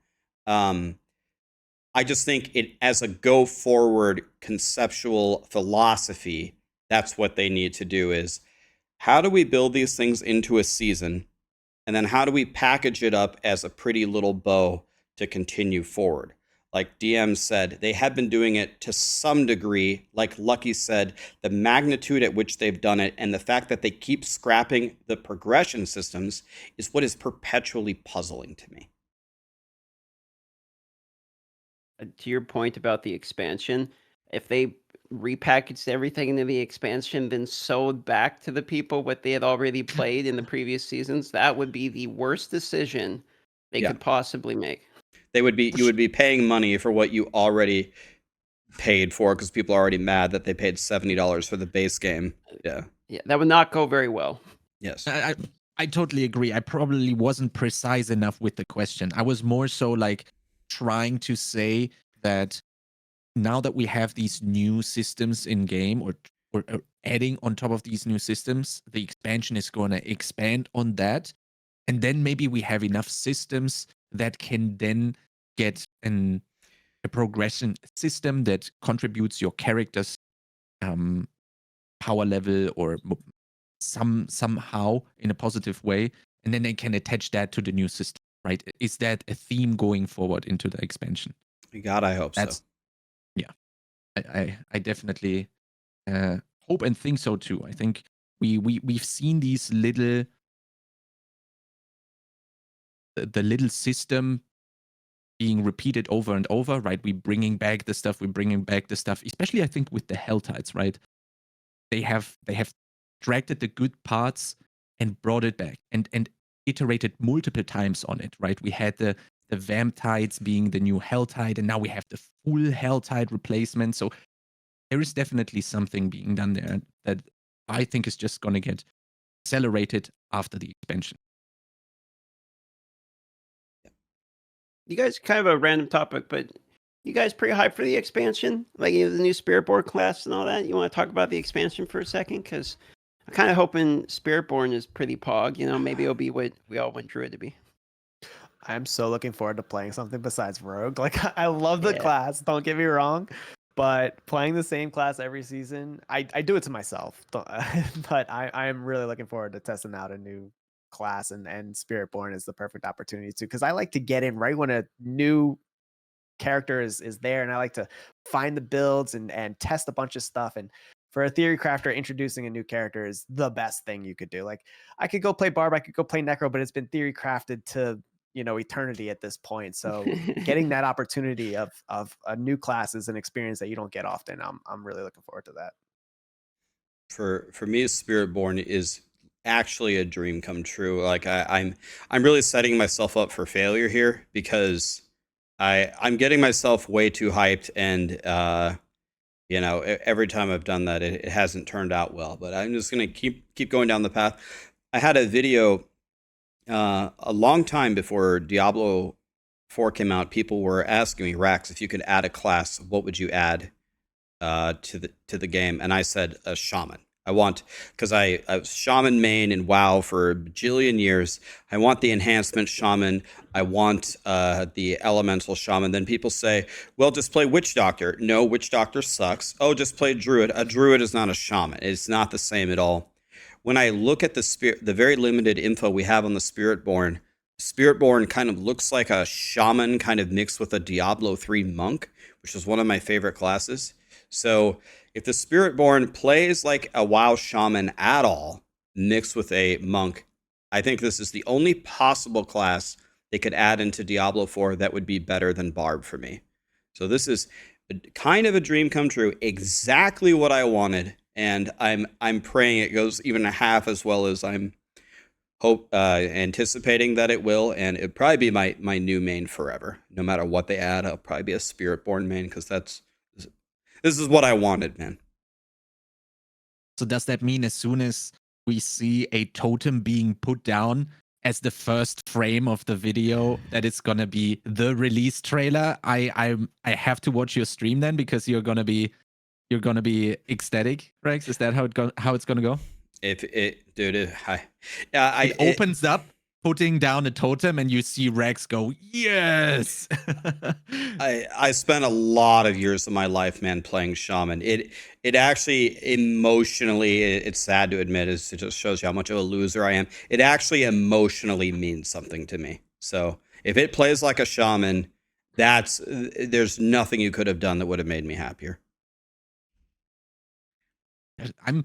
I just think it as a go forward conceptual philosophy, that's what they need to do is how do we build these things into a season? And then how do we package it up as a pretty little bow to continue forward? Like DM said, they have been doing it to some degree. Like Lucky said, the magnitude at which they've done it and the fact that they keep scrapping the progression systems is what is perpetually puzzling to me.
To your point about the expansion, if they repackaged everything into the expansion, then sold back to the people what they had already played in the previous seasons, that would be the worst decision they could possibly make.
You would be paying money for what you already paid for because people are already mad that they paid $70 for the base game. Yeah,
that would not go very well.
Yes,
I totally agree. I probably wasn't precise enough with the question. I was more so like trying to say that now that we have these new systems in game or adding on top of these new systems, the expansion is going to expand on that. And then maybe we have enough systems that can then get a progression system that contributes your character's power level or somehow in a positive way. And then they can attach that to the new system, right? Is that a theme going forward into the expansion?
God, I hope so.
Yeah, I definitely hope and think so too. I think we've seen these little the little system being repeated over and over, right? We're bringing back the stuff, especially I think with the Hell Tides, right? They have dragged the good parts and brought it back and iterated multiple times on it, right? We had the Vamp Tides being the new Hell Tide, and now we have the full Hell Tide replacement. So there is definitely something being done there that I think is just going to get accelerated after the expansion.
You guys, kind of a random topic, but you guys pretty hyped for the expansion? Like the new Spiritborn class and all that? You want to talk about the expansion for a second? Because I'm kind of hoping Spiritborn is pretty pog. Maybe it'll be what we all want Druid to be.
I'm so looking forward to playing something besides Rogue. Like, I love the class, don't get me wrong, but playing the same class every season, I do it to myself. But I'm really looking forward to testing out a new class, and Spiritborn is the perfect opportunity to, because I like to get in right when a new character is there, and I like to find the builds and test a bunch of stuff. And for a theory crafter, introducing a new character is the best thing you could do. Like, I could go play Barb, I could go play Necro, but it's been theory crafted to eternity at this point. So getting that opportunity of a new class is an experience that you don't get often. I'm really looking forward to that.
For me, Spiritborn is actually a dream come true. Like I'm really setting myself up for failure here because I'm getting myself way too hyped, and every time I've done that, it hasn't turned out well. But I'm just gonna keep going down the path. I had a video a long time before Diablo 4 came out. People were asking me, Rax, if you could add a class, what would you add to the game? And I said a shaman. Because I was shaman main in WoW for a bajillion years. I want the enhancement shaman. I want the elemental shaman. Then people say, well, just play witch doctor. No, witch doctor sucks. Oh, just play druid. A druid is not a shaman. It's not the same at all. When I look at the very limited info we have on the Spiritborn kind of looks like a shaman kind of mixed with a Diablo 3 monk, which is one of my favorite classes. So if the Spiritborn plays like a WoW shaman at all, mixed with a monk, I think this is the only possible class they could add into Diablo 4 that would be better than Barb for me. So this is kind of a dream come true, exactly what I wanted. And I'm praying it goes even a half as well as I'm anticipating that it will. And it'd probably be my new main forever. No matter what they add, I'll probably be a Spiritborn main because this is what I wanted, man.
So does that mean as soon as we see a totem being put down as the first frame of the video, that it's gonna be the release trailer? I have to watch your stream then, because you're gonna be ecstatic, Rex? Is that how it's gonna go?
If it, dude,
it opens up putting down a totem and you see Rex go, yes.
I spent a lot of years of my life, man, playing shaman. It actually emotionally, it's sad to admit, it just shows you how much of a loser I am. It actually emotionally means something to me. So if it plays like a shaman, there's nothing you could have done that would have made me happier.
I'm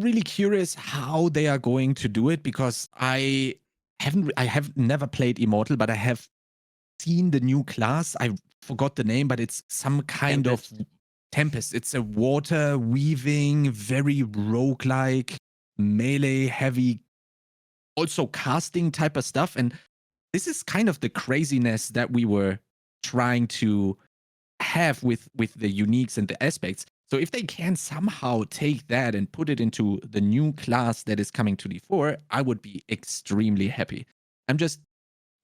really curious how they are going to do it, because I have never played Immortal, but I have seen the new class. I forgot the name, but it's some kind
Tempest.
of Tempest. It's a water weaving, very roguelike, melee heavy, also casting type of stuff. And this is kind of the craziness that we were trying to have with the uniques and the aspects. So if they can somehow take that and put it into the new class that is coming to D4, I would be extremely happy. I'm just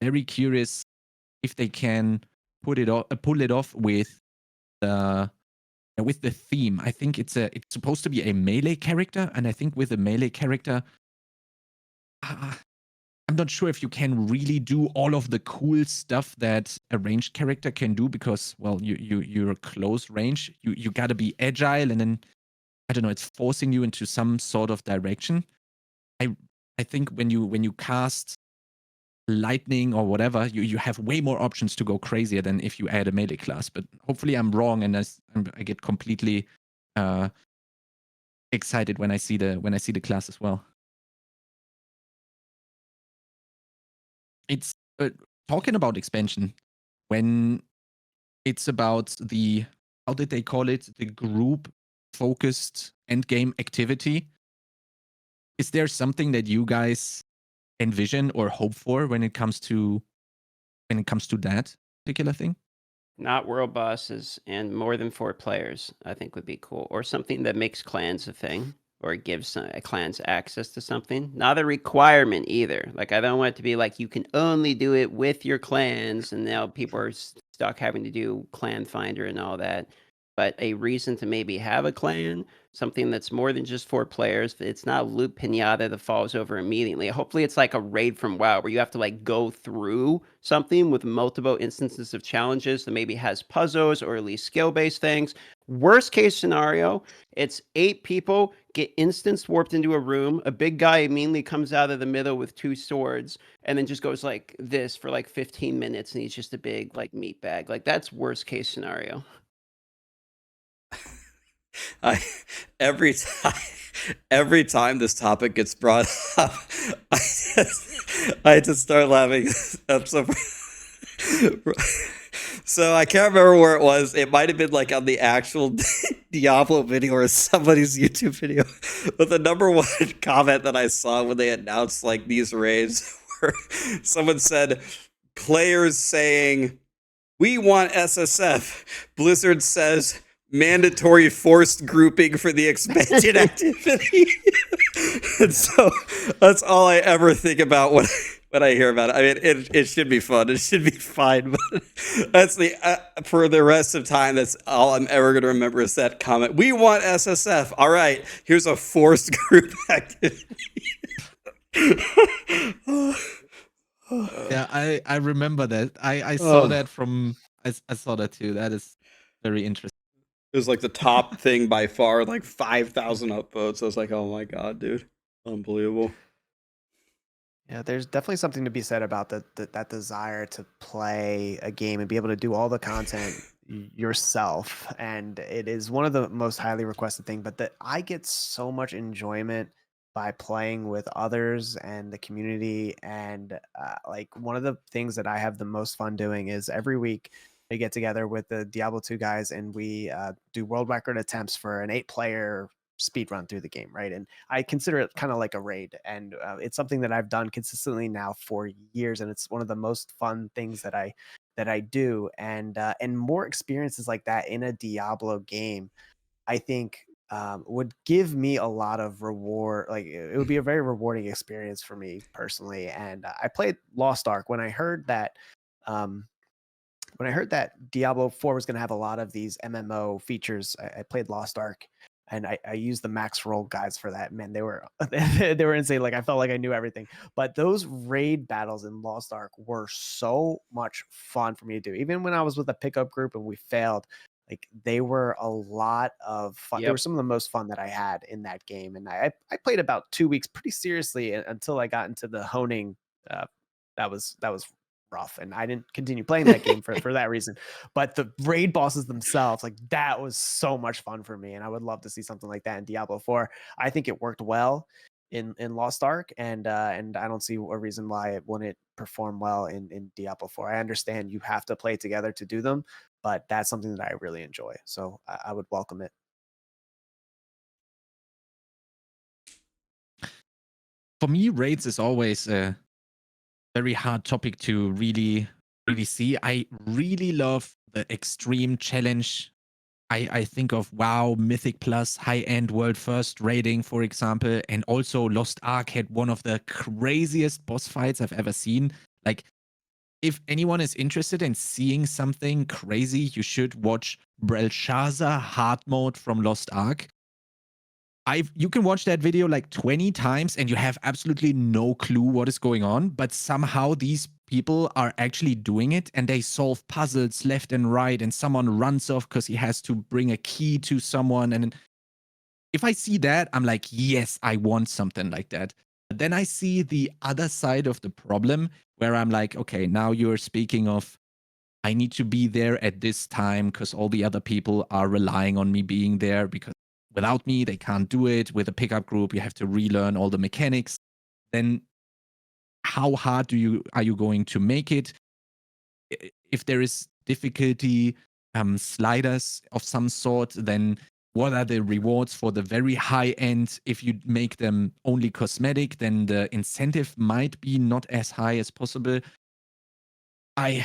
very curious if they can pull it off with the theme. I think it's supposed to be a melee character, and I think with a melee character, I'm not sure if you can really do all of the cool stuff that a ranged character can do, because, well, you're close range. You got to be agile, and then I don't know. It's forcing you into some sort of direction. I think when you cast lightning or whatever, you have way more options to go crazier than if you add a melee class. But hopefully I'm wrong, and I get completely excited when I see the class as well. It's talking about expansion, when it's about the, how did they call it, the group focused endgame activity. Is there something that you guys envision or hope for when it comes to that particular thing?
Not world bosses and more than 4 players, I think would be cool. Or something that makes clans a thing, or gives clans access to something. Not a requirement either. Like, I don't want it to be like you can only do it with your clans, and now people are stuck having to do clan finder and all that. But a reason to maybe have a clan, something that's more than just 4 players. It's not a loot pinata that falls over immediately. Hopefully it's like a raid from WoW, where you have to like go through something with multiple instances of challenges that maybe has puzzles or at least skill-based things. Worst case scenario, it's 8 people get instance warped into a room. A big guy immediately comes out of the middle with 2 swords and then just goes like this for like 15 minutes, and he's just a big like meat bag. Like, that's worst case scenario.
Every time this topic gets brought up, I just start laughing. So I can't remember where it was. It might have been like on the actual Diablo video or somebody's YouTube video. But the number one comment that I saw when they announced like these raids, where someone said, players saying, "We want SSF." Blizzard says, "Mandatory forced grouping for the expansion activity." And so that's all I ever think about when I hear about it. I mean, it should be fun. It should be fine. But that's for the rest of time, that's all I'm ever going to remember is that comment. "We want SSF." All right, here's a forced group activity.
Yeah, I remember that. I saw that from I saw that too. That is very interesting.
It was like the top thing by far, like 5,000 upvotes. I was like, oh my god, dude, unbelievable.
Yeah, there's definitely something to be said about that desire to play a game and be able to do all the content yourself. And it is one of the most highly requested things, but that I get so much enjoyment by playing with others and the community. And like, one of the things that I have the most fun doing is every week we get together with the Diablo 2 guys, and we do world record attempts for an 8-player speed run through the game, right? And I consider it kind of like a raid, and it's something that I've done consistently now for years, and it's one of the most fun things that I do. And more experiences like that in a Diablo game, I think would give me a lot of reward. Like, it would be a very rewarding experience for me personally. And I played Lost Ark when I heard that. When I heard that Diablo 4 was going to have a lot of these MMO features, I played Lost Ark, and I used the Maxroll guides for that. Man, they were they were insane. Like I felt like I knew everything. But those raid battles in Lost Ark were so much fun for me to do. Even when I was with a pickup group and we failed, like they were a lot of fun. They were
Yep.
some of the most fun that I had in that game. And I played about 2 weeks pretty seriously until I got into the honing. Uh, that was rough, and I didn't continue playing that game for that reason. But the raid bosses themselves, like that was so much fun for me, and I would love to see something like that in Diablo 4. I think it worked well in Lost Ark, and I don't see a reason why it wouldn't perform well in Diablo 4. I understand you have to play together to do them, but that's something that I really enjoy, so I would welcome it.
For me, raids is always a very hard topic to really see. I really love the extreme challenge. I think of WoW, Mythic Plus, high-end world first raiding, for example, and also Lost Ark had one of the craziest boss fights I've ever seen. Like, if anyone is interested in seeing something crazy, you should watch Belshazzar hard mode from Lost Ark. You can watch that video like 20 times and you have absolutely no clue what is going on, but somehow these people are actually doing it and they solve puzzles left and right, and someone runs off because he has to bring a key to someone. And if I see that, I'm like, yes, I want something like that. But then I see the other side of the problem where I'm like, okay, now you're speaking of I need to be there at this time because all the other people are relying on me being there, because without me, they can't do it. With a pickup group, you have to relearn all the mechanics. Then how hard are you going to make it? If there is difficulty sliders of some sort, then what are the rewards for the very high end? If you make them only cosmetic, then the incentive might be not as high as possible. I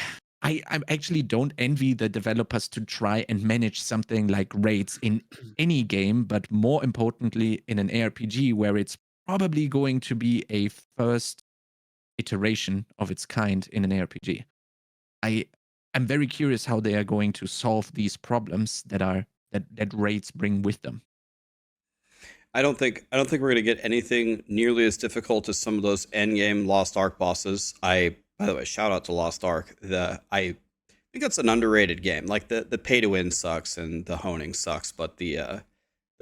actually don't envy the developers to try and manage something like raids in any game, but more importantly in an ARPG where it's probably going to be a first iteration of its kind in an ARPG. I'm very curious how they are going to solve these problems that raids bring with them.
I don't think we're going to get anything nearly as difficult as some of those end game Lost Ark bosses. By the way, shout out to Lost Ark. I think it's an underrated game. Like the pay to win sucks and the honing sucks, but the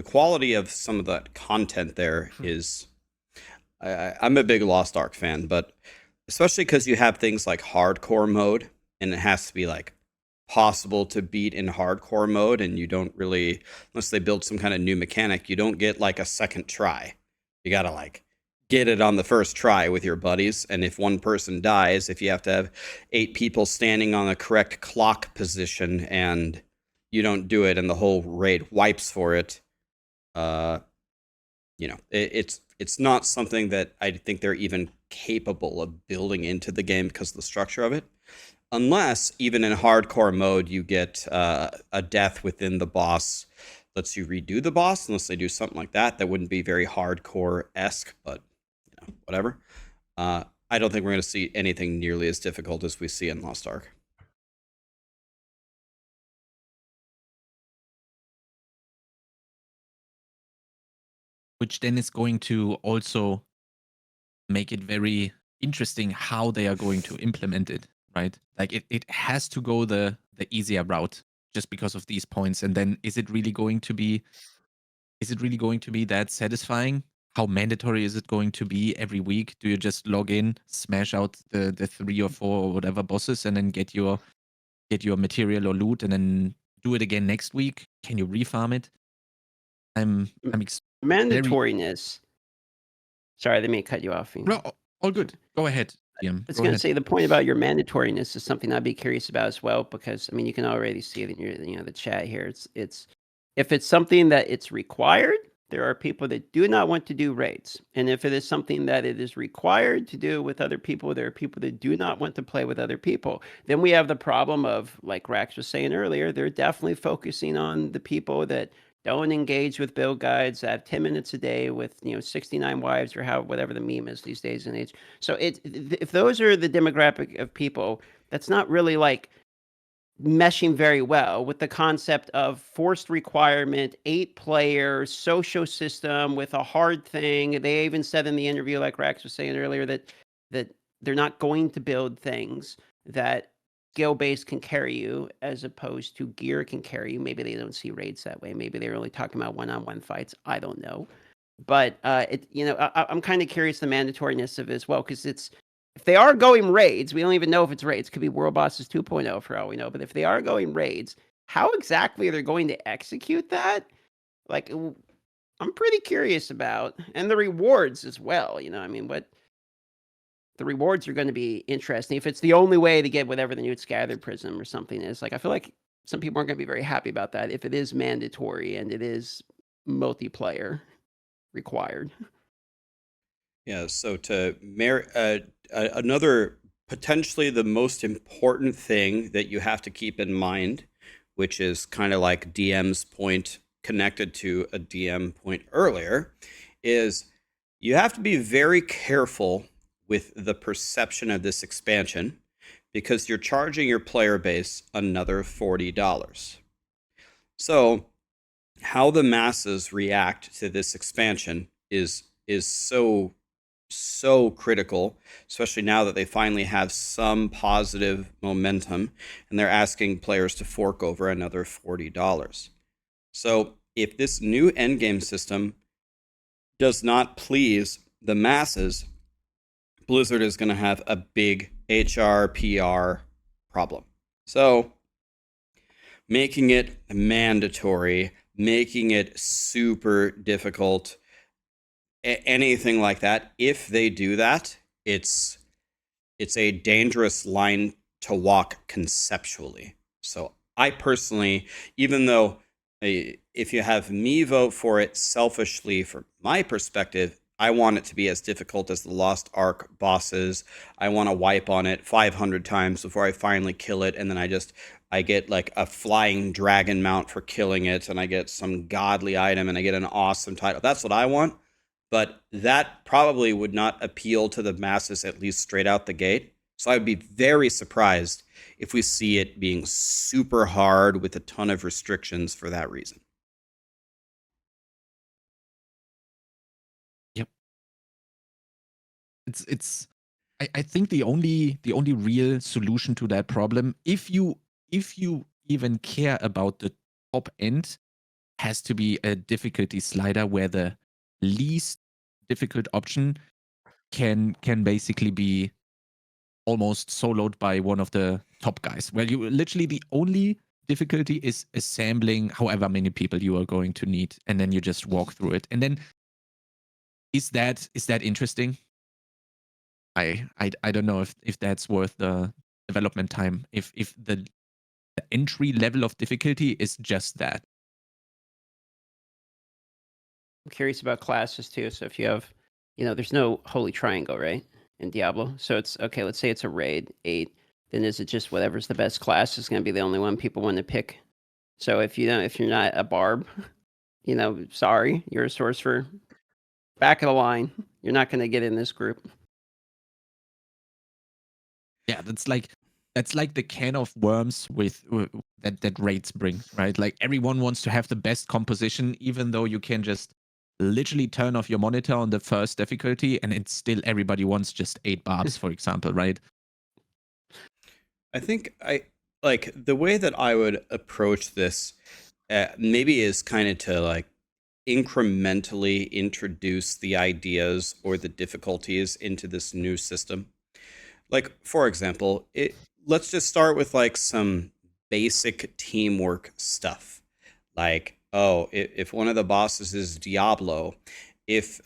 quality of some of that content there is. I'm a big Lost Ark fan, but especially because you have things like hardcore mode, and it has to be like possible to beat in hardcore mode, and you don't really, unless they build some kind of new mechanic, you don't get like a second try. You gotta like get it on the first try with your buddies, and if one person dies, if you have to have 8 people standing on the correct clock position and you don't do it and the whole raid wipes for it, it's not something that I think they're even capable of building into the game because of the structure of it. Unless, even in hardcore mode, you get a death within the boss, lets you redo the boss, unless they do something like that. That wouldn't be very hardcore-esque, but whatever. I don't think we're going to see anything nearly as difficult as we see in Lost Ark.
Which then is going to also make it very interesting how they are going to implement it, right? Like it has to go the easier route just because of these points. And then is it really going to be that satisfying? How mandatory is it going to be every week? Do you just log in, smash out the 3 or 4 or whatever bosses, and then get your material or loot, and then do it again next week? Can you refarm it?
Mandatoriness. Sorry, they may cut you off.
No, all good. Go ahead, DM.
I was going to say the point about your mandatoriness is something I'd be curious about as well, because I mean you can already see it in your the chat here. It's if it's something that it's required, there are people that do not want to do raids, and if it is something that it is required to do with other people, there are people that do not want to play with other people. Then we have the problem of, like Rax was saying earlier, they're definitely focusing on the people that don't engage with build guides, have 10 minutes a day with 69 wives, or whatever the meme is these days and age. So if those are the demographic of people, that's not really like meshing very well with the concept of forced requirement, 8-player social system with a hard thing. They even said in the interview, like Rax was saying earlier, that they're not going to build things that skill-based can carry you as opposed to gear can carry you. Maybe they don't see raids that way. Maybe they're only talking about one-on-one fights. I don't know. But I'm kind of curious the mandatoriness of it as well, because if they are going raids, we don't even know if it's raids. It could be World Bosses 2.0 for all we know. But if they are going raids, how exactly are they going to execute that? Like, I'm pretty curious about. And the rewards as well. What the rewards are going to be interesting. If it's the only way to get whatever the new Scattered Prism or something is, like, I feel like some people aren't going to be very happy about that if it is mandatory and it is multiplayer required.
Yeah, so another potentially the most important thing that you have to keep in mind, which is kind of like DM's point connected to a DM point earlier, is you have to be very careful with the perception of this expansion because you're charging your player base another $40. So how the masses react to this expansion is so critical, especially now that they finally have some positive momentum and they're asking players to fork over another $40. So if this new endgame system does not please the masses, Blizzard is going to have a big HR, PR problem. So making it mandatory, making it super difficult, anything like that, if they do that, it's a dangerous line to walk conceptually. So I personally, even though if you have me vote for it selfishly, from my perspective, I want it to be as difficult as the Lost Ark bosses. I want to wipe on it 500 times before I finally kill it, and then I get like a flying dragon mount for killing it, and I get some godly item, and I get an awesome title. That's what I want. But that probably would not appeal to the masses, at least straight out the gate. So I would be very surprised if we see it being super hard with a ton of restrictions for that reason.
Yep. I think the only real solution to that problem, if you even care about the top end, has to be a difficulty slider where the least difficult option can basically be almost soloed by one of the top guys, where you literally the only difficulty is assembling however many people you are going to need, and then you just walk through it. And then is that interesting? I don't know if that's worth the development time, if the entry level of difficulty is just that.
I'm curious about classes too. So if you have, there's no holy triangle, right, in Diablo. So it's okay. Let's say it's a raid 8. Then is it just whatever's the best class is going to be the only one people want to pick? So if you're not a barb, sorry, you're a sorcerer. Back of the line. You're not going to get in this group.
Yeah, that's like the can of worms with that raids bring, right? Like everyone wants to have the best composition, even though you can just literally turn off your monitor on the first difficulty, and it's still everybody wants just 8 barbs, for example, right?
I think the way that I would approach this maybe is kind of to like incrementally introduce the ideas or the difficulties into this new system. Like, for example, let's just start with like some basic teamwork stuff. Like, if one of the bosses is Diablo, if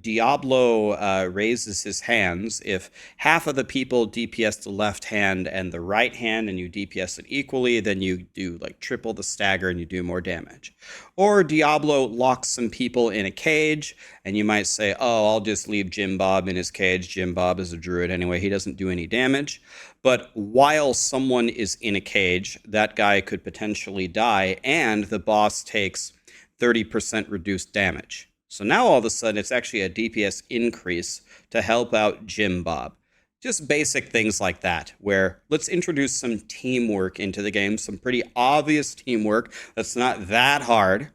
Diablo raises his hands, if half of the people DPS the left hand and the right hand, and you DPS it equally, then you do like triple the stagger and you do more damage. Or Diablo locks some people in a cage, and you might say, oh, I'll just leave Jim Bob in his cage. Jim Bob is a druid anyway. He doesn't do any damage. But while someone is in a cage, that guy could potentially die, and the boss takes 30% reduced damage. So now all of a sudden, it's actually a DPS increase to help out Jim Bob. just basic things like that, where let's introduce some teamwork into the game, some pretty obvious teamwork that's not that hard.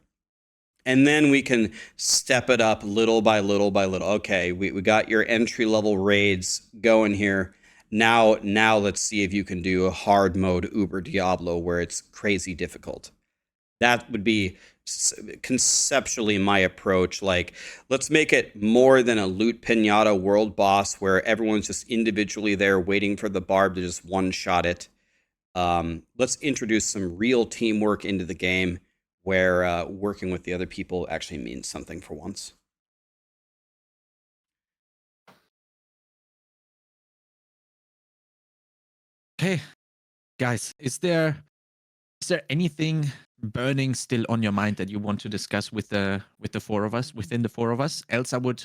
And then we can step it up little by little by little. Okay, we got your entry level raids going here. Now let's see if you can do a hard mode Uber Diablo where it's crazy difficult. That would be conceptually my approach. Like, let's make it more than a loot pinata world boss where everyone's just individually there waiting for the barb to just one-shot it. Let's introduce some real teamwork into the game where working with the other people actually means something for once.
Okay, guys, is there anything burning still on your mind that you want to discuss with the four of us, within the four of us? Else I would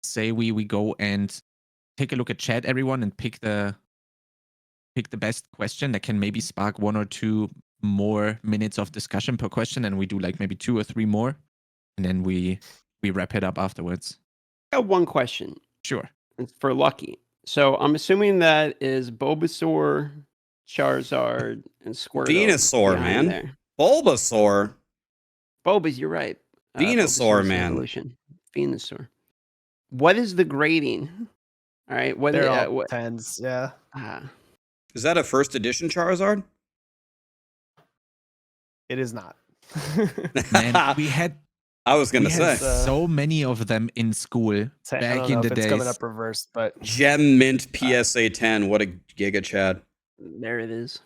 say we go and take a look at chat, everyone, and pick the best question that can maybe spark 1 or 2 more minutes of discussion per question, and we do like maybe 2 or 3 more, and then we wrap it up afterwards.
I have one question.
Sure.
It's for Lucky. So I'm assuming that is Bulbasaur, Charizard, and Squirtle.
Venusaur, man.
There.
Bulbasaur.
Bulbas, you're right.
Venusaur,
Bulbasaur's
man.
evolution. Venusaur. What is the grading? All right. What
They're all 10s, yeah.
Is that a first edition Charizard?
It is not.
Man, we had
I was gonna say
so many of them in school back in the days.
It's coming up reversed, but
Gem Mint PSA 10. What a giga Chad.
There it is.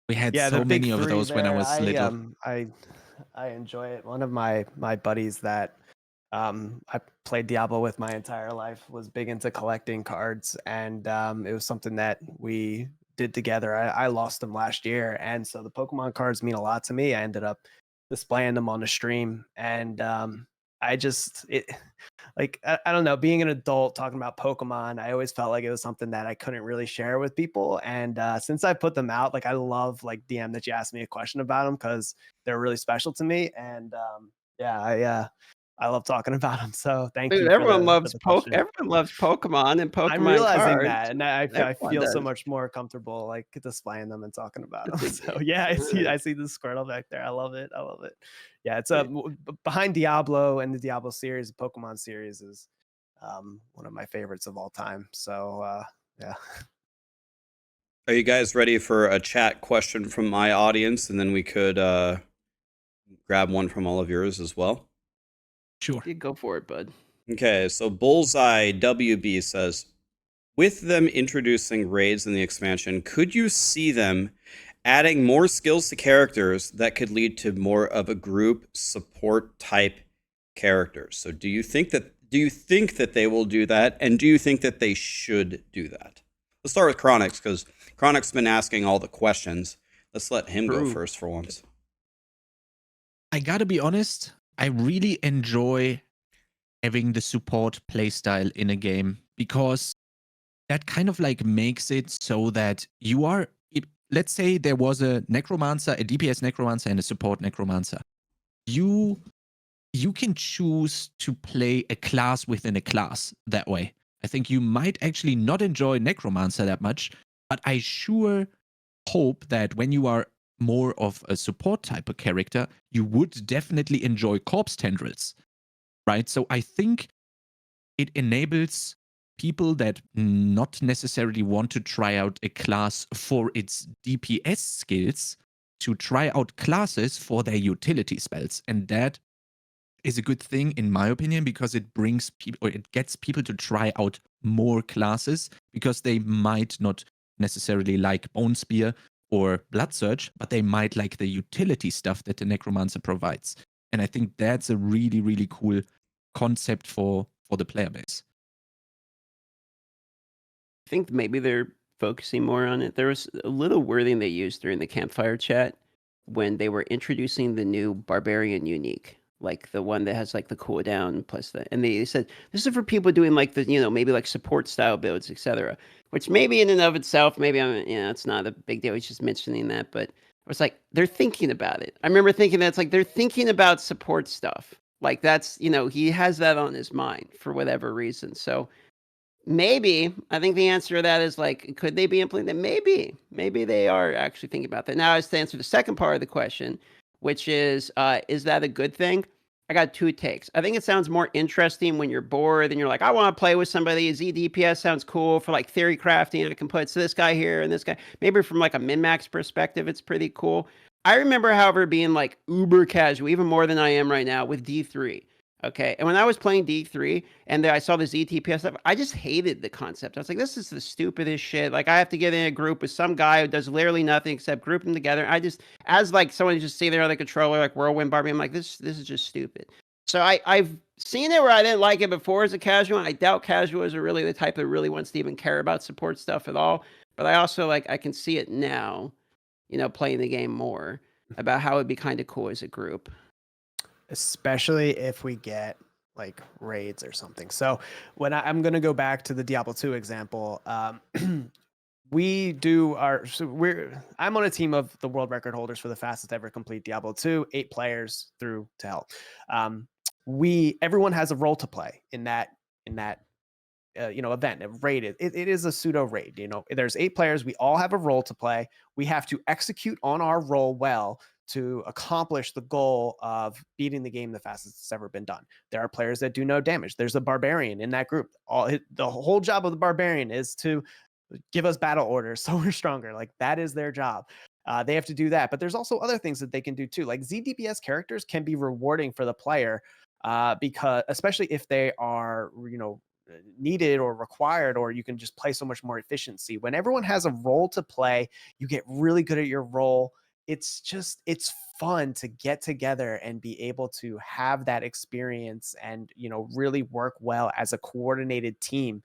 We had so many of those when I was little.
I enjoy it. One of my buddies that I played Diablo with my entire life was big into collecting cards, and it was something that we did together. I lost them last year, and so the Pokemon cards mean a lot to me. I ended up displaying them on the stream, and I don't know, being an adult talking about Pokemon, I always felt like it was something that I couldn't really share with people. And since I put them out, like, I love, like, DM that you asked me a question about them because they're really special to me. And I love talking about them. So thank you.
Everyone loves Pokemon and Pokemon.
I'm realizing
cards.
that, and I feel so
does.
much more comfortable like displaying them and talking about them. So yeah, I see the Squirtle back there. I love it. Yeah, it's behind Diablo and the Diablo series. The Pokemon series is one of my favorites of all time. So yeah.
Are you guys ready for a chat question from my audience, and then we could grab one from all of yours as well?
Sure.
You go for it, bud.
Okay, so Bullseye WB says, with them introducing raids in the expansion, could you see them adding more skills to characters that could lead to more of a group support type characters? So do you think that they will do that, and do you think that they should do that? Let's start with Chronix, because Chronix been asking all the questions. Let's let him go first for once.
I gotta be honest, I really enjoy having the support playstyle in a game, because that kind of like makes it so that you are, let's say there was a necromancer, a DPS necromancer, and a support necromancer. You can choose to play a class within a class that way. I think you might actually not enjoy necromancer that much, but I sure hope that when you are more of a support type of character, you would definitely enjoy corpse tendrils, right? So I think it enables people that not necessarily want to try out a class for its DPS skills to try out classes for their utility spells. And that is a good thing, in my opinion, because it brings people, or it gets people to try out more classes, because they might not necessarily like Bone Spear or Blood Surge, but they might like the utility stuff that the Necromancer provides. And I think that's a really, really cool concept for the player base.
I think maybe they're focusing more on it. There was a little wording they used during the campfire chat when they were introducing the new Barbarian unique, like the one that has like the cooldown plus that. And they said, this is for people doing like the, maybe like support style builds, etc. Which maybe in and of itself, maybe it's not a big deal. He's just mentioning that, but it was like, they're thinking about it. I remember thinking that's like, they're thinking about support stuff. Like that's, he has that on his mind for whatever reason. So Maybe. I think the answer to that is like, could they be implemented? Maybe they are actually thinking about that. Now, as to answer the second part of the question, which is that a good thing? I got two takes. I think it sounds more interesting when you're bored and you're like, I want to play with somebody. ZDPS sounds cool for like theory crafting. I can put this guy here and this guy. Maybe from like a min-max perspective, it's pretty cool. I remember, however, being like uber casual, even more than I am right now with D3. Okay. And when I was playing D3 and I saw the ZTPS stuff, I just hated the concept. I was like, this is the stupidest shit. Like, I have to get in a group with some guy who does literally nothing except group them together. I just, as like someone just sitting there on the controller, like Whirlwind Barbie, I'm like, this is just stupid. So I've seen it where I didn't like it before as a casual. And I doubt casuals are really the type that really wants to even care about support stuff at all. But I also I can see it now, playing the game more about how it'd be kind of cool as a group.
Especially if we get like raids or something. So when I'm going to go back to the Diablo 2 example, I'm on a team of the world record holders for the fastest ever complete Diablo 2, 8 players through to hell. Everyone has a role to play in that event. Raid. It is a pseudo raid. There's 8 players. We all have a role to play. We have to execute on our role well to accomplish the goal of beating the game the fastest it's ever been done. There are players that do no damage. There's a barbarian in that group. The whole job of the barbarian is to give us battle orders so we're stronger. Like, that is their job. They have to do that. But there's also other things that they can do too. Like, ZDPS characters can be rewarding for the player because, especially if they are, needed or required, or you can just play so much more efficiency. When everyone has a role to play, you get really good at your role. It's fun to get together and be able to have that experience and, really work well as a coordinated team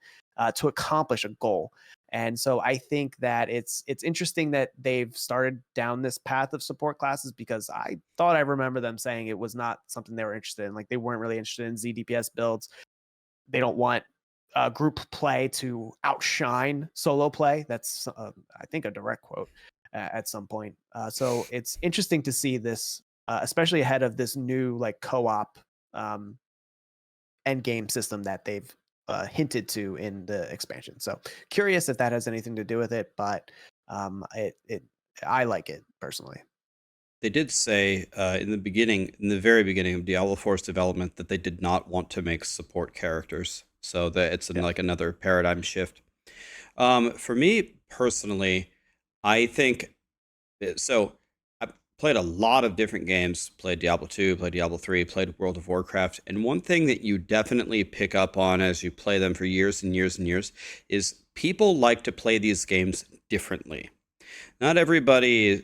to accomplish a goal. And so I think that it's interesting that they've started down this path of support classes, because I thought I remember them saying it was not something they were interested in. Like, they weren't really interested in ZDPS builds. They don't want group play to outshine solo play. That's, I think, a direct quote at some point. So it's interesting to see this, especially ahead of this new like co-op end game system that they've hinted to in the expansion. So curious if that has anything to do with it, but I like it personally.
They did say in the very beginning of Diablo 4's development, that they did not want to make support characters. So that it's like another paradigm shift. For me personally, I think so. I played a lot of different games. Played Diablo 2, played Diablo 3, played World of Warcraft. And one thing that you definitely pick up on as you play them for years and years and years is people like to play these games differently. Not everybody's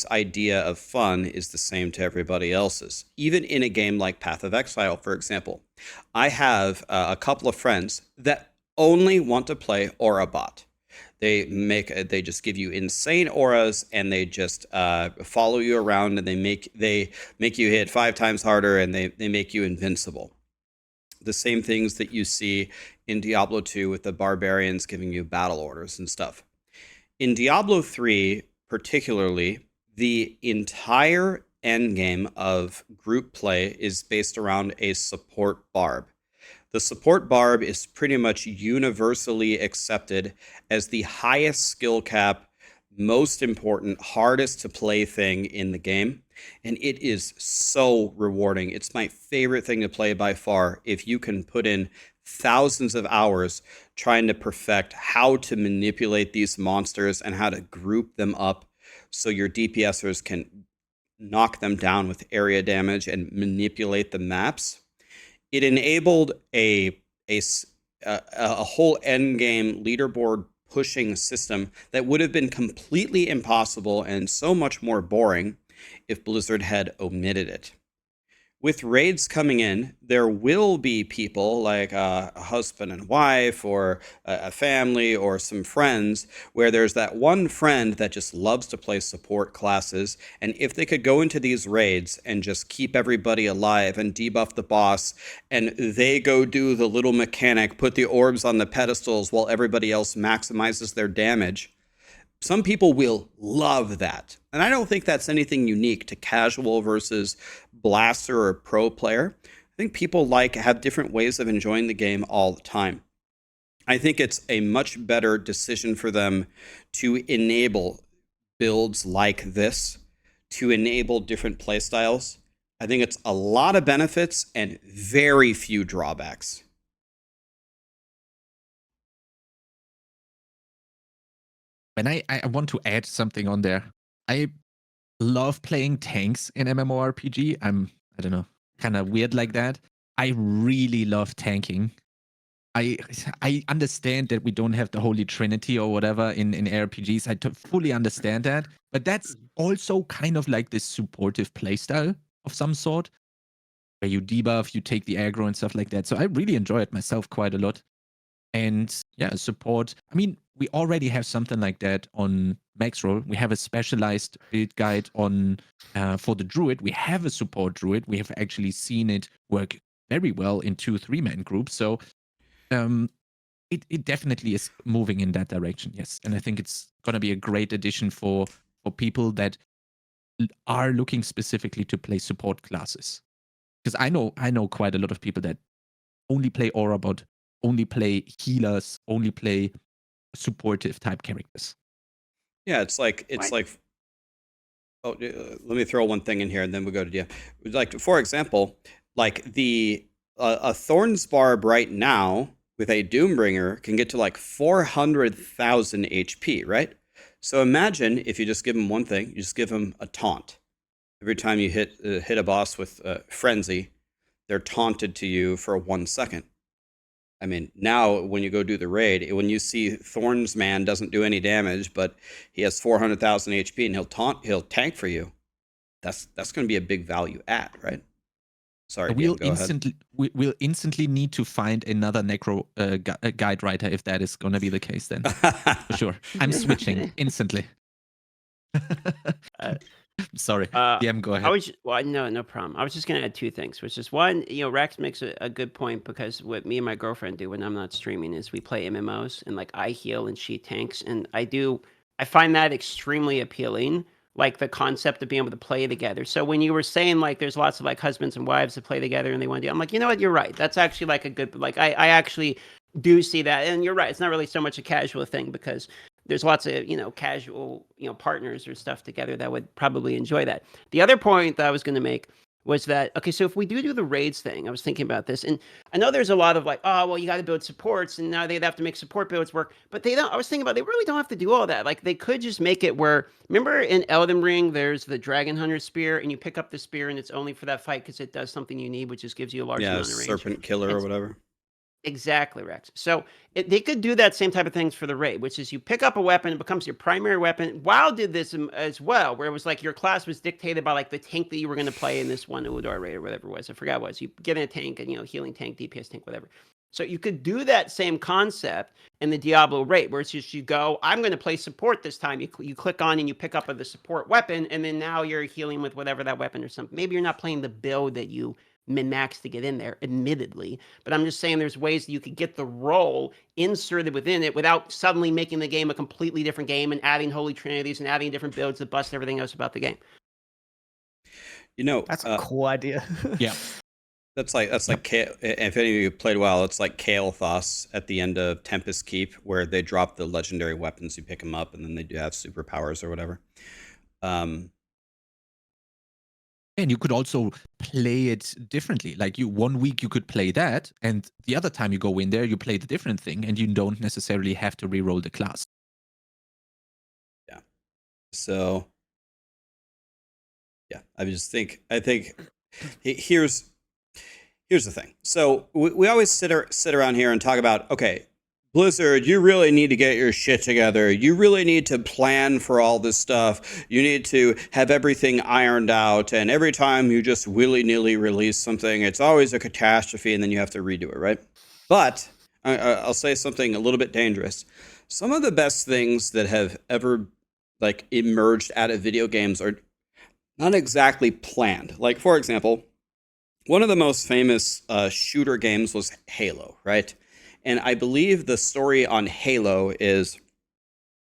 idea of fun is the same to everybody else's. Even in a game like Path of Exile, for example, I have a couple of friends that only want to play Aura Bot. They just give you insane auras, and they just follow you around, and they make you hit 5 times harder, and they make you invincible. The same things that you see in Diablo 2 with the barbarians giving you battle orders and stuff. In Diablo 3, particularly, the entire endgame of group play is based around a support barb. The support barb is pretty much universally accepted as the highest skill cap, most important, hardest to play thing in the game. And it is so rewarding. It's my favorite thing to play by far. If you can put in thousands of hours trying to perfect how to manipulate these monsters and how to group them up so your DPSers can knock them down with area damage and manipulate the maps. It enabled a whole endgame leaderboard pushing system that would have been completely impossible and so much more boring if Blizzard had omitted it. With raids coming in, there will be people like a husband and wife, or a family, or some friends, where there's that one friend that just loves to play support classes. And if they could go into these raids and just keep everybody alive and debuff the boss, and they go do the little mechanic, put the orbs on the pedestals while everybody else maximizes their damage, some people will love that. And I don't think that's anything unique to casual versus blaster or pro player. I think people have different ways of enjoying the game all the time. I think it's a much better decision for them to enable builds like this, to enable different playstyles. I think it's a lot of benefits and very few drawbacks.
And I want to add something on there. I love playing tanks in MMORPG. I don't know, kind of weird like that. I really love tanking. I understand that we don't have the Holy Trinity or whatever in RPGs. I fully understand that. But that's also kind of like this supportive playstyle of some sort, where you debuff, you take the aggro and stuff like that. So I really enjoy it myself quite a lot. And yeah, support. I mean, we already have something like that on Maxroll. We have a specialized build guide on for the druid. We have a support druid. We have actually seen it work very well in 2-3-man groups. So it definitely is moving in that direction, yes. And I think it's gonna be a great addition for people that are looking specifically to play support classes. Because I know quite a lot of people that only play Aura bot, only play healers, only play supportive type characters.
Yeah, it's like oh, let me throw one thing in here and then we'll go to Dia. Like, for example, like a Thorn's Barb right now with a Doombringer can get to like 400,000 HP, right? So imagine if you just give him one thing, you just give him a taunt. Every time you hit a boss with Frenzy, they're taunted to you for 1 second. I mean, now when you go do the raid, when you see Thorn's Man doesn't do any damage, but he has 400,000 HP and he'll tank for you, that's going to be a big value add, right? Sorry,
we'll instantly need to find another Necro guide writer if that is going to be the case then. For sure. I'm switching instantly. Sorry. DM, go ahead.
No problem. I was just going to add two things, which is one, Rax makes a good point, because what me and my girlfriend do when I'm not streaming is we play MMOs and like I heal and she tanks. And I find that extremely appealing. Like the concept of being able to play together. So when you were saying like there's lots of like husbands and wives that play together and they want to do, I'm like, you know what, you're right. That's actually like a good, like I actually do see that. And you're right. It's not really so much a casual thing, because there's lots of, casual, partners or stuff together that would probably enjoy that. The other point that I was going to make was that, okay, so if we do the raids thing, I was thinking about this, and I know there's a lot of like, oh, well, you got to build supports, and now they'd have to make support builds work, but they was thinking about, they really don't have to do all that. Like, they could just make it where, remember in Elden Ring, there's the Dragon Hunter spear, and you pick up the spear, and it's only for that fight because it does something you need, which just gives you a large amount of range.
Serpent Killer or whatever.
Exactly, Rex. So they could do that same type of things for the raid, which is you pick up a weapon, it becomes your primary weapon. WoW did this as well, where it was like your class was dictated by like the tank that you were going to play in this one Uldar raid or whatever it was. I forgot what it was. You get in a tank and, healing tank, DPS tank, whatever. So you could do that same concept in the Diablo raid, where it's just you go, I'm going to play support this time. You click on and you pick up the support weapon, and then now you're healing with whatever that weapon or something. Maybe you're not playing the build that you min-max to get in there, admittedly, but I'm just saying there's ways that you could get the role inserted within it without suddenly making the game a completely different game and adding holy trinities and adding different builds that bust everything else about the game.
That's a cool idea.
Yeah.
That's like if any of you played WoW, it's like Kael'thas at the end of Tempest Keep, where they drop the legendary weapons, you pick them up, and then they do have superpowers or whatever.
And you could also play it differently. Like 1 week you could play that, and the other time you go in there, you play the different thing, and you don't necessarily have to re-roll the class.
Yeah. So, yeah, I think here's the thing. So we always sit around here and talk about, okay, Blizzard, you really need to get your shit together. You really need to plan for all this stuff. You need to have everything ironed out. And every time you just willy-nilly release something, it's always a catastrophe, and then you have to redo it, right? But I'll say something a little bit dangerous. Some of the best things that have ever like emerged out of video games are not exactly planned. Like, for example, one of the most famous shooter games was Halo, right? And I believe the story on Halo is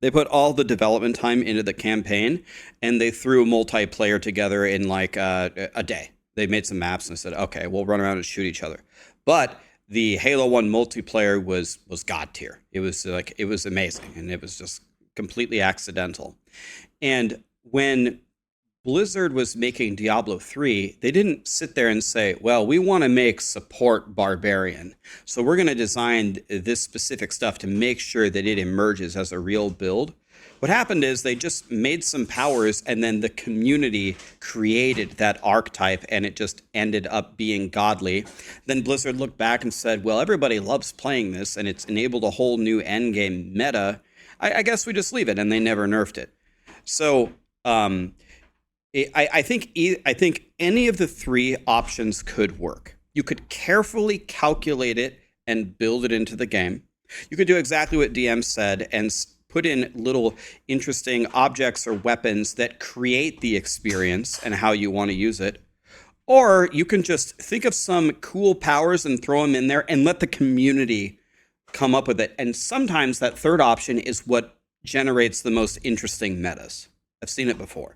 they put all the development time into the campaign, and they threw multiplayer together in like a day. They made some maps and said, okay, we'll run around and shoot each other. But the Halo 1 multiplayer was god tier. It was amazing, and it was just completely accidental. And when Blizzard was making Diablo 3, they didn't sit there and say, well, we want to make support barbarian, so we're going to design this specific stuff to make sure that it emerges as a real build. What happened is they just made some powers, and then the community created that archetype, and it just ended up being godly. Then Blizzard looked back and said, well, everybody loves playing this, and it's enabled a whole new endgame meta. I guess we just leave it, and they never nerfed it. So I think any of the three options could work. You could carefully calculate it and build it into the game. You could do exactly what DM said and put in little interesting objects or weapons that create the experience and how you want to use it. Or you can just think of some cool powers and throw them in there and let the community come up with it. And sometimes that third option is what generates the most interesting metas. I've seen it before.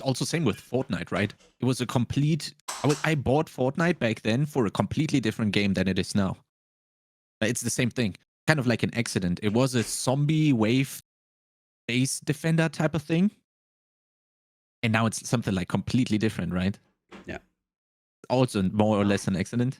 Also same with Fortnite, right? It was a complete... I bought Fortnite back then for a completely different game than it is now. It's the same thing. Kind of like an accident. It was a zombie wave base defender type of thing. And now it's something like completely different, right?
Yeah.
Also more or less an accident.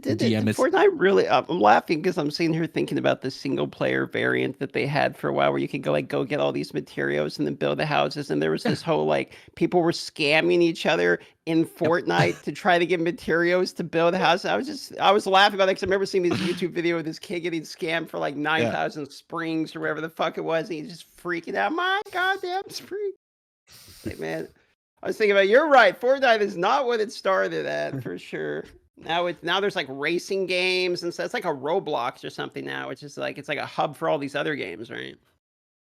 Did Fortnite really? I'm laughing because I'm sitting here thinking about the single player variant that they had for a while, where you could go get all these materials and then build the houses. And there was this whole like people were scamming each other in Fortnite to try to get materials to build a house. I was laughing about it because I remember seeing this YouTube video of this kid getting scammed for like 9,000 springs or whatever the fuck it was, and he's just freaking out. My goddamn spring! Like, man, I was thinking about. You're right. Fortnite is not what it started at for sure. Now there's like racing games and so it's like a Roblox or something now. It's just like it's like a hub for all these other games, right?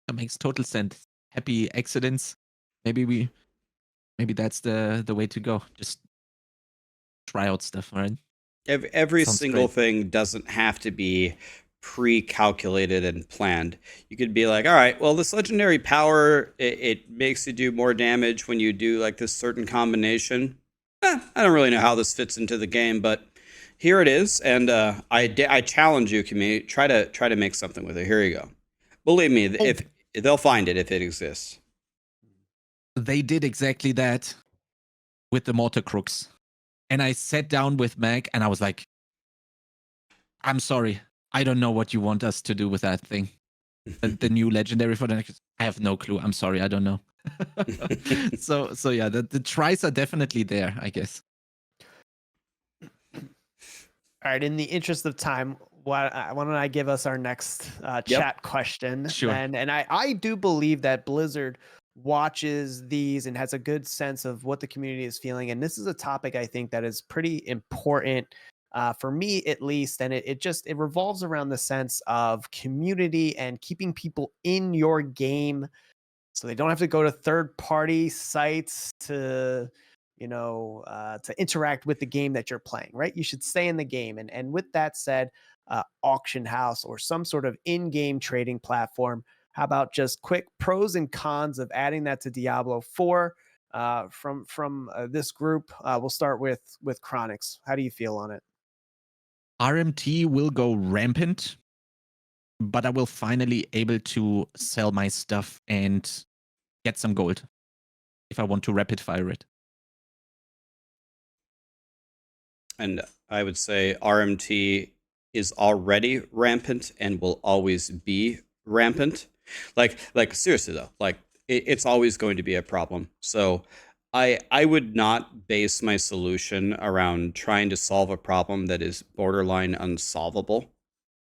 That makes total sense. Happy accidents. Maybe that's the way to go. Just try out stuff, right?
Every
Sounds
single
great.
thing doesn't have to be pre-calculated and planned. You could be like, all right, well, this legendary power, it makes you do more damage when you do like this certain combination. I don't really know how this fits into the game, but here it is, and I challenge you, community. Try to make something with it. Here you go. Believe me, if they'll find it if it exists.
They did exactly that with the Mortar Crooks, and I sat down with Meg, and I was like, "I'm sorry, I don't know what you want us to do with that thing. The new legendary for the next. I have no clue. I'm sorry, I don't know." so yeah, the tries are definitely there, I guess.
All right, in the interest of time, why don't I give us our next chat question?
Sure.
And I do believe that Blizzard watches these and has a good sense of what the community is feeling. And this is a topic I think that is pretty important for me, at least. And it revolves around the sense of community and keeping people in your game, so they don't have to go to third-party sites to interact with the game that you're playing, right? You should stay in the game. And with that said, auction house or some sort of in-game trading platform. How about just quick pros and cons of adding that to Diablo 4 from this group? We'll start with Chronix. How do you feel on it?
RMT will go rampant, but I will finally able to sell my stuff and get some gold if I want to rapid fire it.
And I would say RMT is already rampant and will always be rampant. Like seriously though, like it's always going to be a problem. So I would not base my solution around trying to solve a problem that is borderline unsolvable.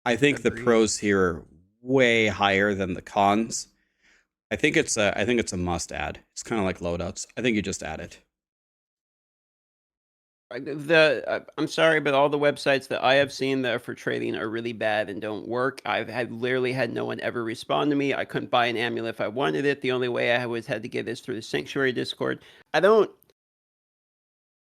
I think the pros here are way higher than the cons. I think it's a must add. It's kind of like loadouts. I think you just add it.
I'm sorry, but all the websites that I have seen that are for trading are really bad and don't work. I've literally had no one ever respond to me. I couldn't buy an amulet if I wanted it. The only way I had to get this through the Sanctuary Discord.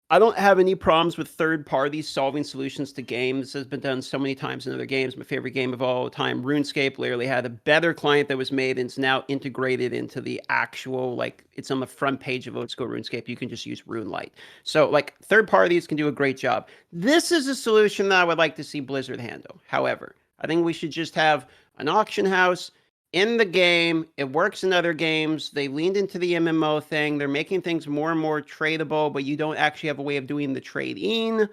I don't have any problems with third parties solving solutions to games. This has been done so many times in other games. My favorite game of all time, RuneScape, literally had a better client that was made and it's now integrated into the actual, like, it's on the front page of Let's Go RuneScape. You can just use RuneLite. So, like, third parties can do a great job. This is a solution that I would like to see Blizzard handle. However, I think we should just have an auction house in the game. It works in other games. They leaned into the MMO thing. They're making things more and more tradable, but you don't actually have a way of doing the trading.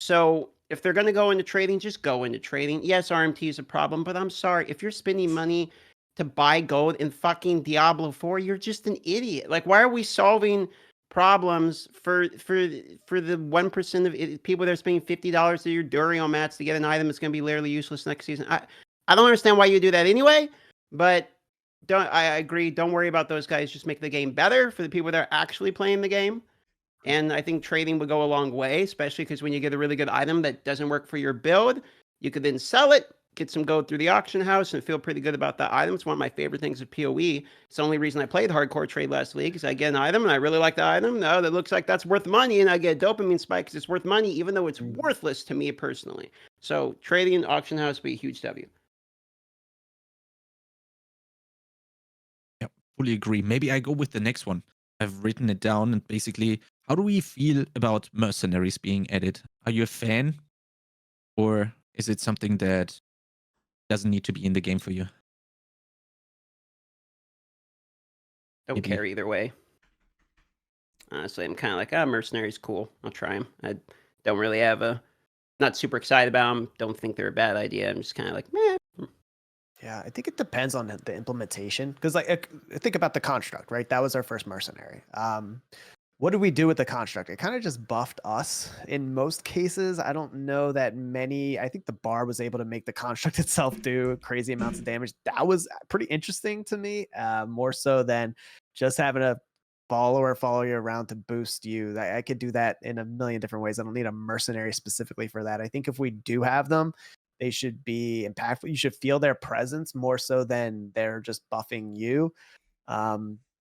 So if they're going to go into trading, just go into trading. Yes, RMT is a problem, but I'm sorry. If you're spending money to buy gold in fucking Diablo 4, you're just an idiot. Like, why are we solving problems for the 1% of people that are spending $50 to your Durion mats to get an item that's going to be literally useless next season? I don't understand why you do that anyway. But I agree. Don't worry about those guys. Just make the game better for the people that are actually playing the game. And I think trading would go a long way, especially because when you get a really good item that doesn't work for your build, you could then sell it, get some gold through the auction house, and feel pretty good about that item. It's one of my favorite things of PoE. It's the only reason I played hardcore trade last week is I get an item and I really like the item. No, that looks like that's worth money, and I get a dopamine spike because it's worth money, even though it's worthless to me personally. So trading and auction house would be a huge W.
Fully agree. Maybe I go with the next one. I've written it down, and basically, how do we feel about mercenaries being added? Are you a fan, or is it something that doesn't need to be in the game for you?
Don't care either way. Honestly, I'm kind of like, mercenaries cool. I'll try them. I don't really have not super excited about them. Don't think they're a bad idea. I'm just kind of like, meh.
Yeah, I think it depends on the implementation. Because like, think about the construct, right? That was our first mercenary. What did we do with the construct? It kind of just buffed us in most cases. I don't know that many. I think the bar was able to make the construct itself do crazy amounts of damage. That was pretty interesting to me, more so than just having a follow you around to boost you. I could do that in a million different ways. I don't need a mercenary specifically for that. I think if we do have them, they should be impactful. You should feel their presence more so than they're just buffing you.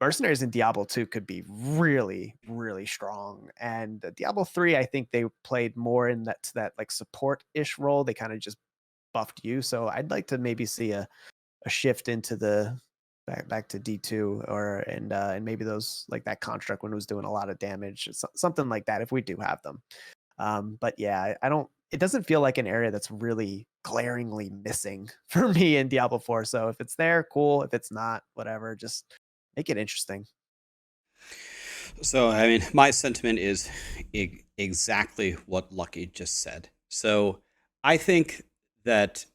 Mercenaries in Diablo 2 could be really, really strong. And Diablo 3, I think they played more in that like support-ish role. They kind of just buffed you. So I'd like to maybe see a shift into the back to D2 and maybe those like that construct when it was doing a lot of damage, something like that if we do have them. But yeah, I don't. It doesn't feel like an area that's really glaringly missing for me in Diablo 4. So if it's there, cool. If it's not, whatever. Just make it interesting.
So, I mean, my sentiment is exactly what Lucky just said. So I think that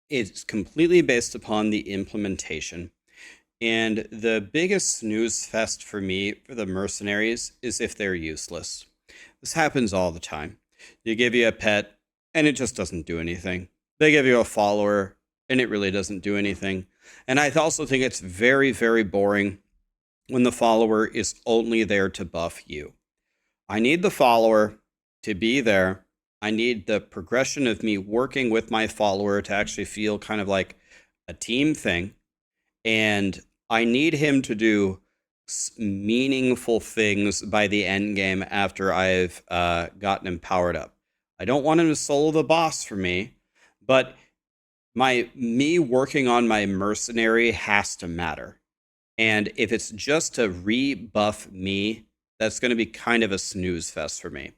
it's completely based upon the implementation. And the biggest snooze fest for me for the mercenaries is if they're useless. This happens all the time. They give you a pet, and it just doesn't do anything. They give you a follower, and it really doesn't do anything. And I also think it's very, very boring when the follower is only there to buff you. I need the follower to be there. I need the progression of me working with my follower to actually feel kind of like a team thing. And I need him to do meaningful things by the end game after I've gotten him powered up. I don't want him to solo the boss for me, but me working on my mercenary has to matter. And if it's just to rebuff me, that's going to be kind of a snooze fest for me.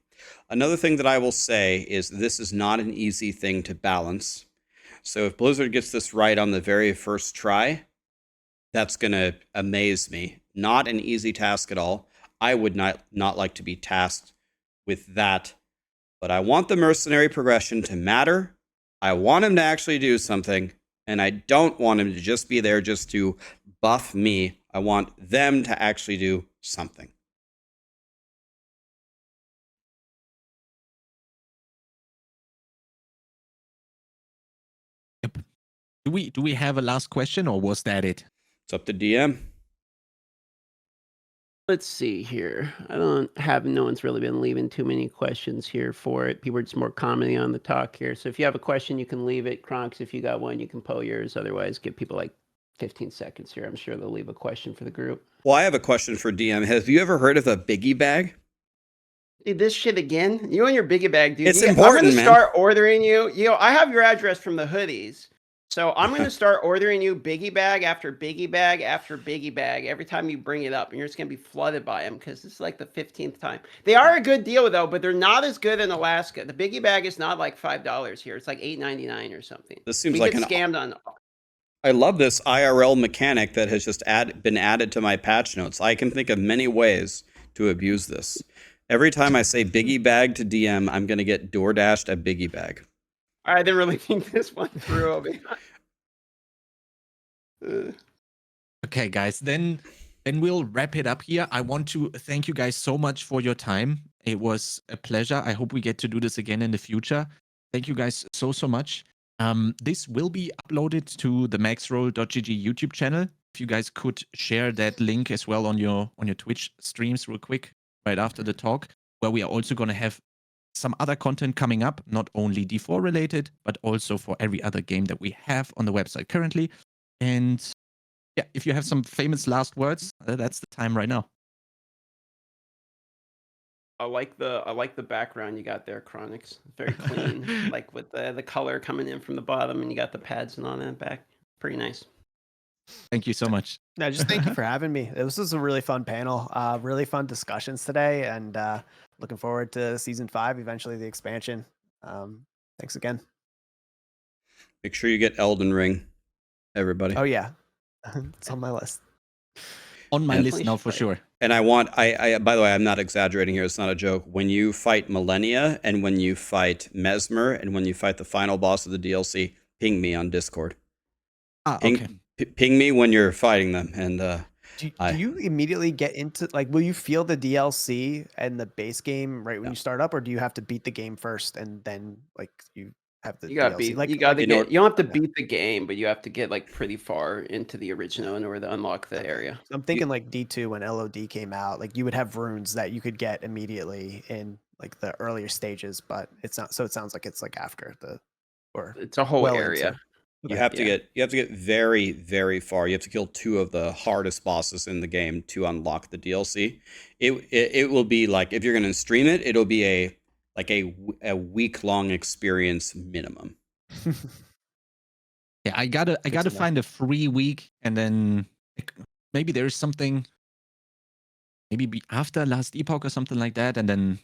Another thing that I will say is this is not an easy thing to balance. So if Blizzard gets this right on the very first try, that's going to amaze me. Not an easy task at all. I would not like to be tasked with that. But I want the mercenary progression to matter. I want him to actually do something. And I don't want him to just be there just to buff me. I want them to actually do something.
Yep. Do we have a last question, or was that it?
It's up to DM.
Let's see here. I don't have, no one's really been leaving too many questions here for it. People are just more commenting on the talk here. So if you have a question, you can leave it. Kronks, if you got one, you can poll yours. Otherwise, give people like 15 seconds here. I'm sure they'll leave a question for the group.
Well, I have a question for DM. Have you ever heard of a biggie bag?
Dude, this shit again. You and your biggie bag, dude.
It's
I'm
important,
gonna
man.
start ordering you. I have your address from the hoodies. So I'm gonna start ordering you biggie bag after biggie bag after biggie bag every time you bring it up, and you're just gonna be flooded by them because this is like the 15th time. They are a good deal though, but they're not as good in Alaska. The biggie bag is not like $5 here; it's like $8.99 or something.
This seems
We
like
get
an.
scammed on.
I love this IRL mechanic that has just been added to my patch notes. I can think of many ways to abuse this. Every time I say biggie bag to DM, I'm going to get DoorDashed a biggie bag.
I didn't really think this one through.
Okay, guys, then we'll wrap it up here. I want to thank you guys so much for your time. It was a pleasure. I hope we get to do this again in the future. Thank you guys so much. This will be uploaded to the maxroll.gg YouTube channel. If you guys could share that link as well on your Twitch streams real quick right after the talk, where we are also going to have some other content coming up, not only D4 related, but also for every other game that we have on the website currently. And yeah, if you have some famous last words, that's the time right now.
I like the background you got there, Chronix. Very clean, like with the color coming in from the bottom, and you got the pads and on that back. Pretty nice.
Thank you so much.
No, just thank you for having me. This was a really fun panel, really fun discussions today, and looking forward to season 5, eventually the expansion. Thanks again.
Make sure you get Elden Ring, everybody.
Oh yeah, it's on my list.
On my list now for
Play.
sure.
And I by the way, I'm not exaggerating here. It's not a joke. When you fight Millennia and when you fight Mesmer and when you fight the final boss of the DLC, ping me on Discord.
Okay.
Ping me when you're fighting them. And
do you immediately get into, like, will you feel the DLC and the base game right when you start up, or do you have to beat the game first and then like you have the
You got
DLC?
beat.
Like,
You got to
you know-
get. You don't have to beat the game, but you have to get like pretty far into the original in order to unlock the area.
I'm thinking like D2 when LOD came out, like you would have runes that you could get immediately in like the earlier stages, but it's not. So it sounds like it's like after the, or
It's a whole
well
area.
into-
you have to get very, very far. You have to kill 2 of the hardest bosses in the game to unlock the DLC. It will be like, if you're going to stream it, it'll be a week-long experience minimum.
Yeah, I gotta find a free week, and then maybe there is something, maybe be after last Epoch or something like that, and then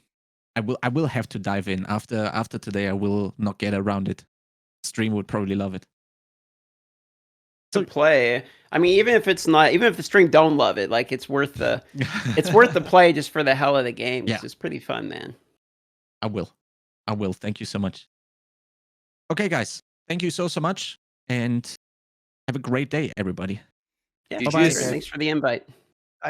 I will have to dive in after today. I will not get around it. Stream would probably love it.
To play. I mean, even if the stream don't love it, like it's worth the play just for the hell of the game.
Yeah.
It's pretty fun, man.
I will. Thank you so much. Okay, guys. Thank you so much, and have a great day, everybody.
Yeah,
GG's.
thanks for the invite.